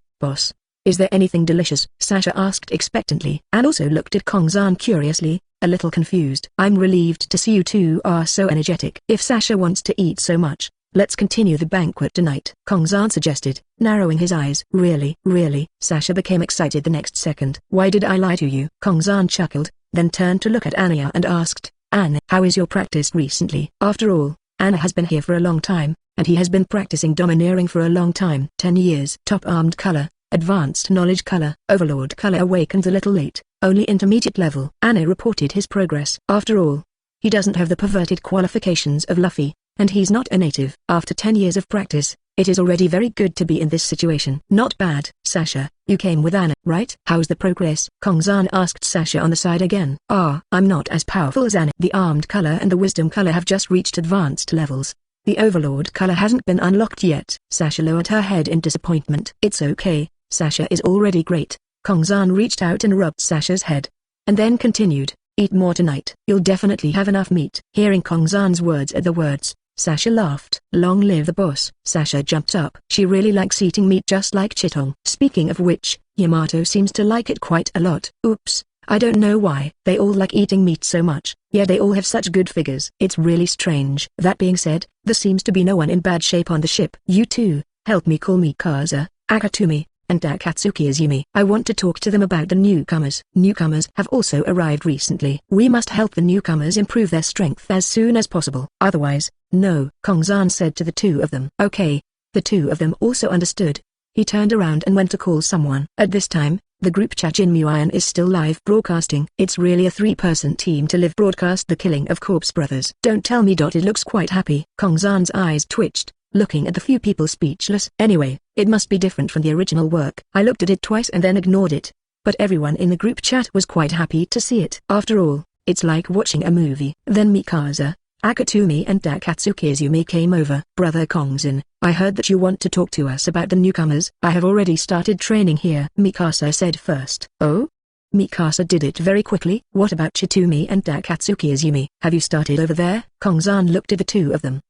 is there anything delicious? Sasha asked expectantly, and also looked at Kongzan curiously, a little confused. I'm relieved to see you two are so energetic. If Sasha wants to eat so much, let's continue the banquet tonight, Kongzan suggested, narrowing his eyes. Really? Sasha became excited the next second. Why did I lie to you? Kongzan chuckled, then turned to look at Anya and asked, Anna, how is your practice recently? After all, Anna has been here for a long time, and he has been practicing domineering for a long time. 10 years. Top armed color, advanced knowledge color, overlord color awakened a little late, only intermediate level. Anna reported his progress. After all, he doesn't have the perverted qualifications of Luffy, and he's not a native. After 10 years of practice, it is already very good to be in this situation. Not bad. Sasha, you came with Anna, right? How's the progress? Kongzan asked Sasha on the side again. I'm not as powerful as Anna. The armed color and the wisdom color have just reached advanced levels. The overlord color hasn't been unlocked yet. Sasha lowered her head in disappointment. It's okay, Sasha is already great. Kongzan reached out and rubbed Sasha's head, and then continued, eat more tonight. You'll definitely have enough meat. Hearing Kongzan's words at the words, Sasha laughed. Long live the boss. Sasha jumped up. She really likes eating meat just like Chitong. Speaking of which, Yamato seems to like it quite a lot. Oops, I don't know why. They all like eating meat so much, yet they all have such good figures. It's really strange. That being said, there seems to be no one in bad shape on the ship. You two, help me call Mikasa, Akatumi, and Akatsuki Izumi. I want to talk to them about the newcomers. Newcomers have also arrived recently. We must help the newcomers improve their strength as soon as possible. Otherwise, no, Kongzan said to the two of them. Okay. The two of them also understood. He turned around and went to call someone. At this time, the group chat Jinmuian is still live broadcasting. It's really a 3-person team to live broadcast the killing of corpse brothers. Don't tell me. It looks quite happy. Kongzan's eyes twitched, looking at the few people speechless. Anyway, it must be different from the original work. I looked at it twice and then ignored it, but everyone in the group chat was quite happy to see it. After all, it's like watching a movie. Then Mikasa, Akatumi and Akatsuki Izumi came over. Brother Kongzan, I heard that you want to talk to us about the newcomers. I have already started training here, Mikasa said first. Oh? Mikasa did it very quickly. What about Chitumi and Akatsuki Izumi? Have you started over there? Kongzan looked at the two of them.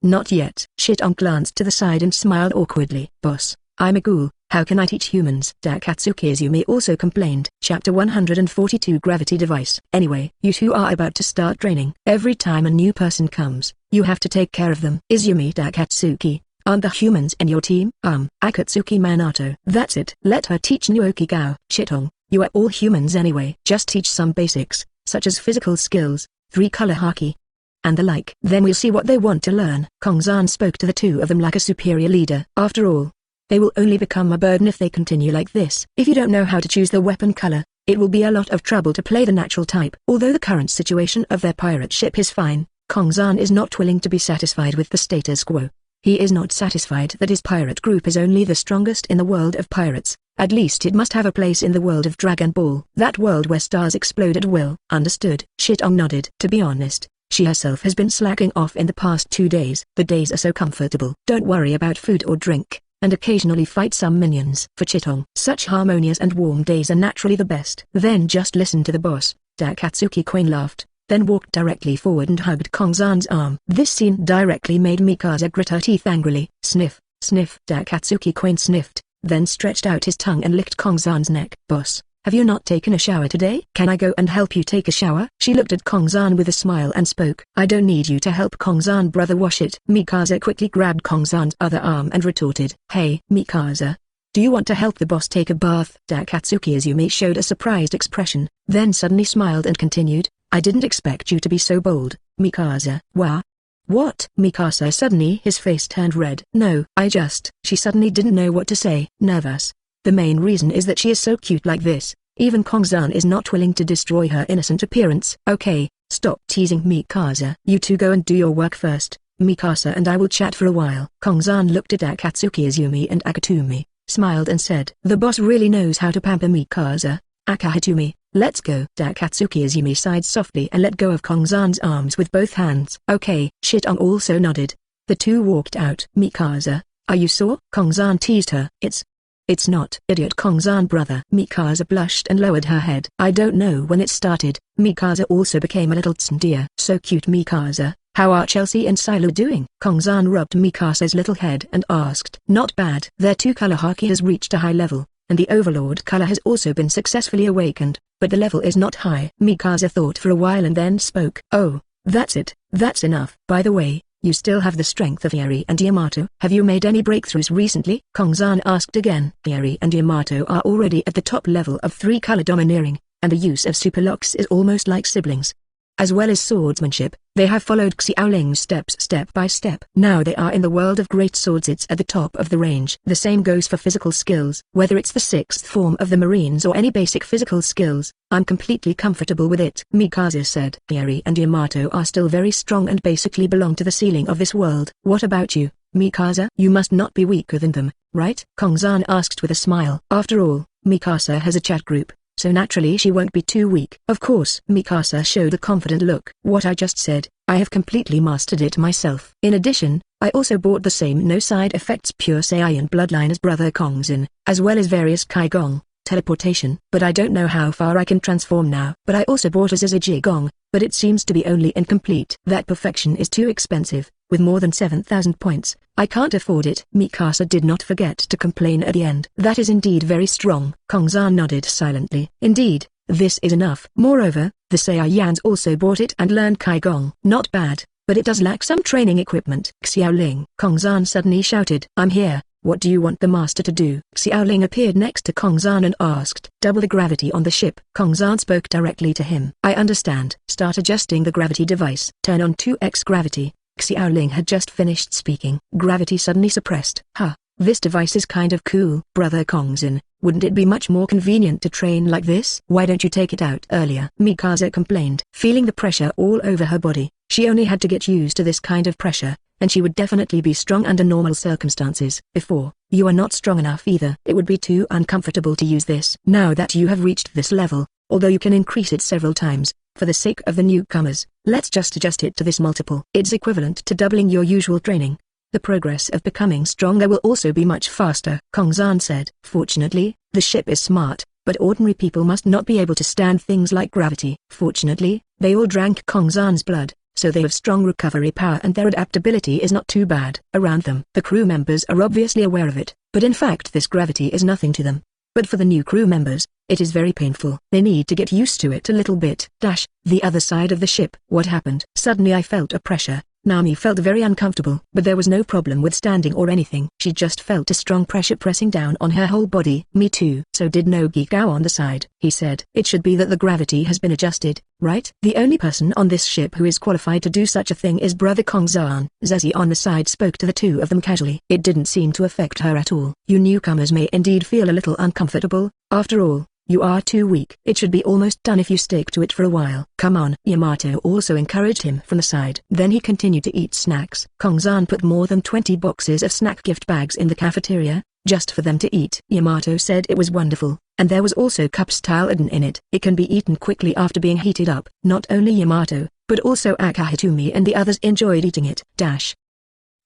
Not yet. Chitong glanced to the side and smiled awkwardly. Boss, I'm a ghoul, How can I teach humans? Takatsuki Izumi also complained. Chapter 142 Gravity Device. Anyway, you two are about to start training. Every time a new person comes, you have to take care of them. Izumi Takatsuki, aren't the humans in your team? Akatsuki Minato. That's it. Let her teach Nuoki Gao. Shitong, you are all humans anyway. Just teach some basics, such as physical skills, 3-color haki, and the like. Then we'll see what they want to learn. Kongzan spoke to the two of them like a superior leader. After all, they will only become a burden if they continue like this. If you don't know how to choose the weapon color, it will be a lot of trouble to play the natural type. Although the current situation of their pirate ship is fine, Kongzan is not willing to be satisfied with the status quo. He is not satisfied that his pirate group is only the strongest in the world of pirates. At least it must have a place in the world of Dragon Ball. That world where stars explode at will. Understood. Shitong nodded. To be honest, she herself has been slacking off in the past 2 days. The days are so comfortable. Don't worry about food or drink, and occasionally fight some minions. For Chitong, such harmonious and warm days are naturally the best. Then just listen to the boss. Takatsuki Queen laughed, then walked directly forward and hugged Kongzan's arm. This scene directly made Mikasa grit her teeth angrily. Sniff, sniff. Takatsuki Queen sniffed, then stretched out his tongue and licked Kongzan's neck. Boss, have you not taken a shower today? Can I go and help you take a shower? She looked at Kongzan with a smile and spoke. I don't need you to help Kongzan, brother, wash it. Mikasa quickly grabbed Kongzan's other arm and retorted. Hey, Mikasa, do you want to help the boss take a bath? Takatsuki Izumi showed a surprised expression, then suddenly smiled and continued. I didn't expect you to be so bold, Mikasa. What? Mikasa suddenly his face turned red. No, she suddenly didn't know what to say. Nervous. The main reason is that she is so cute like this. Even Kongzan is not willing to destroy her innocent appearance. Okay, stop teasing Mikasa. You two go and do your work first. Mikasa and I will chat for a while. Kongzan looked at Akatsuki Izumi and Akatumi, smiled and said, the boss really knows how to pamper Mikasa. Akatumi, let's go. Takatsuki Izumi sighed softly and let go of Kongzan's arms with both hands. Okay. Shitong also nodded. The two walked out. Mikasa, are you sore? Kongzan teased her. It's not. Idiot Kongzan, brother. Mikasa blushed and lowered her head. I don't know when it started. Mikasa also became a little tsundere. So cute. Mikasa, how are Chelsea and Silo doing? Kongzan rubbed Mikasa's little head and asked. Not bad. Their 2-color haki has reached a high level, and the overlord color has also been successfully awakened, but the level is not high. Mikasa thought for a while and then spoke. Oh, that's it. That's enough. By the way, you still have the strength of Yeri and Yamato. Have you made any breakthroughs recently? Kongzan asked again. Yeri and Yamato are already at the top level of 3-color domineering, and the use of superlocks is almost like siblings. As well as swordsmanship, they have followed Xiaoling's steps step by step. Now they are in the world of great swords. It's at the top of the range. The same goes for physical skills. Whether it's the 6th form of the Marines or any basic physical skills, I'm completely comfortable with it. Mikasa said. Yeri and Yamato are still very strong and basically belong to the ceiling of this world. What about you, Mikasa? You must not be weaker than them, right? Kongzan asked with a smile. After all, Mikasa has a chat group, so naturally she won't be too weak. Of course. Mikasa showed a confident look. What I just said, I have completely mastered it myself. In addition, I also bought the same no side effects pure Saiyan bloodline as brother Kongzin, as well as various Kaigong, teleportation. But I don't know how far I can transform now. But I also bought a Zizajigong, but it seems to be only incomplete. That perfection is too expensive, with more than 7,000 points. I can't afford it. Mikasa did not forget to complain at the end. That is indeed very strong. Kongzan nodded silently. Indeed, this is enough. Moreover, the Saiyans also bought it and learned Kaigong. Not bad, but it does lack some training equipment. Xiaoling. Kongzan suddenly shouted. I'm here. What do you want the master to do? Xiaoling appeared next to Kongzan and asked. Double the gravity on the ship. Kongzan spoke directly to him. I understand. Start adjusting the gravity device. Turn on 2x gravity. Xiaoling had just finished speaking. Gravity suddenly suppressed. This device is kind of cool. Brother Kongzin, wouldn't it be much more convenient to train like this? Why don't you take it out earlier? Mikasa complained. Feeling the pressure all over her body, she only had to get used to this kind of pressure, and she would definitely be strong under normal circumstances. Before, you are not strong enough either. It would be too uncomfortable to use this. Now that you have reached this level, although you can increase it several times, for the sake of the newcomers, let's just adjust it to this multiple. It's equivalent to doubling your usual training. The progress of becoming stronger will also be much faster. Kongzan said. Fortunately, the ship is smart, but ordinary people must not be able to stand things like gravity. Fortunately, they all drank Kongzan's blood, so they have strong recovery power and their adaptability is not too bad. Around them, the crew members are obviously aware of it, but in fact this gravity is nothing to them. But for the new crew members, it is very painful. They need to get used to it a little bit. The other side of the ship. What happened? Suddenly I felt a pressure. Nami felt very uncomfortable, but there was no problem with standing or anything. She just felt a strong pressure pressing down on her whole body. Me too. So did Nogikao on the side. He said, it should be that the gravity has been adjusted, right? The only person on this ship who is qualified to do such a thing is Brother Kongzan. Zazie on the side spoke to the two of them casually. It didn't seem to affect her at all. You newcomers may indeed feel a little uncomfortable. After all, you are too weak. It should be almost done if you stick to it for a while. Come on. Yamato also encouraged him from the side. Then he continued to eat snacks. Kongzan put more than 20 boxes of snack gift bags in the cafeteria, just for them to eat. Yamato said it was wonderful, and there was also cup-style udon in it. It can be eaten quickly after being heated up. Not only Yamato, but also Akahitomi and the others enjoyed eating it.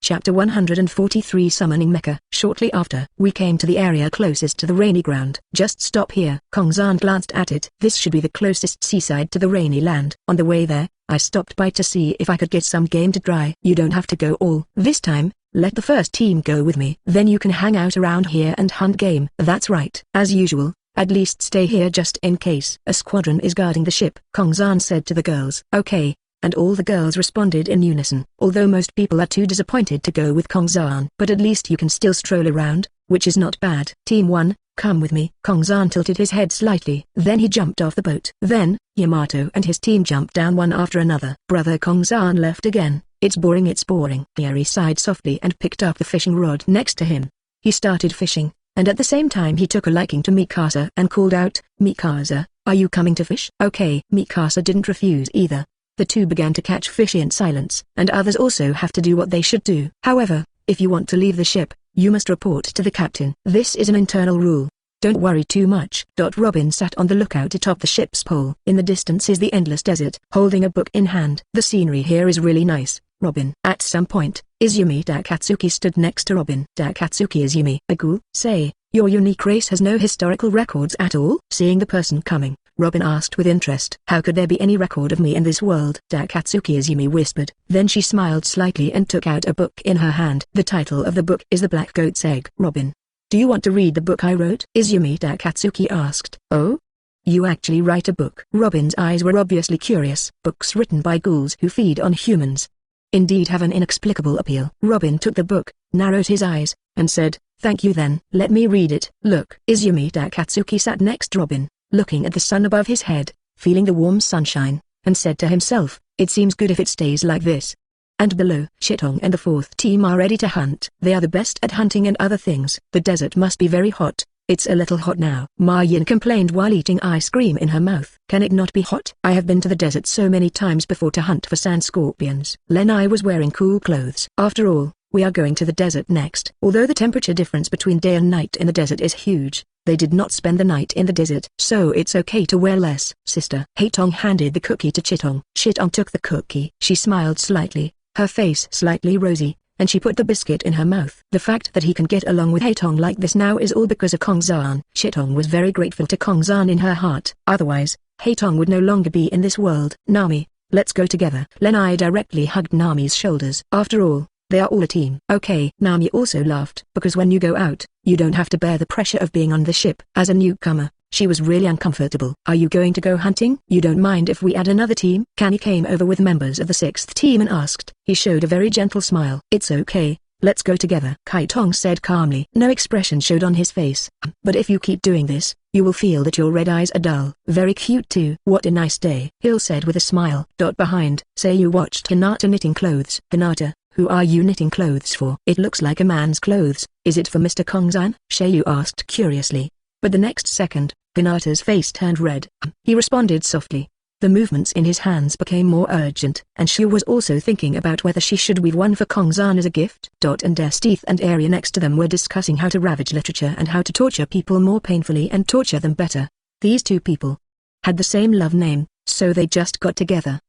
Chapter 143 Summoning Mecha. Shortly after, we came to the area closest to the rainy ground. Just stop here. Kongzan glanced at it. This should be the closest seaside to the rainy land. On the way there, I stopped by to see if I could get some game to try. You don't have to go all this time. Let the first team go with me. Then you can hang out around here and hunt game. That's right. As usual, at least stay here just in case. A squadron is guarding the ship, Kongzan said to the girls. Okay. And all the girls responded in unison. Although most people are too disappointed to go with Kongzan, but at least you can still stroll around, which is not bad. Team 1, come with me. Kongzan tilted his head slightly. Then he jumped off the boat. Then, Yamato and his team jumped down one after another. Brother Kongzan left again. It's boring. Yeri sighed softly and picked up the fishing rod next to him. He started fishing, and at the same time he took a liking to Mikasa and called out, Mikasa, are you coming to fish? Okay. Mikasa didn't refuse either. The two began to catch fish in silence, and others also have to do what they should do. However, if you want to leave the ship, you must report to the captain. This is an internal rule. Don't worry too much. Robin sat on the lookout atop the ship's pole. In the distance is the endless desert, holding a book in hand. The scenery here is really nice, Robin. At some point, Izumi Takatsuki stood next to Robin. Takatsuki Izumi. A ghoul? Say, your unique race has no historical records at all? Seeing the person coming, Robin asked with interest. How could there be any record of me in this world? Takatsuki Izumi whispered. Then she smiled slightly and took out a book in her hand. The title of the book is The Black Goat's Egg. Robin, do you want to read the book I wrote? Izumi Takatsuki asked. Oh? You actually write a book? Robin's eyes were obviously curious. Books written by ghouls who feed on humans indeed have an inexplicable appeal. Robin took the book, narrowed his eyes, and said, thank you then. Let me read it. Look. Izumi Takatsuki sat next to Robin, looking at the sun above his head, feeling the warm sunshine, and said to himself, it seems good if it stays like this. And below, Shitong and the fourth team are ready to hunt. They are the best at hunting and other things. The desert must be very hot. It's a little hot now. Ma Yin complained while eating ice cream in her mouth. Can it not be hot? I have been to the desert so many times before to hunt for sand scorpions. Lenai was wearing cool clothes. After all, we are going to the desert next. Although the temperature difference between day and night in the desert is huge, they did not spend the night in the desert. So it's okay to wear less. Sister. Haitong handed the cookie to Chitong. Chitong took the cookie. She smiled slightly, her face slightly rosy, and she put the biscuit in her mouth. The fact that he can get along with Haitong like this now is all because of Kongzan. Chitong was very grateful to Kongzan in her heart. Otherwise, Haitong would no longer be in this world. Nami, let's go together. Lenai directly hugged Nami's shoulders. After all, they are all a team. Okay. Nami also laughed, because when you go out, you don't have to bear the pressure of being on the ship. As a newcomer, she was really uncomfortable. Are you going to go hunting? You don't mind if we add another team? Kani came over with members of the sixth team and asked. He showed a very gentle smile. It's okay, let's go together. Kaitong said calmly. No expression showed on his face. But if you keep doing this, you will feel that your red eyes are dull. Very cute too. What a nice day. Hill said with a smile. Behind, say you watched Hinata knitting clothes. Hinata, who are you knitting clothes for? It looks like a man's clothes. Is it for Mr. Kongzan? Shayu asked curiously. But the next second, Hinata's face turned red. He responded softly. The movements in his hands became more urgent, and she was also thinking about whether she should weave one for Kongzan as a gift. And Esteth and Arya next to them were discussing how to ravage literature and how to torture people more painfully and torture them better. These two people had the same love name, so they just got together.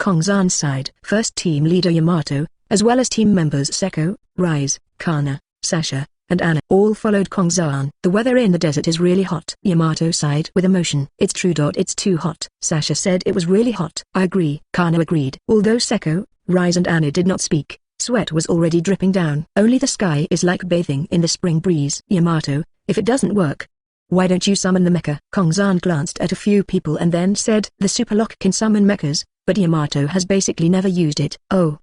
Kongzan's side. First team leader Yamato, as well as team members Seko, Rise, Kana, Sasha, and Anna all followed Kongzan. The weather in the desert is really hot. Yamato sighed with emotion. It's true. It's too hot. Sasha said it was really hot. I agree. Kana agreed. Although Seko, Rise and Anna did not speak, sweat was already dripping down. Only the sky is like bathing in the spring breeze. Yamato, if it doesn't work, why don't you summon the mecha? Kongzan glanced at a few people and then said, the superlock can summon mechas, but Yamato has basically never used it. Oh.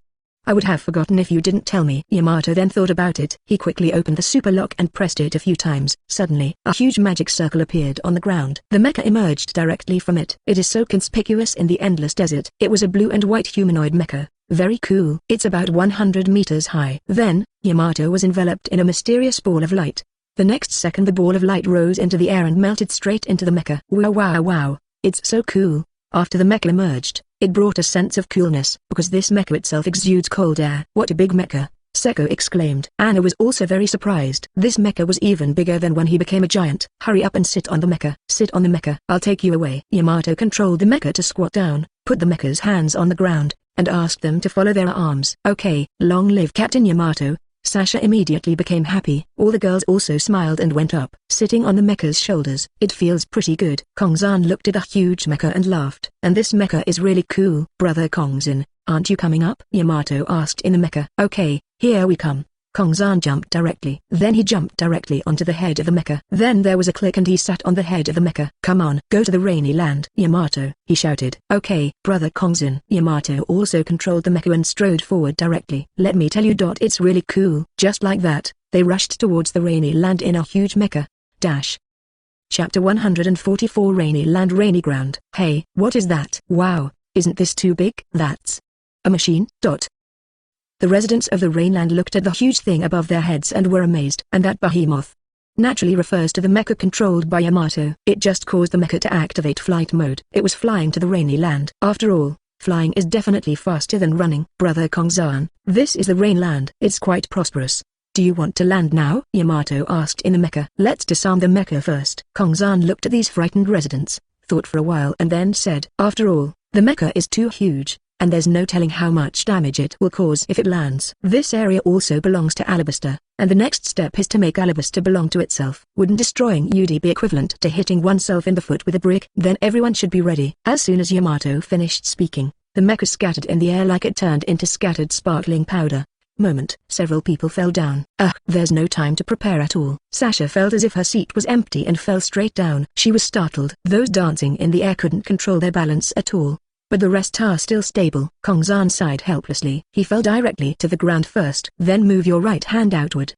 I would have forgotten if you didn't tell me. Yamato then thought about it. He quickly opened the superlock and pressed it a few times. Suddenly, a huge magic circle appeared on the ground. The mecha emerged directly from it. It is so conspicuous in the endless desert. It was a blue and white humanoid mecha. Very cool. It's about 100 meters high. Then, Yamato was enveloped in a mysterious ball of light. The next second the ball of light rose into the air and melted straight into the mecha. Wow, it's so cool. After the mecha emerged, it brought a sense of coolness, because this mecha itself exudes cold air. What a big mecha, Seko exclaimed. Anna was also very surprised. This mecha was even bigger than when he became a giant. Hurry up and sit on the mecha. Sit on the mecha. I'll take you away. Yamato controlled the mecha to squat down, put the mecha's hands on the ground, and asked them to follow their arms. Okay, long live Captain Yamato. Sasha immediately became happy. All the girls also smiled and went up, sitting on the mecha's shoulders. It feels pretty good. Kongzan looked at the huge mecha and laughed. And this mecha is really cool. Brother Kongzan, aren't you coming up? Yamato asked in the mecha. Okay, here we come. Kongzan jumped directly. Then he jumped directly onto the head of the mecha. Then there was a click and he sat on the head of the mecha. Come on, go to the rainy land. Yamato, he shouted. Okay, brother Kongzan. Yamato also controlled the mecha and strode forward directly. Let me tell you. It's really cool. Just like that, they rushed towards the rainy land in a huge mecha. Chapter 144 Rainy Land Rainy Ground. Hey, what is that? Wow, isn't this too big? That's a machine. The residents of the Rainland looked at the huge thing above their heads and were amazed. And that behemoth naturally refers to the mecha controlled by Yamato. It just caused the mecha to activate flight mode. It was flying to the rainy land. After all, flying is definitely faster than running. Brother Kongzan, this is the Rainland. It's quite prosperous. Do you want to land now? Yamato asked in the mecha. Let's disarm the mecha first. Kongzan looked at these frightened residents, thought for a while and then said, after all, the mecha is too huge, and there's no telling how much damage it will cause if it lands. This area also belongs to Alabaster, and the next step is to make Alabaster belong to itself. Wouldn't destroying UD be equivalent to hitting oneself in the foot with a brick? Then everyone should be ready. As soon as Yamato finished speaking, the mecha scattered in the air like it turned into scattered sparkling powder. Several people fell down. There's no time to prepare at all. Sasha felt as if her seat was empty and fell straight down. She was startled. Those dancing in the air couldn't control their balance at all, but the rest are still stable. Kongzan sighed helplessly. He fell directly to the ground first. Then move your right hand outward.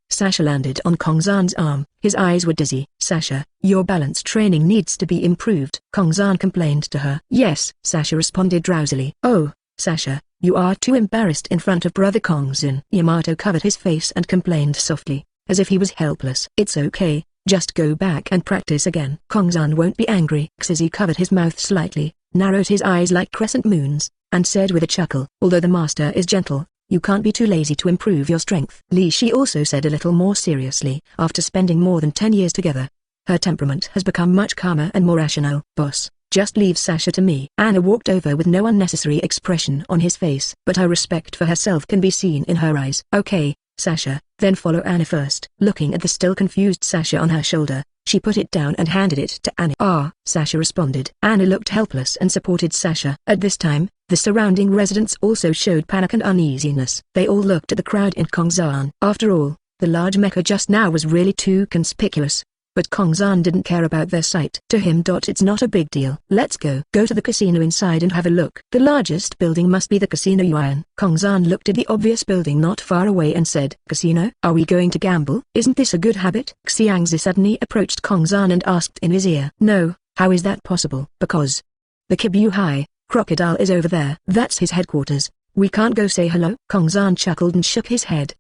Sasha landed on Kongzan's arm. His eyes were dizzy. Sasha, your balance training needs to be improved. Kongzan complained to her. Yes, Sasha responded drowsily. Oh, Sasha, you are too embarrassed in front of brother Kongzan. Yamato covered his face and complained softly, as if he was helpless. It's okay, just go back and practice again. Kongzan won't be angry. Xizi covered his mouth slightly, narrowed his eyes like crescent moons, and said with a chuckle, although the master is gentle, you can't be too lazy to improve your strength. Li Shi also said a little more seriously, after spending more than 10 years together, her temperament has become much calmer and more rational. Boss, just leave Sasha to me. Anna walked over with no unnecessary expression on his face, but her respect for herself can be seen in her eyes. Okay, Sasha, then follow Anna first. Looking at the still confused Sasha on her shoulder, she put it down and handed it to Anna. Sasha responded. Anna looked helpless and supported Sasha. At this time, the surrounding residents also showed panic and uneasiness. They all looked at the crowd in Kongzan. After all, the large mecha just now was really too conspicuous. But Kongzan didn't care about their sight. To him. It's not a big deal. Let's go. Go to the casino inside and have a look. The largest building must be the Casino Yuan. Kongzan looked at the obvious building not far away and said, Casino? Are we going to gamble? Isn't this a good habit? Xiangzi suddenly approached Kongzan and asked in his ear. No, how is that possible? Because the Kibuhai crocodile is over there. That's his headquarters. We can't go say hello? Kongzan chuckled and shook his head.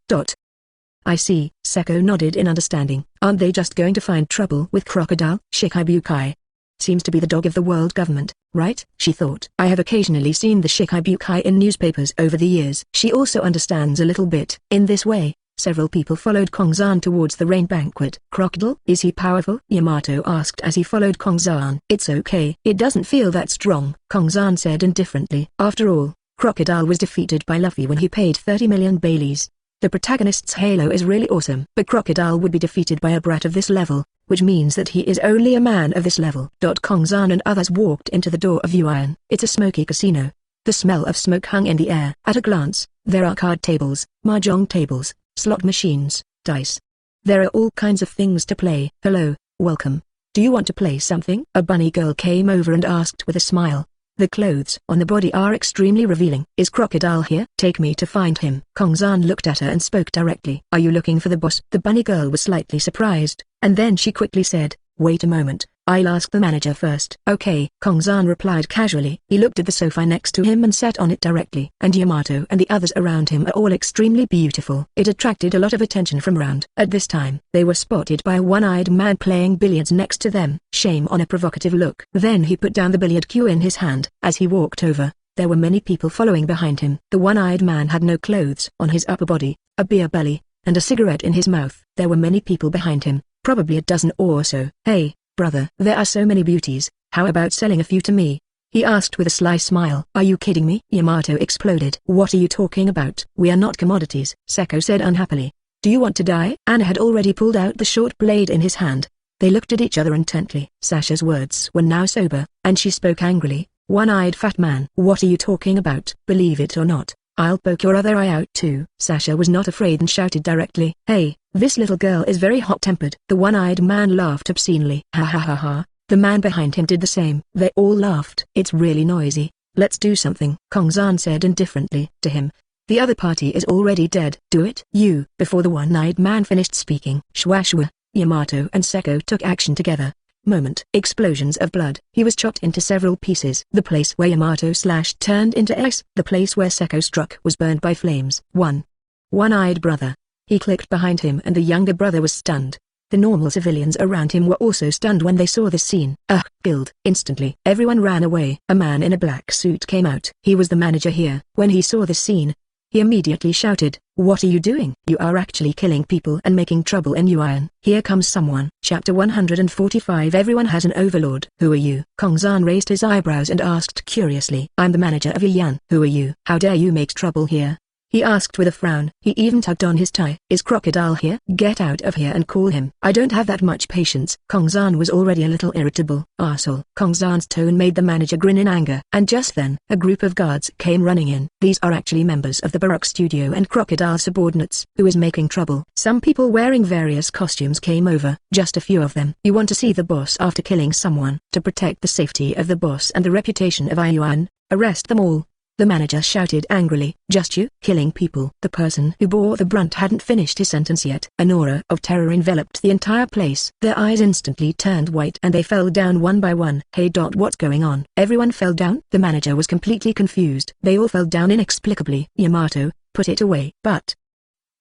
I see. Seko nodded in understanding. Aren't they just going to find trouble with crocodile? Shikibukai seems to be the dog of the world government, right? She thought. I have occasionally seen the Shikibukai in newspapers over the years. She also understands a little bit. In this way, several people followed Kongzan towards the rain banquet. Crocodile? Is he powerful? Yamato asked as he followed Kongzan. It's okay. It doesn't feel that strong, Kongzan said indifferently. After all, Crocodile was defeated by Luffy when he paid 30 million Baileys. The protagonist's halo is really awesome. But Crocodile would be defeated by a brat of this level, which means that he is only a man of this level. Kongzan and others walked into the door of Yuan. It's a smoky casino. The smell of smoke hung in the air. At a glance, there are card tables, mahjong tables, slot machines, dice. There are all kinds of things to play. Hello, welcome. Do you want to play something? A bunny girl came over and asked with a smile. The clothes on the body are extremely revealing. Is Crocodile here? Take me to find him. Kongzan looked at her and spoke directly. Are you looking for the boss? The bunny girl was slightly surprised, and then she quickly said, wait a moment. I'll ask the manager first. Okay, Kongzan replied casually. He looked at the sofa next to him and sat on it directly. And Yamato and the others around him are all extremely beautiful. It attracted a lot of attention from around. At this time, they were spotted by a one-eyed man playing billiards next to them. Shame on a provocative look. Then he put down the billiard cue in his hand. As he walked over, there were many people following behind him. The one-eyed man had no clothes on his upper body, a beer belly, and a cigarette in his mouth. There were many people behind him, probably a dozen or so. Hey, brother, there are so many beauties, how about selling a few to me? He asked with a sly smile. Are you kidding me? Yamato exploded. What are you talking about? We are not commodities, Seko said unhappily. Do you want to die? Anna had already pulled out the short blade in his hand. They looked at each other intently. Sasha's words were now sober, and she spoke angrily. One-eyed fat man. What are you talking about? Believe it or not, I'll poke your other eye out too. Sasha was not afraid and shouted directly. Hey, this little girl is very hot-tempered. The one-eyed man laughed obscenely. Ha ha ha ha. The man behind him did the same. They all laughed. It's really noisy. Let's do something, Kongzan said indifferently to him. The other party is already dead. Do it. You. Before the one-eyed man finished speaking, Shwa, Yamato and Seko took action together. Moment. Explosions of blood. He was chopped into several pieces. The place where Yamato slashed turned into ice. The place where Seko struck was burned by flames. One-eyed brother. He clicked behind him and the younger brother was stunned. The normal civilians around him were also stunned when they saw this scene. Killed. Instantly, everyone ran away. A man in a black suit came out. He was the manager here. When he saw this scene, he immediately shouted, what are you doing? You are actually killing people and making trouble in Yuan. Here comes someone. Chapter 145. Everyone has an overlord. Who are you? Kongzan raised his eyebrows and asked curiously. I'm the manager of Yuan. Who are you? How dare you make trouble here? He asked with a frown. He even tugged on his tie. Is Crocodile here? Get out of here and call him. I don't have that much patience. Kongzan was already a little irritable. Arsehole. Kongzan's tone made the manager grin in anger. And just then, a group of guards came running in. These are actually members of the Baroque studio and Crocodile subordinates. Who is making trouble? Some people wearing various costumes came over. Just a few of them. You want to see the boss after killing someone? To protect the safety of the boss and the reputation of Yuan, arrest them all. The manager shouted angrily. Just you? Killing people? The person who bore the brunt hadn't finished his sentence yet. An aura of terror enveloped the entire place. Their eyes instantly turned white and they fell down one by one. Hey. What's going on? Everyone fell down? The manager was completely confused. They all fell down inexplicably. Yamato, put it away. But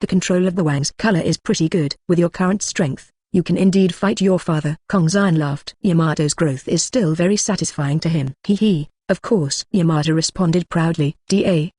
the control of the Wang's color is pretty good. With your current strength, you can indeed fight your father. Kongzan laughed. Yamato's growth is still very satisfying to him. Hee. Of course, Yamato responded proudly. Da.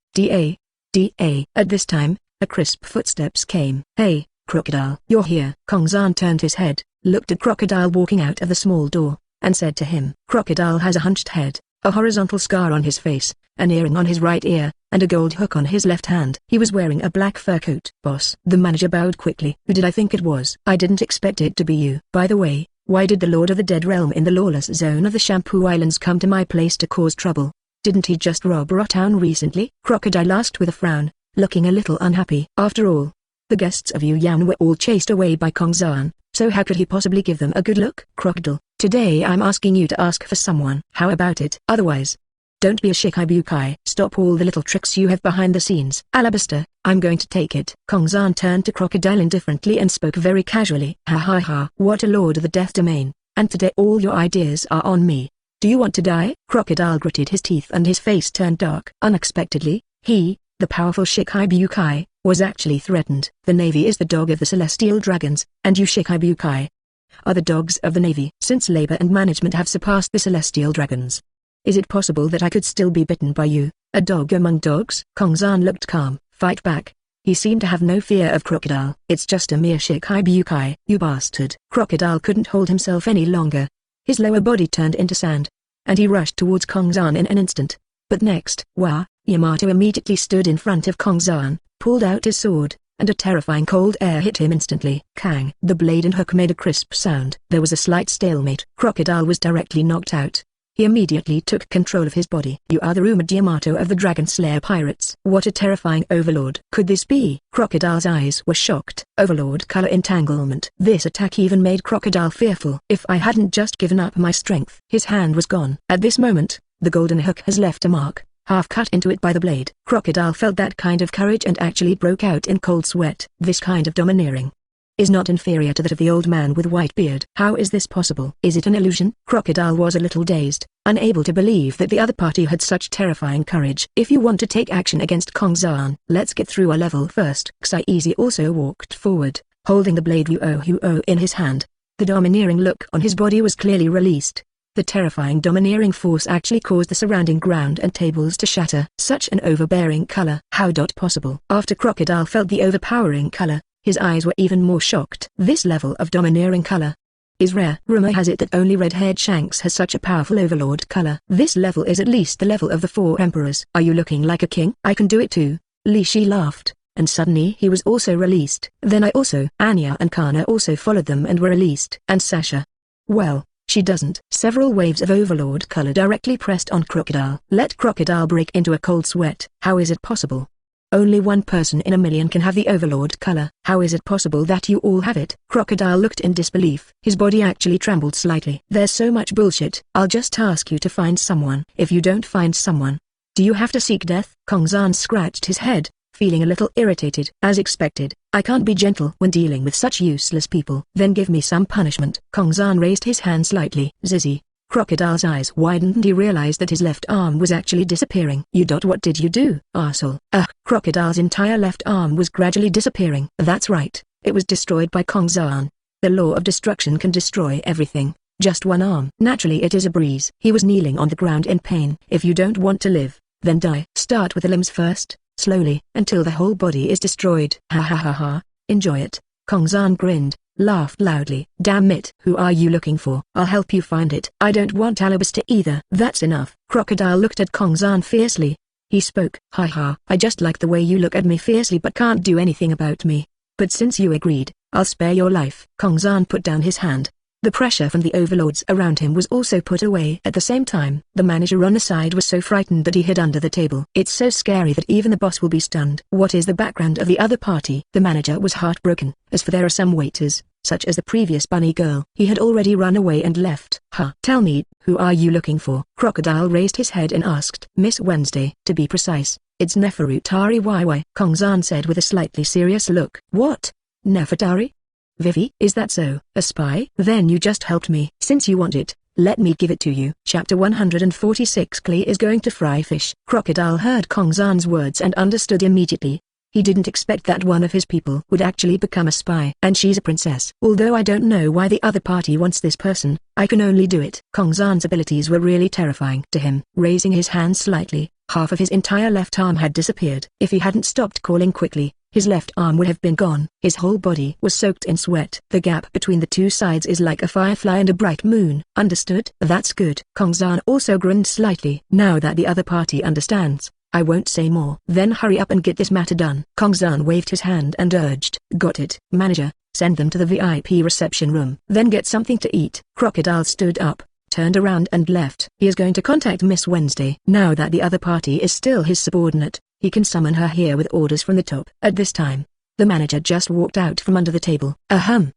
At this time, a crisp footsteps came. Hey, Crocodile. You're here. Kongzan turned his head, looked at Crocodile walking out of the small door, and said to him. Crocodile has a hunched head, a horizontal scar on his face, an earring on his right ear, and a gold hook on his left hand. He was wearing a black fur coat. Boss. The manager bowed quickly. Who did I think it was? I didn't expect it to be you. By the way, why did the Lord of the Dead Realm in the lawless zone of the Shampoo Islands come to my place to cause trouble? Didn't he just rob Rotown recently? Crocodile asked with a frown, looking a little unhappy. After all, the guests of Yuan were all chased away by Kongzan, so how could he possibly give them a good look? Crocodile, today I'm asking you to ask for someone. How about it? Otherwise, don't be a shikibukai. Stop all the little tricks you have behind the scenes. Alabaster, I'm going to take it. Kongzan turned to Crocodile indifferently and spoke very casually. Ha. What a lord of the death domain, and today all your ideas are on me. Do you want to die? Crocodile gritted his teeth and his face turned dark. Unexpectedly, he, the powerful shikibukai, was actually threatened. The Navy is the dog of the Celestial Dragons, and you shikibukai are the dogs of the Navy. Since labor and management have surpassed the Celestial Dragons, is it possible that I could still be bitten by you, a dog among dogs? Kongzan looked calm. Fight back. He seemed to have no fear of Crocodile. It's just a mere shikibukai. You bastard. Crocodile couldn't hold himself any longer. His lower body turned into sand, and he rushed towards Kongzan in an instant. But next, Yamato immediately stood in front of Kongzan, pulled out his sword, and a terrifying cold air hit him instantly. Kang! The blade and hook made a crisp sound. There was a slight stalemate. Crocodile was directly knocked out. He immediately took control of his body. You are the rumored Yamato of the Dragon Slayer pirates. What a terrifying overlord. Could this be? Crocodile's eyes were shocked. Overlord color entanglement. This attack even made Crocodile fearful. If I hadn't just given up my strength. His hand was gone. At this moment, the golden hook has left a mark, half cut into it by the blade. Crocodile felt that kind of courage and actually broke out in cold sweat. This kind of domineering is not inferior to that of the old man with white beard. How is this possible? Is it an illusion? Crocodile was a little dazed, unable to believe that the other party had such terrifying courage. If you want to take action against Kongzan, let's get through a level first. Xaizi also walked forward, holding the blade Huo in his hand. The domineering look on his body was clearly released. The terrifying domineering force actually caused the surrounding ground and tables to shatter. Such an overbearing color. How possible? After Crocodile felt the overpowering color, his eyes were even more shocked. This level of domineering color is rare. Rumor has it that only red-haired Shanks has such a powerful overlord color. This level is at least the level of the 4 emperors. Are you looking like a king? I can do it too. Li Shi laughed, and suddenly he was also released. Then Anya and Kana also followed them and were released. And Sasha? Well, she doesn't. Several waves of overlord color directly pressed on Crocodile. Let Crocodile break into a cold sweat. How is it possible? Only one person in a million can have the overlord color. How is it possible that you all have it? Crocodile looked in disbelief. His body actually trembled slightly. There's so much bullshit. I'll just ask you to find someone. If you don't find someone, do you have to seek death? Kongzan scratched his head, feeling a little irritated. As expected, I can't be gentle when dealing with such useless people. Then give me some punishment. Kongzan raised his hand slightly. Zizi. Crocodile's eyes widened and he realized that his left arm was actually disappearing. What did you do, arsehole? Crocodile's entire left arm was gradually disappearing. That's right, it was destroyed by Kongzan. The law of destruction can destroy everything, just one arm. Naturally it is a breeze. He was kneeling on the ground in pain. If you don't want to live, then die. Start with the limbs first, slowly, until the whole body is destroyed. Ha ha ha ha, enjoy it. Kongzan grinned, laughed loudly. Damn it. Who are you looking for? I'll help you find it. I don't want alibis either. That's enough. Crocodile looked at Kongzan fiercely. He spoke. Ha ha. I just like the way you look at me fiercely but can't do anything about me. But since you agreed, I'll spare your life. Kongzan put down his hand. The pressure from the overlords around him was also put away at the same time. The manager on the side was so frightened that he hid under the table. It's so scary that even the boss will be stunned. What is the background of the other party? The manager was heartbroken. As for there are some waiters, such as the previous bunny girl. He had already run away and left. Tell me, who are you looking for? Crocodile raised his head and asked. Miss Wednesday. To be precise, it's Neferutari YY. Kongzan said with a slightly serious look. What? Nefertari? Vivi? Is that so? A spy? Then you just helped me. Since you want it, let me give it to you. Chapter 146. Keli is going to fry fish. Crocodile heard Kongzan's words and understood immediately. He didn't expect that one of his people would actually become a spy. And she's a princess. Although I don't know why the other party wants this person, I can only do it. Kongzan's abilities were really terrifying to him. Raising his hand slightly, half of his entire left arm had disappeared. If he hadn't stopped calling quickly, his left arm would have been gone. His whole body was soaked in sweat. The gap between the two sides is like a firefly and a bright moon. Understood? That's good. Kongzan also grinned slightly. Now that the other party understands, I won't say more. Then hurry up and get this matter done. Kongzan waved his hand and urged. Got it. Manager, send them to the VIP reception room. Then get something to eat. Crocodile stood up, turned around and left. He is going to contact Miss Wednesday. Now that the other party is still his subordinate, he can summon her here with orders from the top. At this time, the manager just walked out from under the table.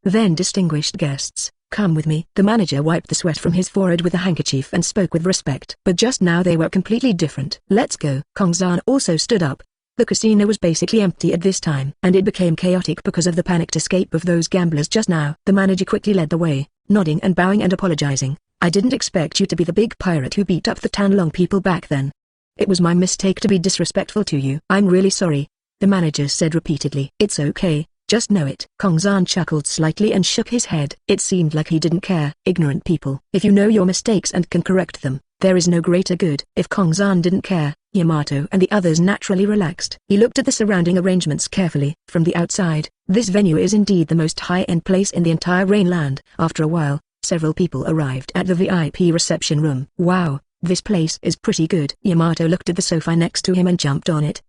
Then distinguished guests, come with me. The manager wiped the sweat from his forehead with a handkerchief and spoke with respect. But just now they were completely different. Let's go. Kongzan also stood up. The casino was basically empty at this time, and it became chaotic because of the panicked escape of those gamblers just now. The manager quickly led the way, nodding and bowing and apologizing. I didn't expect you to be the big pirate who beat up the Tanlong people back then. It was my mistake to be disrespectful to you. I'm really sorry, the manager said repeatedly. It's okay, just know it. Kongzan chuckled slightly and shook his head. It seemed like he didn't care. Ignorant people. If you know your mistakes and can correct them, there is no greater good. If Kongzan didn't care, Yamato and the others naturally relaxed. He looked at the surrounding arrangements carefully. From the outside, this venue is indeed the most high-end place in the entire Rainland. After a while, several people arrived at the VIP reception room. Wow. This place is pretty good. Yamato looked at the sofa next to him and jumped on it.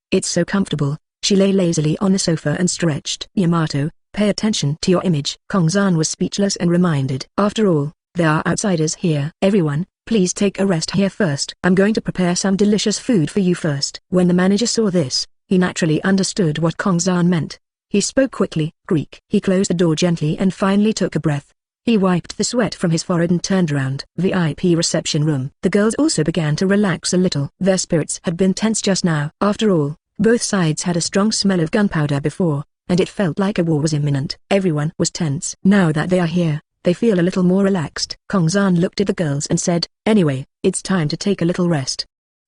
It's so comfortable. She lay lazily on the sofa and stretched. Yamato, pay attention to your image. Kongzan was speechless and reminded. After all, there are outsiders here. Everyone, please take a rest here first. I'm going to prepare some delicious food for you first. When the manager saw this, he naturally understood what Kongzan meant. He spoke quickly, Greek. He closed the door gently and finally took a breath. He wiped the sweat from his forehead and turned around. VIP reception room. The girls also began to relax a little. Their spirits had been tense just now. After all, both sides had a strong smell of gunpowder before, and it felt like a war was imminent. Everyone was tense. Now that they are here, they feel a little more relaxed. Kongzan looked at the girls and said, anyway, it's time to take a little rest.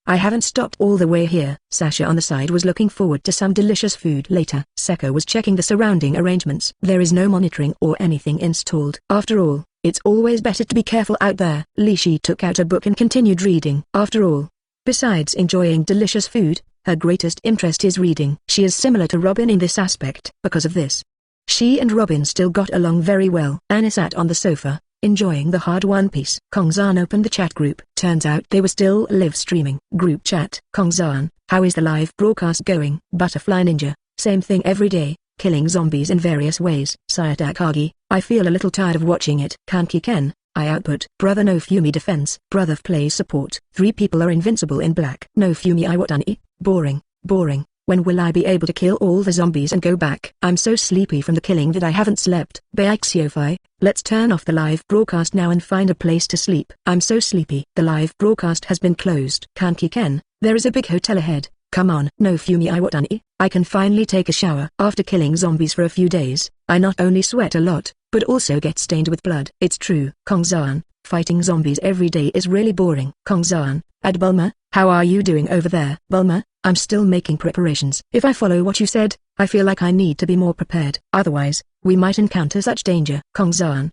I haven't stopped all the way here. Sasha on the side was looking forward to some delicious food later. Seko was checking the surrounding arrangements. There is no monitoring or anything installed. After all, it's always better to be careful out there. Lishi took out a book and continued reading. After all, besides enjoying delicious food, her greatest interest is reading. She is similar to Robin in this aspect. Because of this, she and Robin still got along very well. Anna sat on the sofa, enjoying the hard One Piece. Kongzan opened the chat group. Turns out they were still live streaming. Group chat. Kongzan, how is the live broadcast going? Butterfly Ninja, same thing every day, killing zombies in various ways. Sayatakagi, I feel a little tired of watching it. Kanki Ken, I output. Brother No Fumi defense. Brother plays support. 3 people are invincible in black. No Fumi Iwatani, boring, boring. When will I be able to kill all the zombies and go back? I'm so sleepy from the killing that I haven't slept. Baixiofai, let's turn off the live broadcast now and find a place to sleep. I'm so sleepy. The live broadcast has been closed. Kanki Ken, there is a big hotel ahead. Come on. No Fumi Iwatani, I can finally take a shower. After killing zombies for a few days, I not only sweat a lot, but also get stained with blood. It's true. Kongzan, fighting zombies every day is really boring. Kongzan, Ad Bulma, how are you doing over there? Bulma, I'm still making preparations. If I follow what you said, I feel like I need to be more prepared. Otherwise, we might encounter such danger. Kongzan,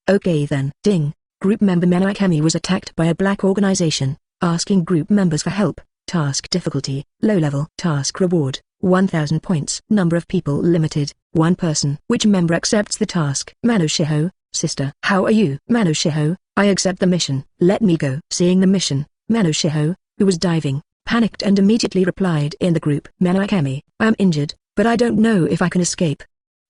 okay then. Ding. Group member Menakemi was attacked by a black organization, asking group members for help. Task difficulty, low level. Task reward, 1000 points. Number of people limited, 1 person. Which member accepts the task? Manoshiho, sister. How are you? Manoshiho, I accept the mission. Let me go. Seeing the mission, Manoshiho, who was diving, panicked and immediately replied in the group. Menakemi, I am injured, but I don't know if I can escape.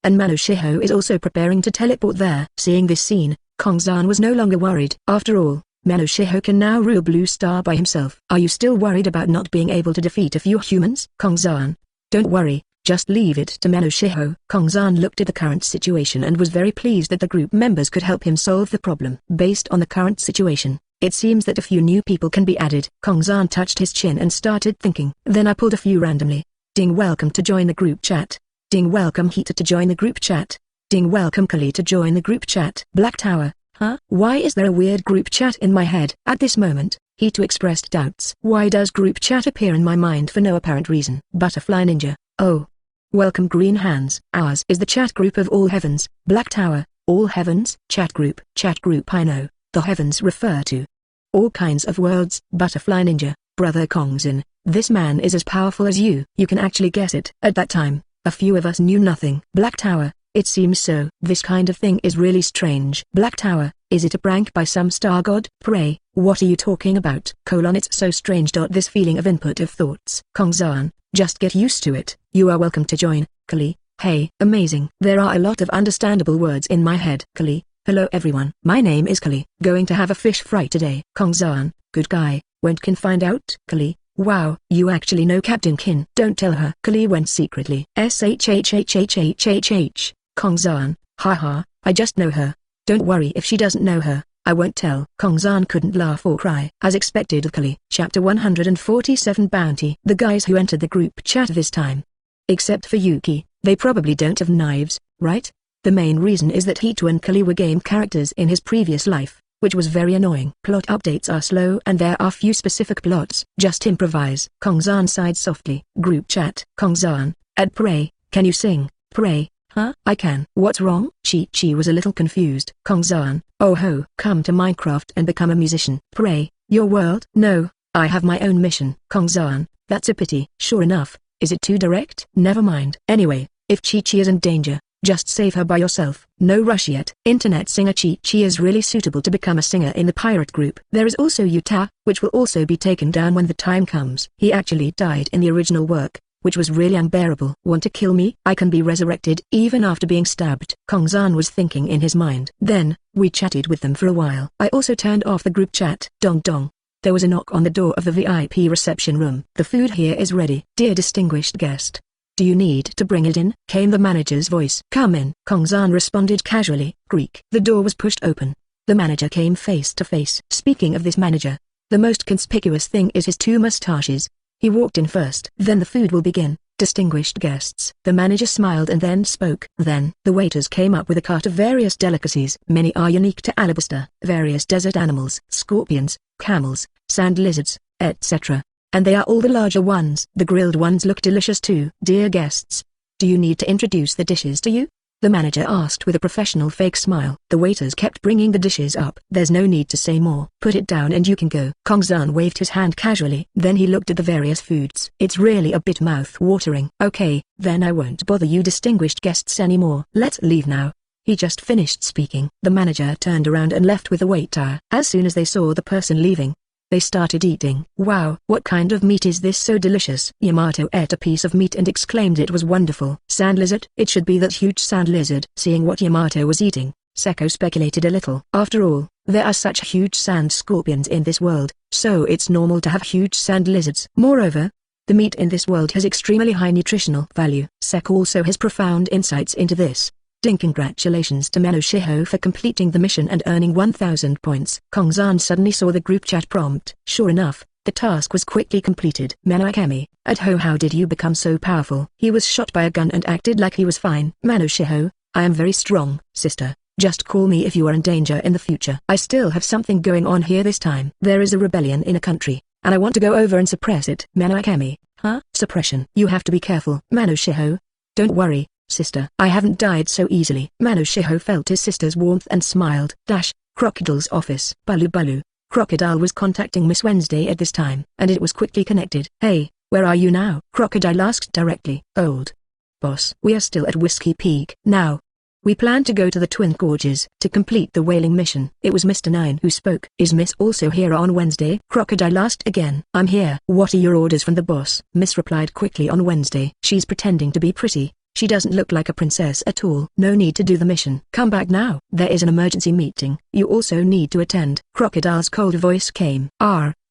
And Manoshiho is also preparing to teleport there. Seeing this scene, Kongzan was no longer worried. After all, Manoshiho can now rule Blue Star by himself. Are you still worried about not being able to defeat a few humans? Kongzan, don't worry, just leave it to Manoshiho. Kongzan looked at the current situation and was very pleased that the group members could help him solve the problem. Based on the current situation, it seems that a few new people can be added. Kongzan touched his chin and started thinking. Then I pulled a few randomly. Ding, welcome to join the group chat. Ding, welcome Hita to join the group chat. Ding, welcome Keli to join the group chat. Black Tower, huh? Why is there a weird group chat in my head? At this moment, Hita expressed doubts. Why does group chat appear in my mind for no apparent reason? Butterfly Ninja, oh. Welcome Green Hands. Ours is the chat group of all heavens. Black Tower, all heavens. Chat group I know. The heavens refer to all kinds of worlds. Butterfly Ninja, Brother Kongzin, this man is as powerful as you. You can actually guess it. At that time, a few of us knew nothing. Black Tower, it seems so. This kind of thing is really strange. Black Tower, is it a prank by some star god? Pray, what are you talking about? It's so strange. This feeling of input of thoughts. Kongzan, just get used to it. You are welcome to join. Keli, hey, amazing. There are a lot of understandable words in my head. Keli, hello everyone. My name is Keli. Going to have a fish fry today. Kongzan, good guy. Won't Kin find out? Keli, wow, you actually know Captain Kin. Don't tell her. Keli went secretly. SHHHHHHH. Kongzan, haha, I just know her. Don't worry if she doesn't know her, I won't tell. Kongzan couldn't laugh or cry. As expected of Keli. Chapter 147 Bounty. The guys who entered the group chat this time. Except for Yuki, they probably don't have knives, right? The main reason is that Hito and Keli were game characters in his previous life, which was very annoying. Plot updates are slow and there are few specific plots. Just improvise. Kongzan sighed softly. Group chat. Kongzan, Ad Pray, can you sing? Pray, huh? I can. What's wrong? Chi was a little confused. Kongzan, oh ho. Come to Minecraft and become a musician. Pray, your world? No, I have my own mission. Kongzan, that's a pity. Sure enough, is it too direct? Never mind. Anyway, if Chi is in danger, just save her by yourself. No rush yet. Internet singer Chi is really suitable to become a singer in the pirate group. There is also Yuta, which will also be taken down when the time comes. He actually died in the original work, which was really unbearable. Want to kill me? I can be resurrected even after being stabbed. Kong Zan was thinking in his mind. Then, we chatted with them for a while. I also turned off the group chat. Dong dong. There was a knock on the door of the VIP reception room. The food here is ready. Dear distinguished guest. Do you need to bring it in? Came the manager's voice. Come in. Kong Zan responded casually. Greek. The door was pushed open. The manager came face to face. Speaking of this manager, the most conspicuous thing is his two mustaches. He walked in first. Then the food will begin. Distinguished guests. The manager smiled and then spoke. Then, the waiters came up with a cart of various delicacies. Many are unique to Alabaster. Various desert animals, scorpions, camels, sand lizards, etc. And they are all the larger ones. The grilled ones look delicious too. Dear guests, do you need to introduce the dishes to you? The manager asked with a professional fake smile. The waiters kept bringing the dishes up. There's no need to say more. Put it down and you can go. Kong Zan waved his hand casually. Then he looked at the various foods. It's really a bit mouth-watering. Okay, then I won't bother you distinguished guests anymore. Let's leave now. He just finished speaking. The manager turned around and left with the waiter. As soon as they saw the person leaving, they started eating. Wow, what kind of meat is this so delicious? Yamato ate a piece of meat and exclaimed it was wonderful. Sand lizard? It should be that huge sand lizard. Seeing what Yamato was eating, Seko speculated a little. After all, there are such huge sand scorpions in this world, so it's normal to have huge sand lizards. Moreover, the meat in this world has extremely high nutritional value. Seko also has profound insights into this. Congratulations to Meno Shiho for completing the mission and earning 1000 points. Kong Zan suddenly saw the group chat prompt. Sure enough, the task was quickly completed. Meno Akemi, at how did you become so powerful? He was shot by a gun and acted like he was fine. Meno Shiho, I am very strong, sister. Just call me if you are in danger in the future. I still have something going on here this time. There is a rebellion in a country, and I want to go over and suppress it. Meno Akemi, huh? Suppression. You have to be careful. Meno Shiho, don't worry. Sister, I haven't died so easily. Mano Shiho felt his sister's warmth and smiled. Crocodile's office. Balu. Crocodile was contacting Miss Wednesday at this time, and it was quickly connected. Hey, where are you now? Crocodile asked directly. Old boss. We are still at Whiskey Peak. Now, we plan to go to the Twin Gorges to complete the whaling mission. It was Mr. Nine who spoke. Is Miss also here on Wednesday? Crocodile asked again. I'm here. What are your orders from the boss? Miss replied quickly on Wednesday. She's pretending to be pretty. She doesn't look like a princess at all. No need to do the mission. Come back now. There is an emergency meeting. You also need to attend. Crocodile's cold voice came.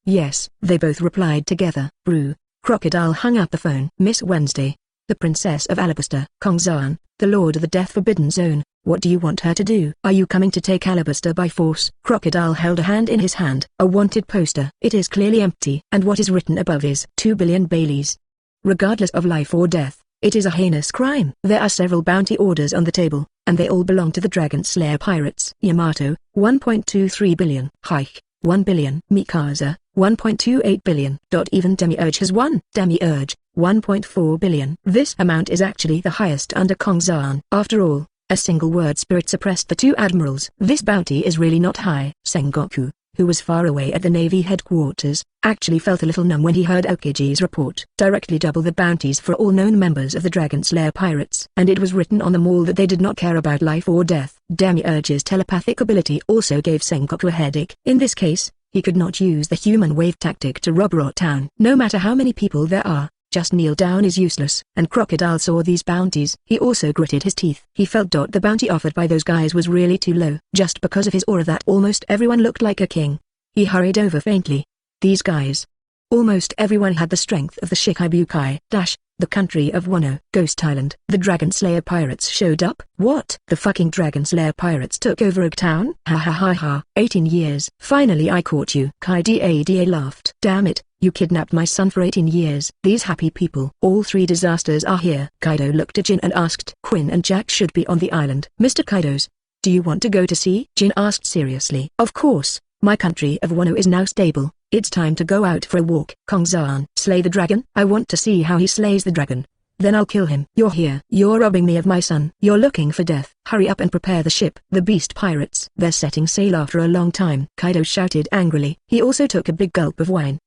Yes. They both replied together. Brew. Crocodile hung up the phone. Miss Wednesday, the Princess of Alabaster. Kong Zan, the Lord of the Death Forbidden Zone. What do you want her to do? Are you coming to take Alabaster by force? Crocodile held a hand in his hand. A wanted poster. It is clearly empty. And what is written above is 2 billion Baileys. Regardless of life or death, it is a heinous crime. There are several bounty orders on the table, and they all belong to the Dragon Slayer pirates. Yamato, 1.23 billion. Hike, 1 billion. Mikasa, 1.28 billion. Even Demiurge has 1. Demiurge, 1.4 billion. This amount is actually the highest under Kong Zan. After all, a single word spirit suppressed the two admirals. This bounty is really not high. Sengoku, who was far away at the Navy headquarters, actually felt a little numb when he heard Okiji's report. Directly double the bounties for all known members of the Dragon Slayer pirates. And it was written on them all that they did not care about life or death. Demiurge's telepathic ability also gave Sengoku a headache. In this case, he could not use the human wave tactic to rob Rot Town. No matter how many people there are, just kneel down is useless. And Crocodile saw these bounties. He also gritted his teeth. He felt the bounty offered by those guys was really too low. Just because of his aura that almost everyone looked like a king. He hurried over faintly. These guys. Almost everyone had the strength of the Shikibukai. The country of Wano. Ghost Island. The Dragon Slayer pirates showed up. What? The fucking Dragon Slayer pirates took over Oak Town? Ha ha ha ha. 18 years. Finally I caught you. Kaida laughed. Damn it, you kidnapped my son for 18 years. These happy people. All three disasters are here. Kaido looked at Jin and asked. Quinn and Jack should be on the island. Mr. Kaido's. Do you want to go to sea? Jin asked seriously. Of course. My country of Wano is now stable. It's time to go out for a walk. Kong Zan. Slay the dragon? I want to see how he slays the dragon. Then I'll kill him. You're here. You're robbing me of my son. You're looking for death. Hurry up and prepare the ship. The beast pirates. They're setting sail after a long time. Kaido shouted angrily. He also took a big gulp of wine.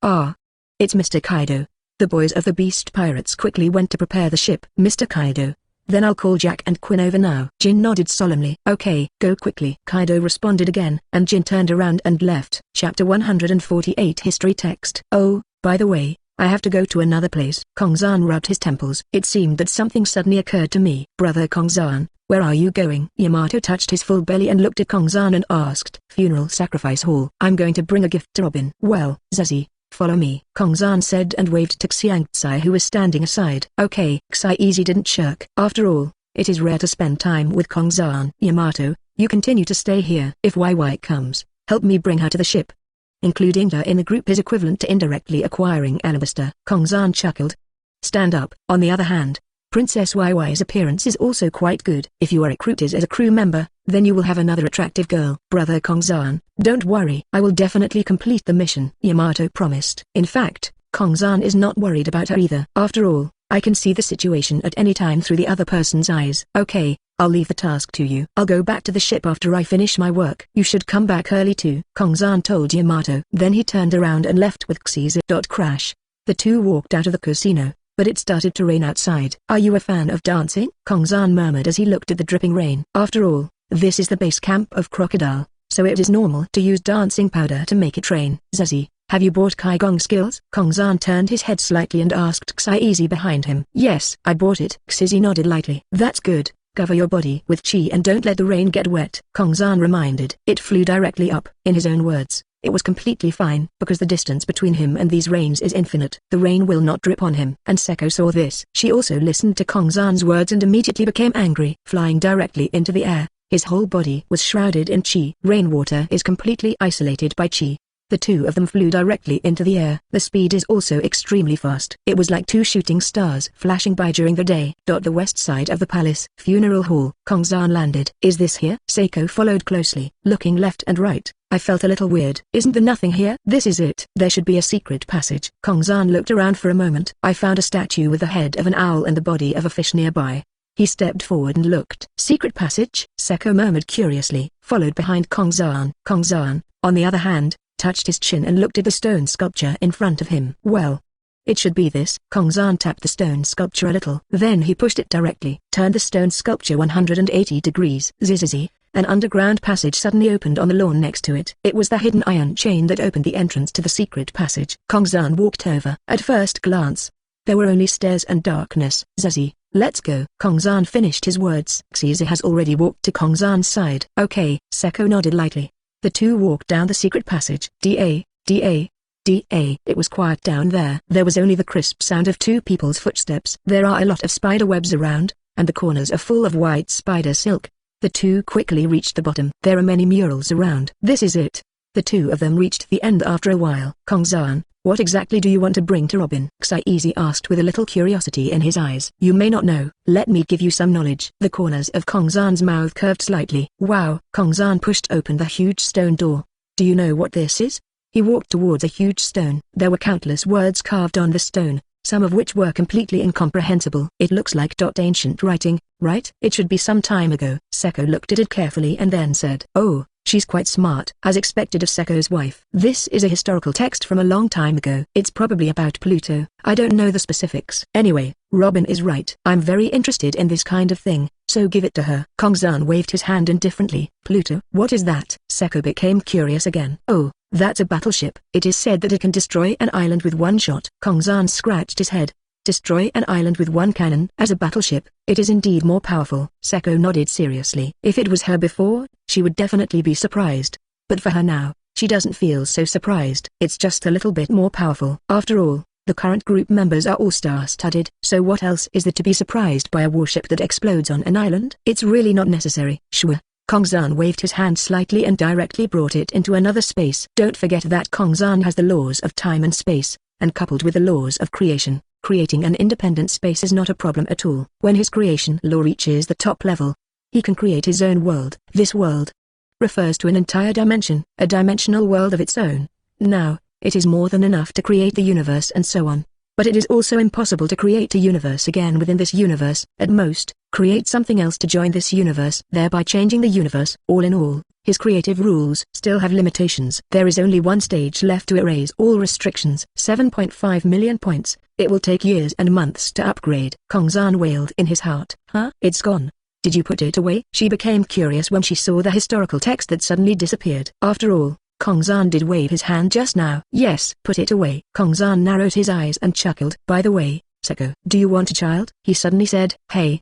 It's Mr. Kaido. The boys of the beast pirates quickly went to prepare the ship. Mr. Kaido. Then I'll call Jack and Quinn over now. Jin nodded solemnly. Okay, go quickly. Kaido responded again, and Jin turned around and left. Chapter 148 History Text. Oh, by the way, I have to go to another place. Kongzan rubbed his temples. It seemed that something suddenly occurred to me. Brother Kongzan, where are you going? Yamato touched his full belly and looked at Kongzan and asked. Funeral sacrifice hall. I'm going to bring a gift to Robin. Well, Zazie, follow me, Kongzan said and waved to Xiangtsai who was standing aside. Okay. Xiangtsai didn't shirk. After all, it is rare to spend time with Kongzan. Yamato, you continue to stay here. If YY comes, help me bring her to the ship. Including her in the group is equivalent to indirectly acquiring Alabaster. Kongzan chuckled. Stand up. On the other hand, Princess YY's appearance is also quite good. If you are recruited as a crew member, then you will have another attractive girl. Brother Kongzan, don't worry. I will definitely complete the mission, Yamato promised. In fact, Kongzan is not worried about her either. After all, I can see the situation at any time through the other person's eyes. Okay, I'll leave the task to you. I'll go back to the ship after I finish my work. You should come back early too, Kongzan told Yamato. Then he turned around and left with Xizi. Crash. The two walked out of the casino, but it started to rain outside. Are you a fan of dancing? Kongzan murmured as he looked at the dripping rain. After all, this is the base camp of Crocodile, so it is normal to use dancing powder to make it rain. Zazie, have you bought Kaigong skills? Kongzan turned his head slightly and asked Xizi behind him. Yes, I bought it. Xizi nodded lightly. That's good. Cover your body with chi and don't let the rain get wet, Kongzan reminded. It flew directly up. In his own words, it was completely fine because the distance between him and these rains is infinite. The rain will not drip on him. And Seko saw this. She also listened to Kongzan's words and immediately became angry. Flying directly into the air, his whole body was shrouded in chi. Rainwater is completely isolated by chi. The two of them flew directly into the air. The speed is also extremely fast. It was like two shooting stars flashing by during the day. The west side of the palace funeral hall. Kongzan landed. Is this here? Seiko followed closely, looking left and right. I felt a little weird. Isn't there nothing here? This is it. There should be a secret passage. Kongzan looked around for a moment. I found a statue with the head of an owl and the body of a fish nearby. He stepped forward and looked. Secret passage? Seko murmured curiously, followed behind Kongzan. Kongzan, on the other hand, touched his chin and looked at the stone sculpture in front of him. Well, it should be this. Kongzan tapped the stone sculpture a little. Then he pushed it directly, turned the stone sculpture 180 degrees. Zizizi, an underground passage suddenly opened on the lawn next to it. It was the hidden iron chain that opened the entrance to the secret passage. Kongzan walked over. At first glance, there were only stairs and darkness. Zazie, let's go. Kongzan finished his words. Xizi has already walked to Kongzan's side. Okay, Seko nodded lightly. The two walked down the secret passage. Da. It was quiet down there. There was only the crisp sound of two people's footsteps. There are a lot of spider webs around, and the corners are full of white spider silk. The two quickly reached the bottom. There are many murals around. This is it. The two of them reached the end after a while. Kongzan, what exactly do you want to bring to Robin? Xizi asked with a little curiosity in his eyes. You may not know. Let me give you some knowledge. The corners of Kongzan's mouth curved slightly. Wow. Kongzan pushed open the huge stone door. Do you know what this is? He walked towards a huge stone. There were countless words carved on the stone, some of which were completely incomprehensible. It looks like ancient writing, right? It should be some time ago. Seko looked at it carefully and then said, oh, she's quite smart. As expected of Seko's wife. This is a historical text from a long time ago. It's probably about Pluto. I don't know the specifics. Anyway, Robin is right. I'm very interested in this kind of thing, so give it to her. Kongzan waved his hand indifferently. Pluto? What is that? Seko became curious again. Oh, that's a battleship. It is said that it can destroy an island with one shot. Kongzan scratched his head. Destroy an island with one cannon. As a battleship, it is indeed more powerful. Seko nodded seriously. If it was her before, she would definitely be surprised. But for her now, she doesn't feel so surprised. It's just a little bit more powerful. After all, the current group members are all star-studded. So what else is there to be surprised by a warship that explodes on an island? It's really not necessary. Sure. Kongzan waved his hand slightly and directly brought it into another space. Don't forget that Kongzan has the laws of time and space, and coupled with the laws of creation, creating an independent space is not a problem at all. When his creation law reaches the top level, he can create his own world. This world refers to an entire dimension, a dimensional world of its own. Now, it is more than enough to create the universe and so on. But it is also impossible to create a universe again within this universe. At most, create something else to join this universe, thereby changing the universe. All in all, his creative rules still have limitations. There is only one stage left to erase all restrictions. 7.5 million points. It will take years and months to upgrade. Kongzan wailed in his heart. Huh? It's gone. Did you put it away? She became curious when she saw the historical text that suddenly disappeared. After all, Kongzan did wave his hand just now. Yes, put it away. Kongzan narrowed his eyes and chuckled. By the way, Seko, do you want a child? He suddenly said. Hey,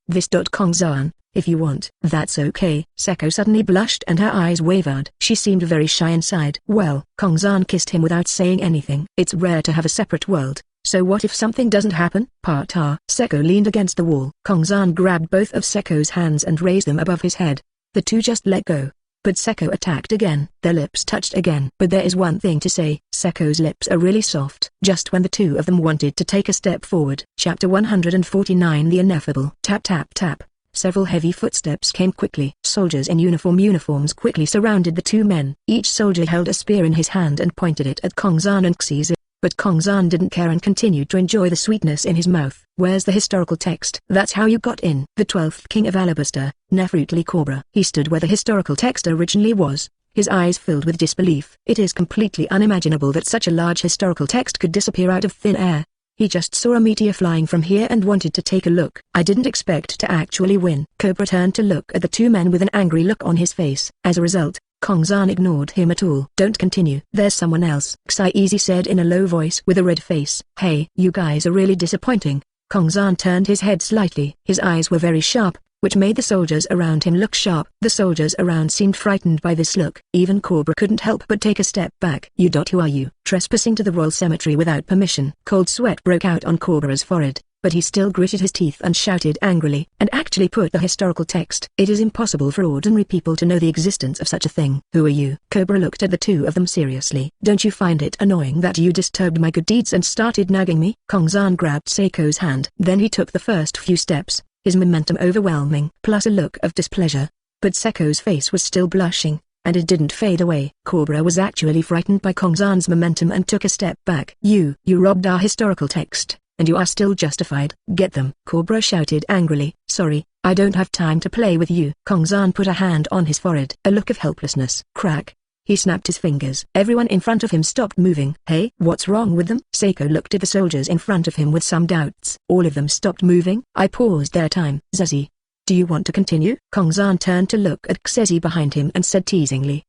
this. Kongzan, if you want. That's okay. Seko suddenly blushed and her eyes wavered. She seemed very shy inside. Well, Kongzan kissed him without saying anything. It's rare to have a separate world. So what if something doesn't happen? Seko leaned against the wall. Kongzan grabbed both of Seko's hands and raised them above his head. The two just let go. But Seko attacked again. Their lips touched again. But there is one thing to say. Seko's lips are really soft. Just when the two of them wanted to take a step forward. Chapter 149 The Ineffable. Tap tap tap. Several heavy footsteps came quickly. Soldiers in uniforms quickly surrounded the two men. Each soldier held a spear in his hand and pointed it at Kongzan and Xizi. But Kongzan didn't care and continued to enjoy the sweetness in his mouth. Where's the historical text? That's how you got in. The 12th king of Alabaster, Nefertiti Cobra. He stood where the historical text originally was, his eyes filled with disbelief. It is completely unimaginable that such a large historical text could disappear out of thin air. He just saw a meteor flying from here and wanted to take a look. I didn't expect to actually win. Cobra turned to look at the two men with an angry look on his face. As a result, Kongzan ignored him at all. Don't continue. There's someone else, Xizi said in a low voice with a red face. Hey, you guys are really disappointing. Kongzan turned his head slightly. His eyes were very sharp, which made the soldiers around him look sharp. The soldiers around seemed frightened by this look. Even Cobra couldn't help but take a step back. Who are you? Trespassing to the royal cemetery without permission. Cold sweat broke out on Cobra's forehead, but he still gritted his teeth and shouted angrily. And actually put the historical text. It is impossible for ordinary people to know the existence of such a thing. Who are you? Cobra looked at the two of them seriously. Don't you find it annoying that you disturbed my good deeds and started nagging me? Kongzan grabbed Seiko's hand. Then he took the first few steps, his momentum overwhelming, plus a look of displeasure. But Seiko's face was still blushing, and it didn't fade away. Cobra was actually frightened by Kongzan's momentum and took a step back. You robbed our historical text, and you are still justified. Get them. Cobra shouted angrily. Sorry, I don't have time to play with you. Kongzan put a hand on his forehead. A look of helplessness. Crack. He snapped his fingers. Everyone in front of him stopped moving. Hey, what's wrong with them? Seiko looked at the soldiers in front of him with some doubts. All of them stopped moving. I paused their time. Xizi, do you want to continue? Kongzan turned to look at Xizi behind him and said teasingly.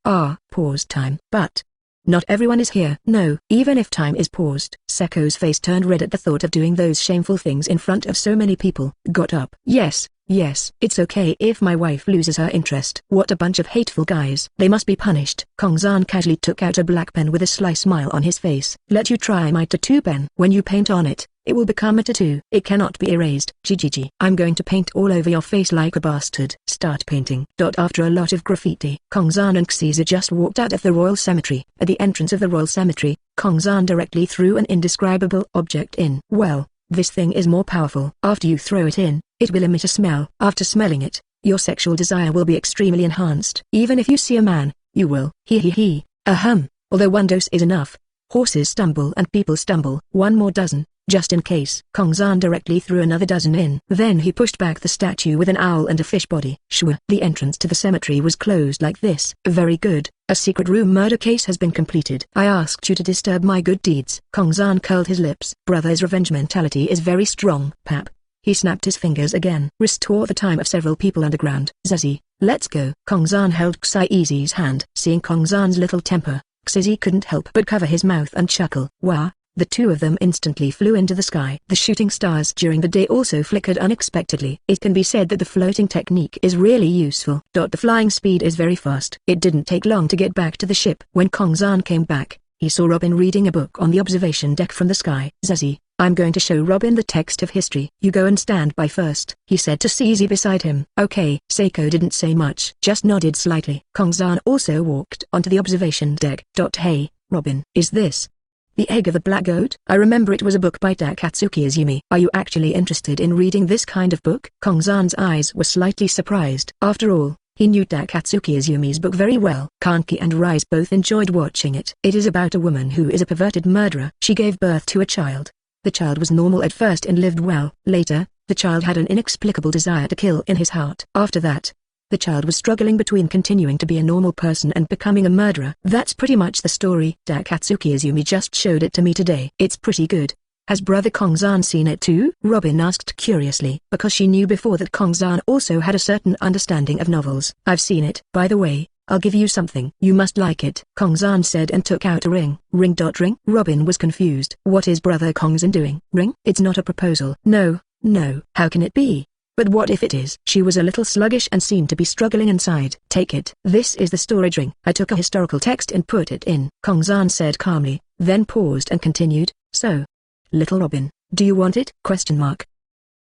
Paused time. But not everyone is here. No, even if time is paused. Seiko's face turned red at the thought of doing those shameful things in front of so many people. Got up. Yes, it's okay if my wife loses her interest. What a bunch of hateful guys. They must be punished. Kongzan casually took out a black pen with a sly smile on his face. Let you try my tattoo pen. When you paint on it, it will become a tattoo. It cannot be erased. GGG. I'm going to paint all over your face like a bastard. Start painting. After a lot of graffiti, Kongzan and Xizi just walked out of the royal cemetery. At the entrance of the royal cemetery, Kongzan directly threw an indescribable object in. Well, this thing is more powerful. After you throw it in, it will emit a smell. After smelling it, your sexual desire will be extremely enhanced. Even if you see a man, you will. Although one dose is enough. Horses stumble and people stumble. One more dozen, just in case. Kongzan directly threw another dozen in. Then he pushed back the statue with an owl and a fish body. Shwa. The entrance to the cemetery was closed like this. Very good. A secret room murder case has been completed. I asked you to disturb my good deeds. Kongzan curled his lips. Brother's revenge mentality is very strong. Pap. He snapped his fingers again. Restore the time of several people underground. Xizi, let's go. Kongzan held Xizi's hand. Seeing Kongzan's little temper, Xizi couldn't help but cover his mouth and chuckle. Wah! The two of them instantly flew into the sky. The shooting stars during the day also flickered unexpectedly. It can be said that the floating technique is really useful. The flying speed is very fast. It didn't take long to get back to the ship. When Kongzan came back, he saw Robin reading a book on the observation deck from the sky. Xizi, I'm going to show Robin the text of history. You go and stand by first, he said to Xizi beside him. Okay. Seiko didn't say much, just nodded slightly. Kongzan also walked onto the observation deck. Hey, Robin. Is this The Egg of the Black Goat? I remember it was a book by Takatsuki Izumi. Are you actually interested in reading this kind of book? Kongzan's eyes were slightly surprised. After all, he knew Takatsuki Izumi's book very well. Kanki and Rise both enjoyed watching it. It is about a woman who is a perverted murderer. She gave birth to a child. The child was normal at first and lived well. Later, the child had an inexplicable desire to kill in his heart. After that, the child was struggling between continuing to be a normal person and becoming a murderer. That's pretty much the story. Takatsuki Izumi just showed it to me today. It's pretty good. Has brother Kongzan seen it too? Robin asked curiously, because she knew before that Kongzan also had a certain understanding of novels. I've seen it. By the way, I'll give you something. You must like it, Kongzan said and took out a ring. Ring. Robin was confused. What is Brother Kongzan doing? Ring? It's not a proposal. No, how can it be? But what if it is? She was a little sluggish and seemed to be struggling inside. Take it. This is the storage ring. I took a historical text and put it in, Kongzan said calmly, then paused and continued, so. Little Robin, do you want it? ?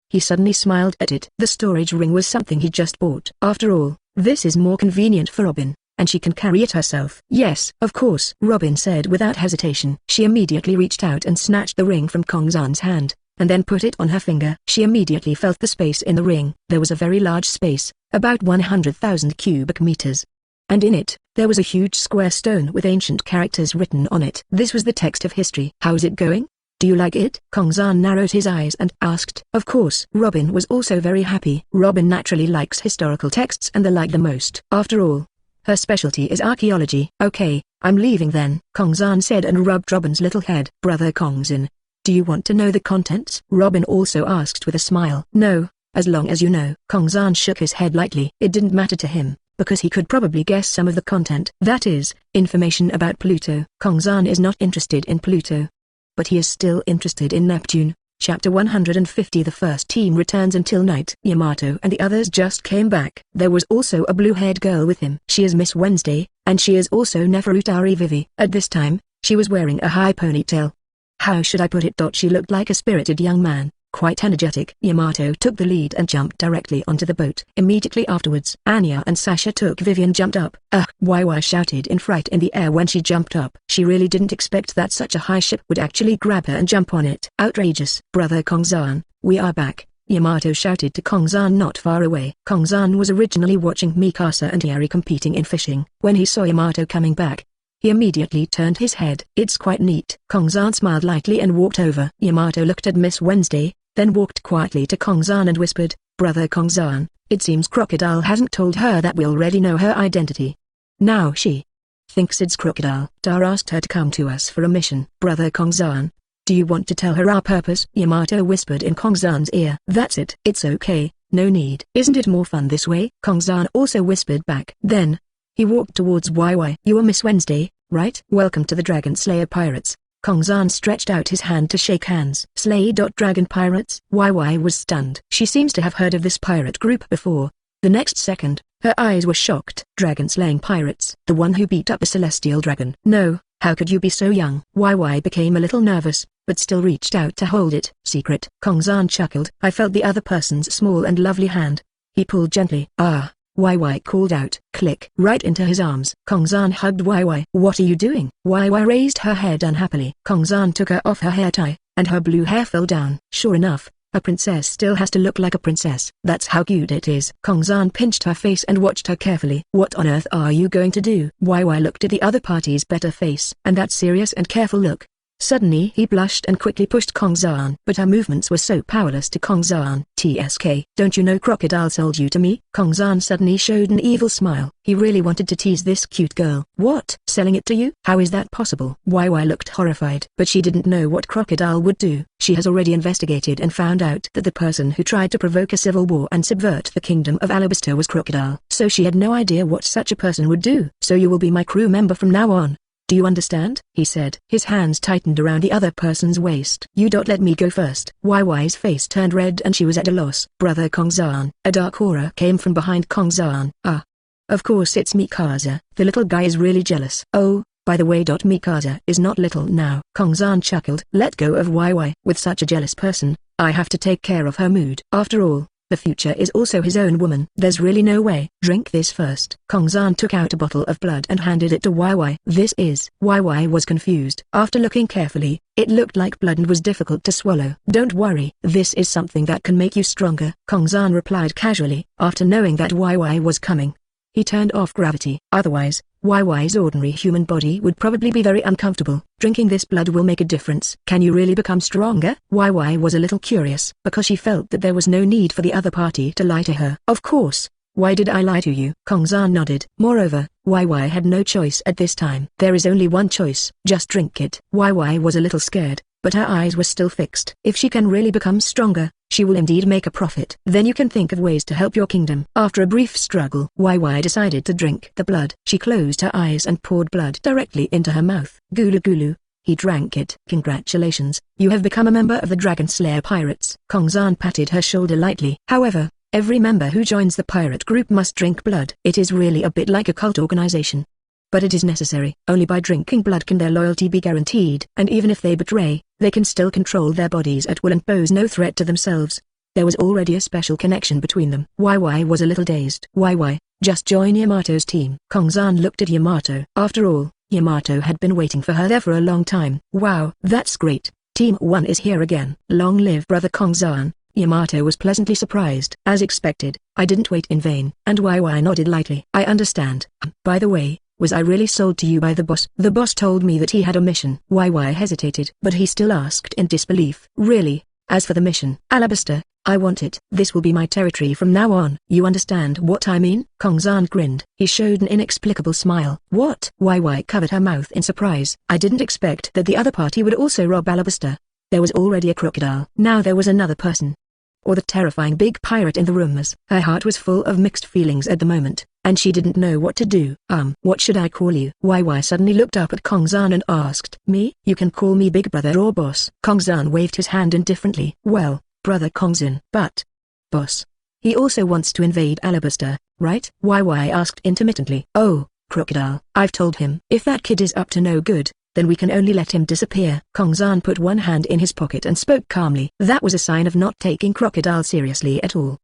He suddenly smiled at it. The storage ring was something he just bought. After all, this is more convenient for Robin, and she can carry it herself. Yes, of course, Robin said without hesitation. She immediately reached out and snatched the ring from Kongzan's hand, and then put it on her finger. She immediately felt the space in the ring. There was a very large space, about 100,000 cubic meters. And in it, there was a huge square stone with ancient characters written on it. This was the text of history. How's it going? Do you like it? Kongzan narrowed his eyes and asked. Of course. Robin was also very happy. Robin naturally likes historical texts and the like the most. After all, her specialty is archaeology. Okay, I'm leaving then, Kongzan said and rubbed Robin's little head. Brother Kongzan, do you want to know the contents? Robin also asked with a smile. No, as long as you know. Kongzan shook his head lightly. It didn't matter to him, because he could probably guess some of the content. That is, information about Pluto. Kongzan is not interested in Pluto, but he is still interested in Neptune. Chapter 150. The first team returns until night. Yamato and the others just came back. There was also a blue-haired girl with him. She is Miss Wednesday, and she is also Neferutari Vivi. At this time, she was wearing a high ponytail. How should I put it? She looked like a spirited young man, quite energetic. Yamato took the lead and jumped directly onto the boat. Immediately afterwards, Anya and Sasha took Vivi and jumped up. YY shouted in fright in the air when she jumped up. She really didn't expect that such a high ship would actually grab her and jump on it. Outrageous. Brother Kongzan, we are back, Yamato shouted to Kongzan not far away. Kongzan was originally watching Mikasa and Yari competing in fishing. When he saw Yamato coming back, he immediately turned his head. It's quite neat. Kongzan smiled lightly and walked over. Yamato looked at Miss Wednesday, then walked quietly to Kongzan and whispered, Brother Kongzan, it seems Crocodile hasn't told her that we already know her identity. Now she thinks it's Crocodile. Dar asked her to come to us for a mission. Brother Kongzan, do you want to tell her our purpose? Yamato whispered in Kongzan's ear. That's it. It's okay, no need. Isn't it more fun this way? Kongzan also whispered back. Then he walked towards YY. You are Miss Wednesday, right? Welcome to the Dragon Slayer Pirates. Kongzan stretched out his hand to shake hands. Dragon Pirates? YY was stunned. She seems to have heard of this pirate group before. The next second, her eyes were shocked. Dragon-slaying pirates? The one who beat up the celestial dragon? No, how could you be so young? YY became a little nervous, but still reached out to hold it. Secret. Kongzan chuckled. I felt the other person's small and lovely hand. He pulled gently. YY called out. Click. Right into his arms. Kongzan hugged YY. What are you doing? YY raised her head unhappily. Kongzan took her off her hair tie, and her blue hair fell down. Sure enough, a princess still has to look like a princess. That's how cute it is. Kongzan pinched her face and watched her carefully. What on earth are you going to do? YY looked at the other party's better face and that serious and careful look. Suddenly he blushed and quickly pushed Kongzan. But her movements were so powerless to Kongzan. TSK. Don't you know Crocodile sold you to me? Kongzan suddenly showed an evil smile. He really wanted to tease this cute girl. What? Selling it to you? How is that possible? YY looked horrified. But she didn't know what Crocodile would do. She has already investigated and found out that the person who tried to provoke a civil war and subvert the kingdom of Alabasta was Crocodile. So she had no idea what such a person would do. So you will be my crew member from now on. Do you understand? He said. His hands tightened around the other person's waist. You don't let me go first. YY's face turned red and she was at a loss. Brother Kongzan. A dark aura came from behind Kongzan. Of course it's Mikasa. The little guy is really jealous. Oh, by the way. Mikasa is not little now. Kongzan chuckled. Let go of YY. With such a jealous person, I have to take care of her mood. After all, the future is also his own woman. There's really no way. Drink this first. Kongzan took out a bottle of blood and handed it to YY. This is. YY was confused. After looking carefully, it looked like blood and was difficult to swallow. Don't worry. This is something that can make you stronger. Kongzan replied casually. After knowing that YY was coming, he turned off gravity. Otherwise, YY's ordinary human body would probably be very uncomfortable. Drinking this blood will make a difference. Can you really become stronger? YY was a little curious, because she felt that there was no need for the other party to lie to her. Of course. Why did I lie to you? Kongzan nodded. Moreover, YY had no choice at this time. There is only one choice. Just drink it. YY was a little scared, but her eyes were still fixed. If she can really become stronger, she will indeed make a profit. Then you can think of ways to help your kingdom. After a brief struggle, YY decided to drink the blood. She closed her eyes and poured blood directly into her mouth. Gulu gulu. He drank it. Congratulations, you have become a member of the Dragon Slayer Pirates. Kongzan patted her shoulder lightly. However, every member who joins the pirate group must drink blood. It is really a bit like a cult organization. But it is necessary. Only by drinking blood can their loyalty be guaranteed. And even if they betray, they can still control their bodies at will and pose no threat to themselves. There was already a special connection between them. YY was a little dazed. YY, just join Yamato's team. Kongzan looked at Yamato. After all, Yamato had been waiting for her there for a long time. Wow, that's great. Team 1 is here again. Long live brother Kongzan. Yamato was pleasantly surprised. As expected, I didn't wait in vain. And YY nodded lightly. I understand. By the way, was I really sold to you by the boss? The boss told me that he had a mission. YY hesitated, but he still asked in disbelief. Really? As for the mission, Alabaster, I want it. This will be my territory from now on. You understand what I mean? Kongzan grinned. He showed an inexplicable smile. What? YY covered her mouth in surprise. I didn't expect that the other party would also rob Alabaster. There was already a crocodile. Now there was another person. Or the terrifying big pirate in the rumors. Her heart was full of mixed feelings at the moment, and she didn't know what to do. What should I call you? YY suddenly looked up at Kongzan and asked. Me? You can call me Big Brother or Boss. Kongzan waved his hand indifferently. Well, Brother Kongzan. But, Boss. He also wants to invade Alabaster, right? YY asked intermittently. Oh, crocodile. I've told him. If that kid is up to no good, then we can only let him disappear. Kongzan put one hand in his pocket and spoke calmly. That was a sign of not taking crocodile seriously at all.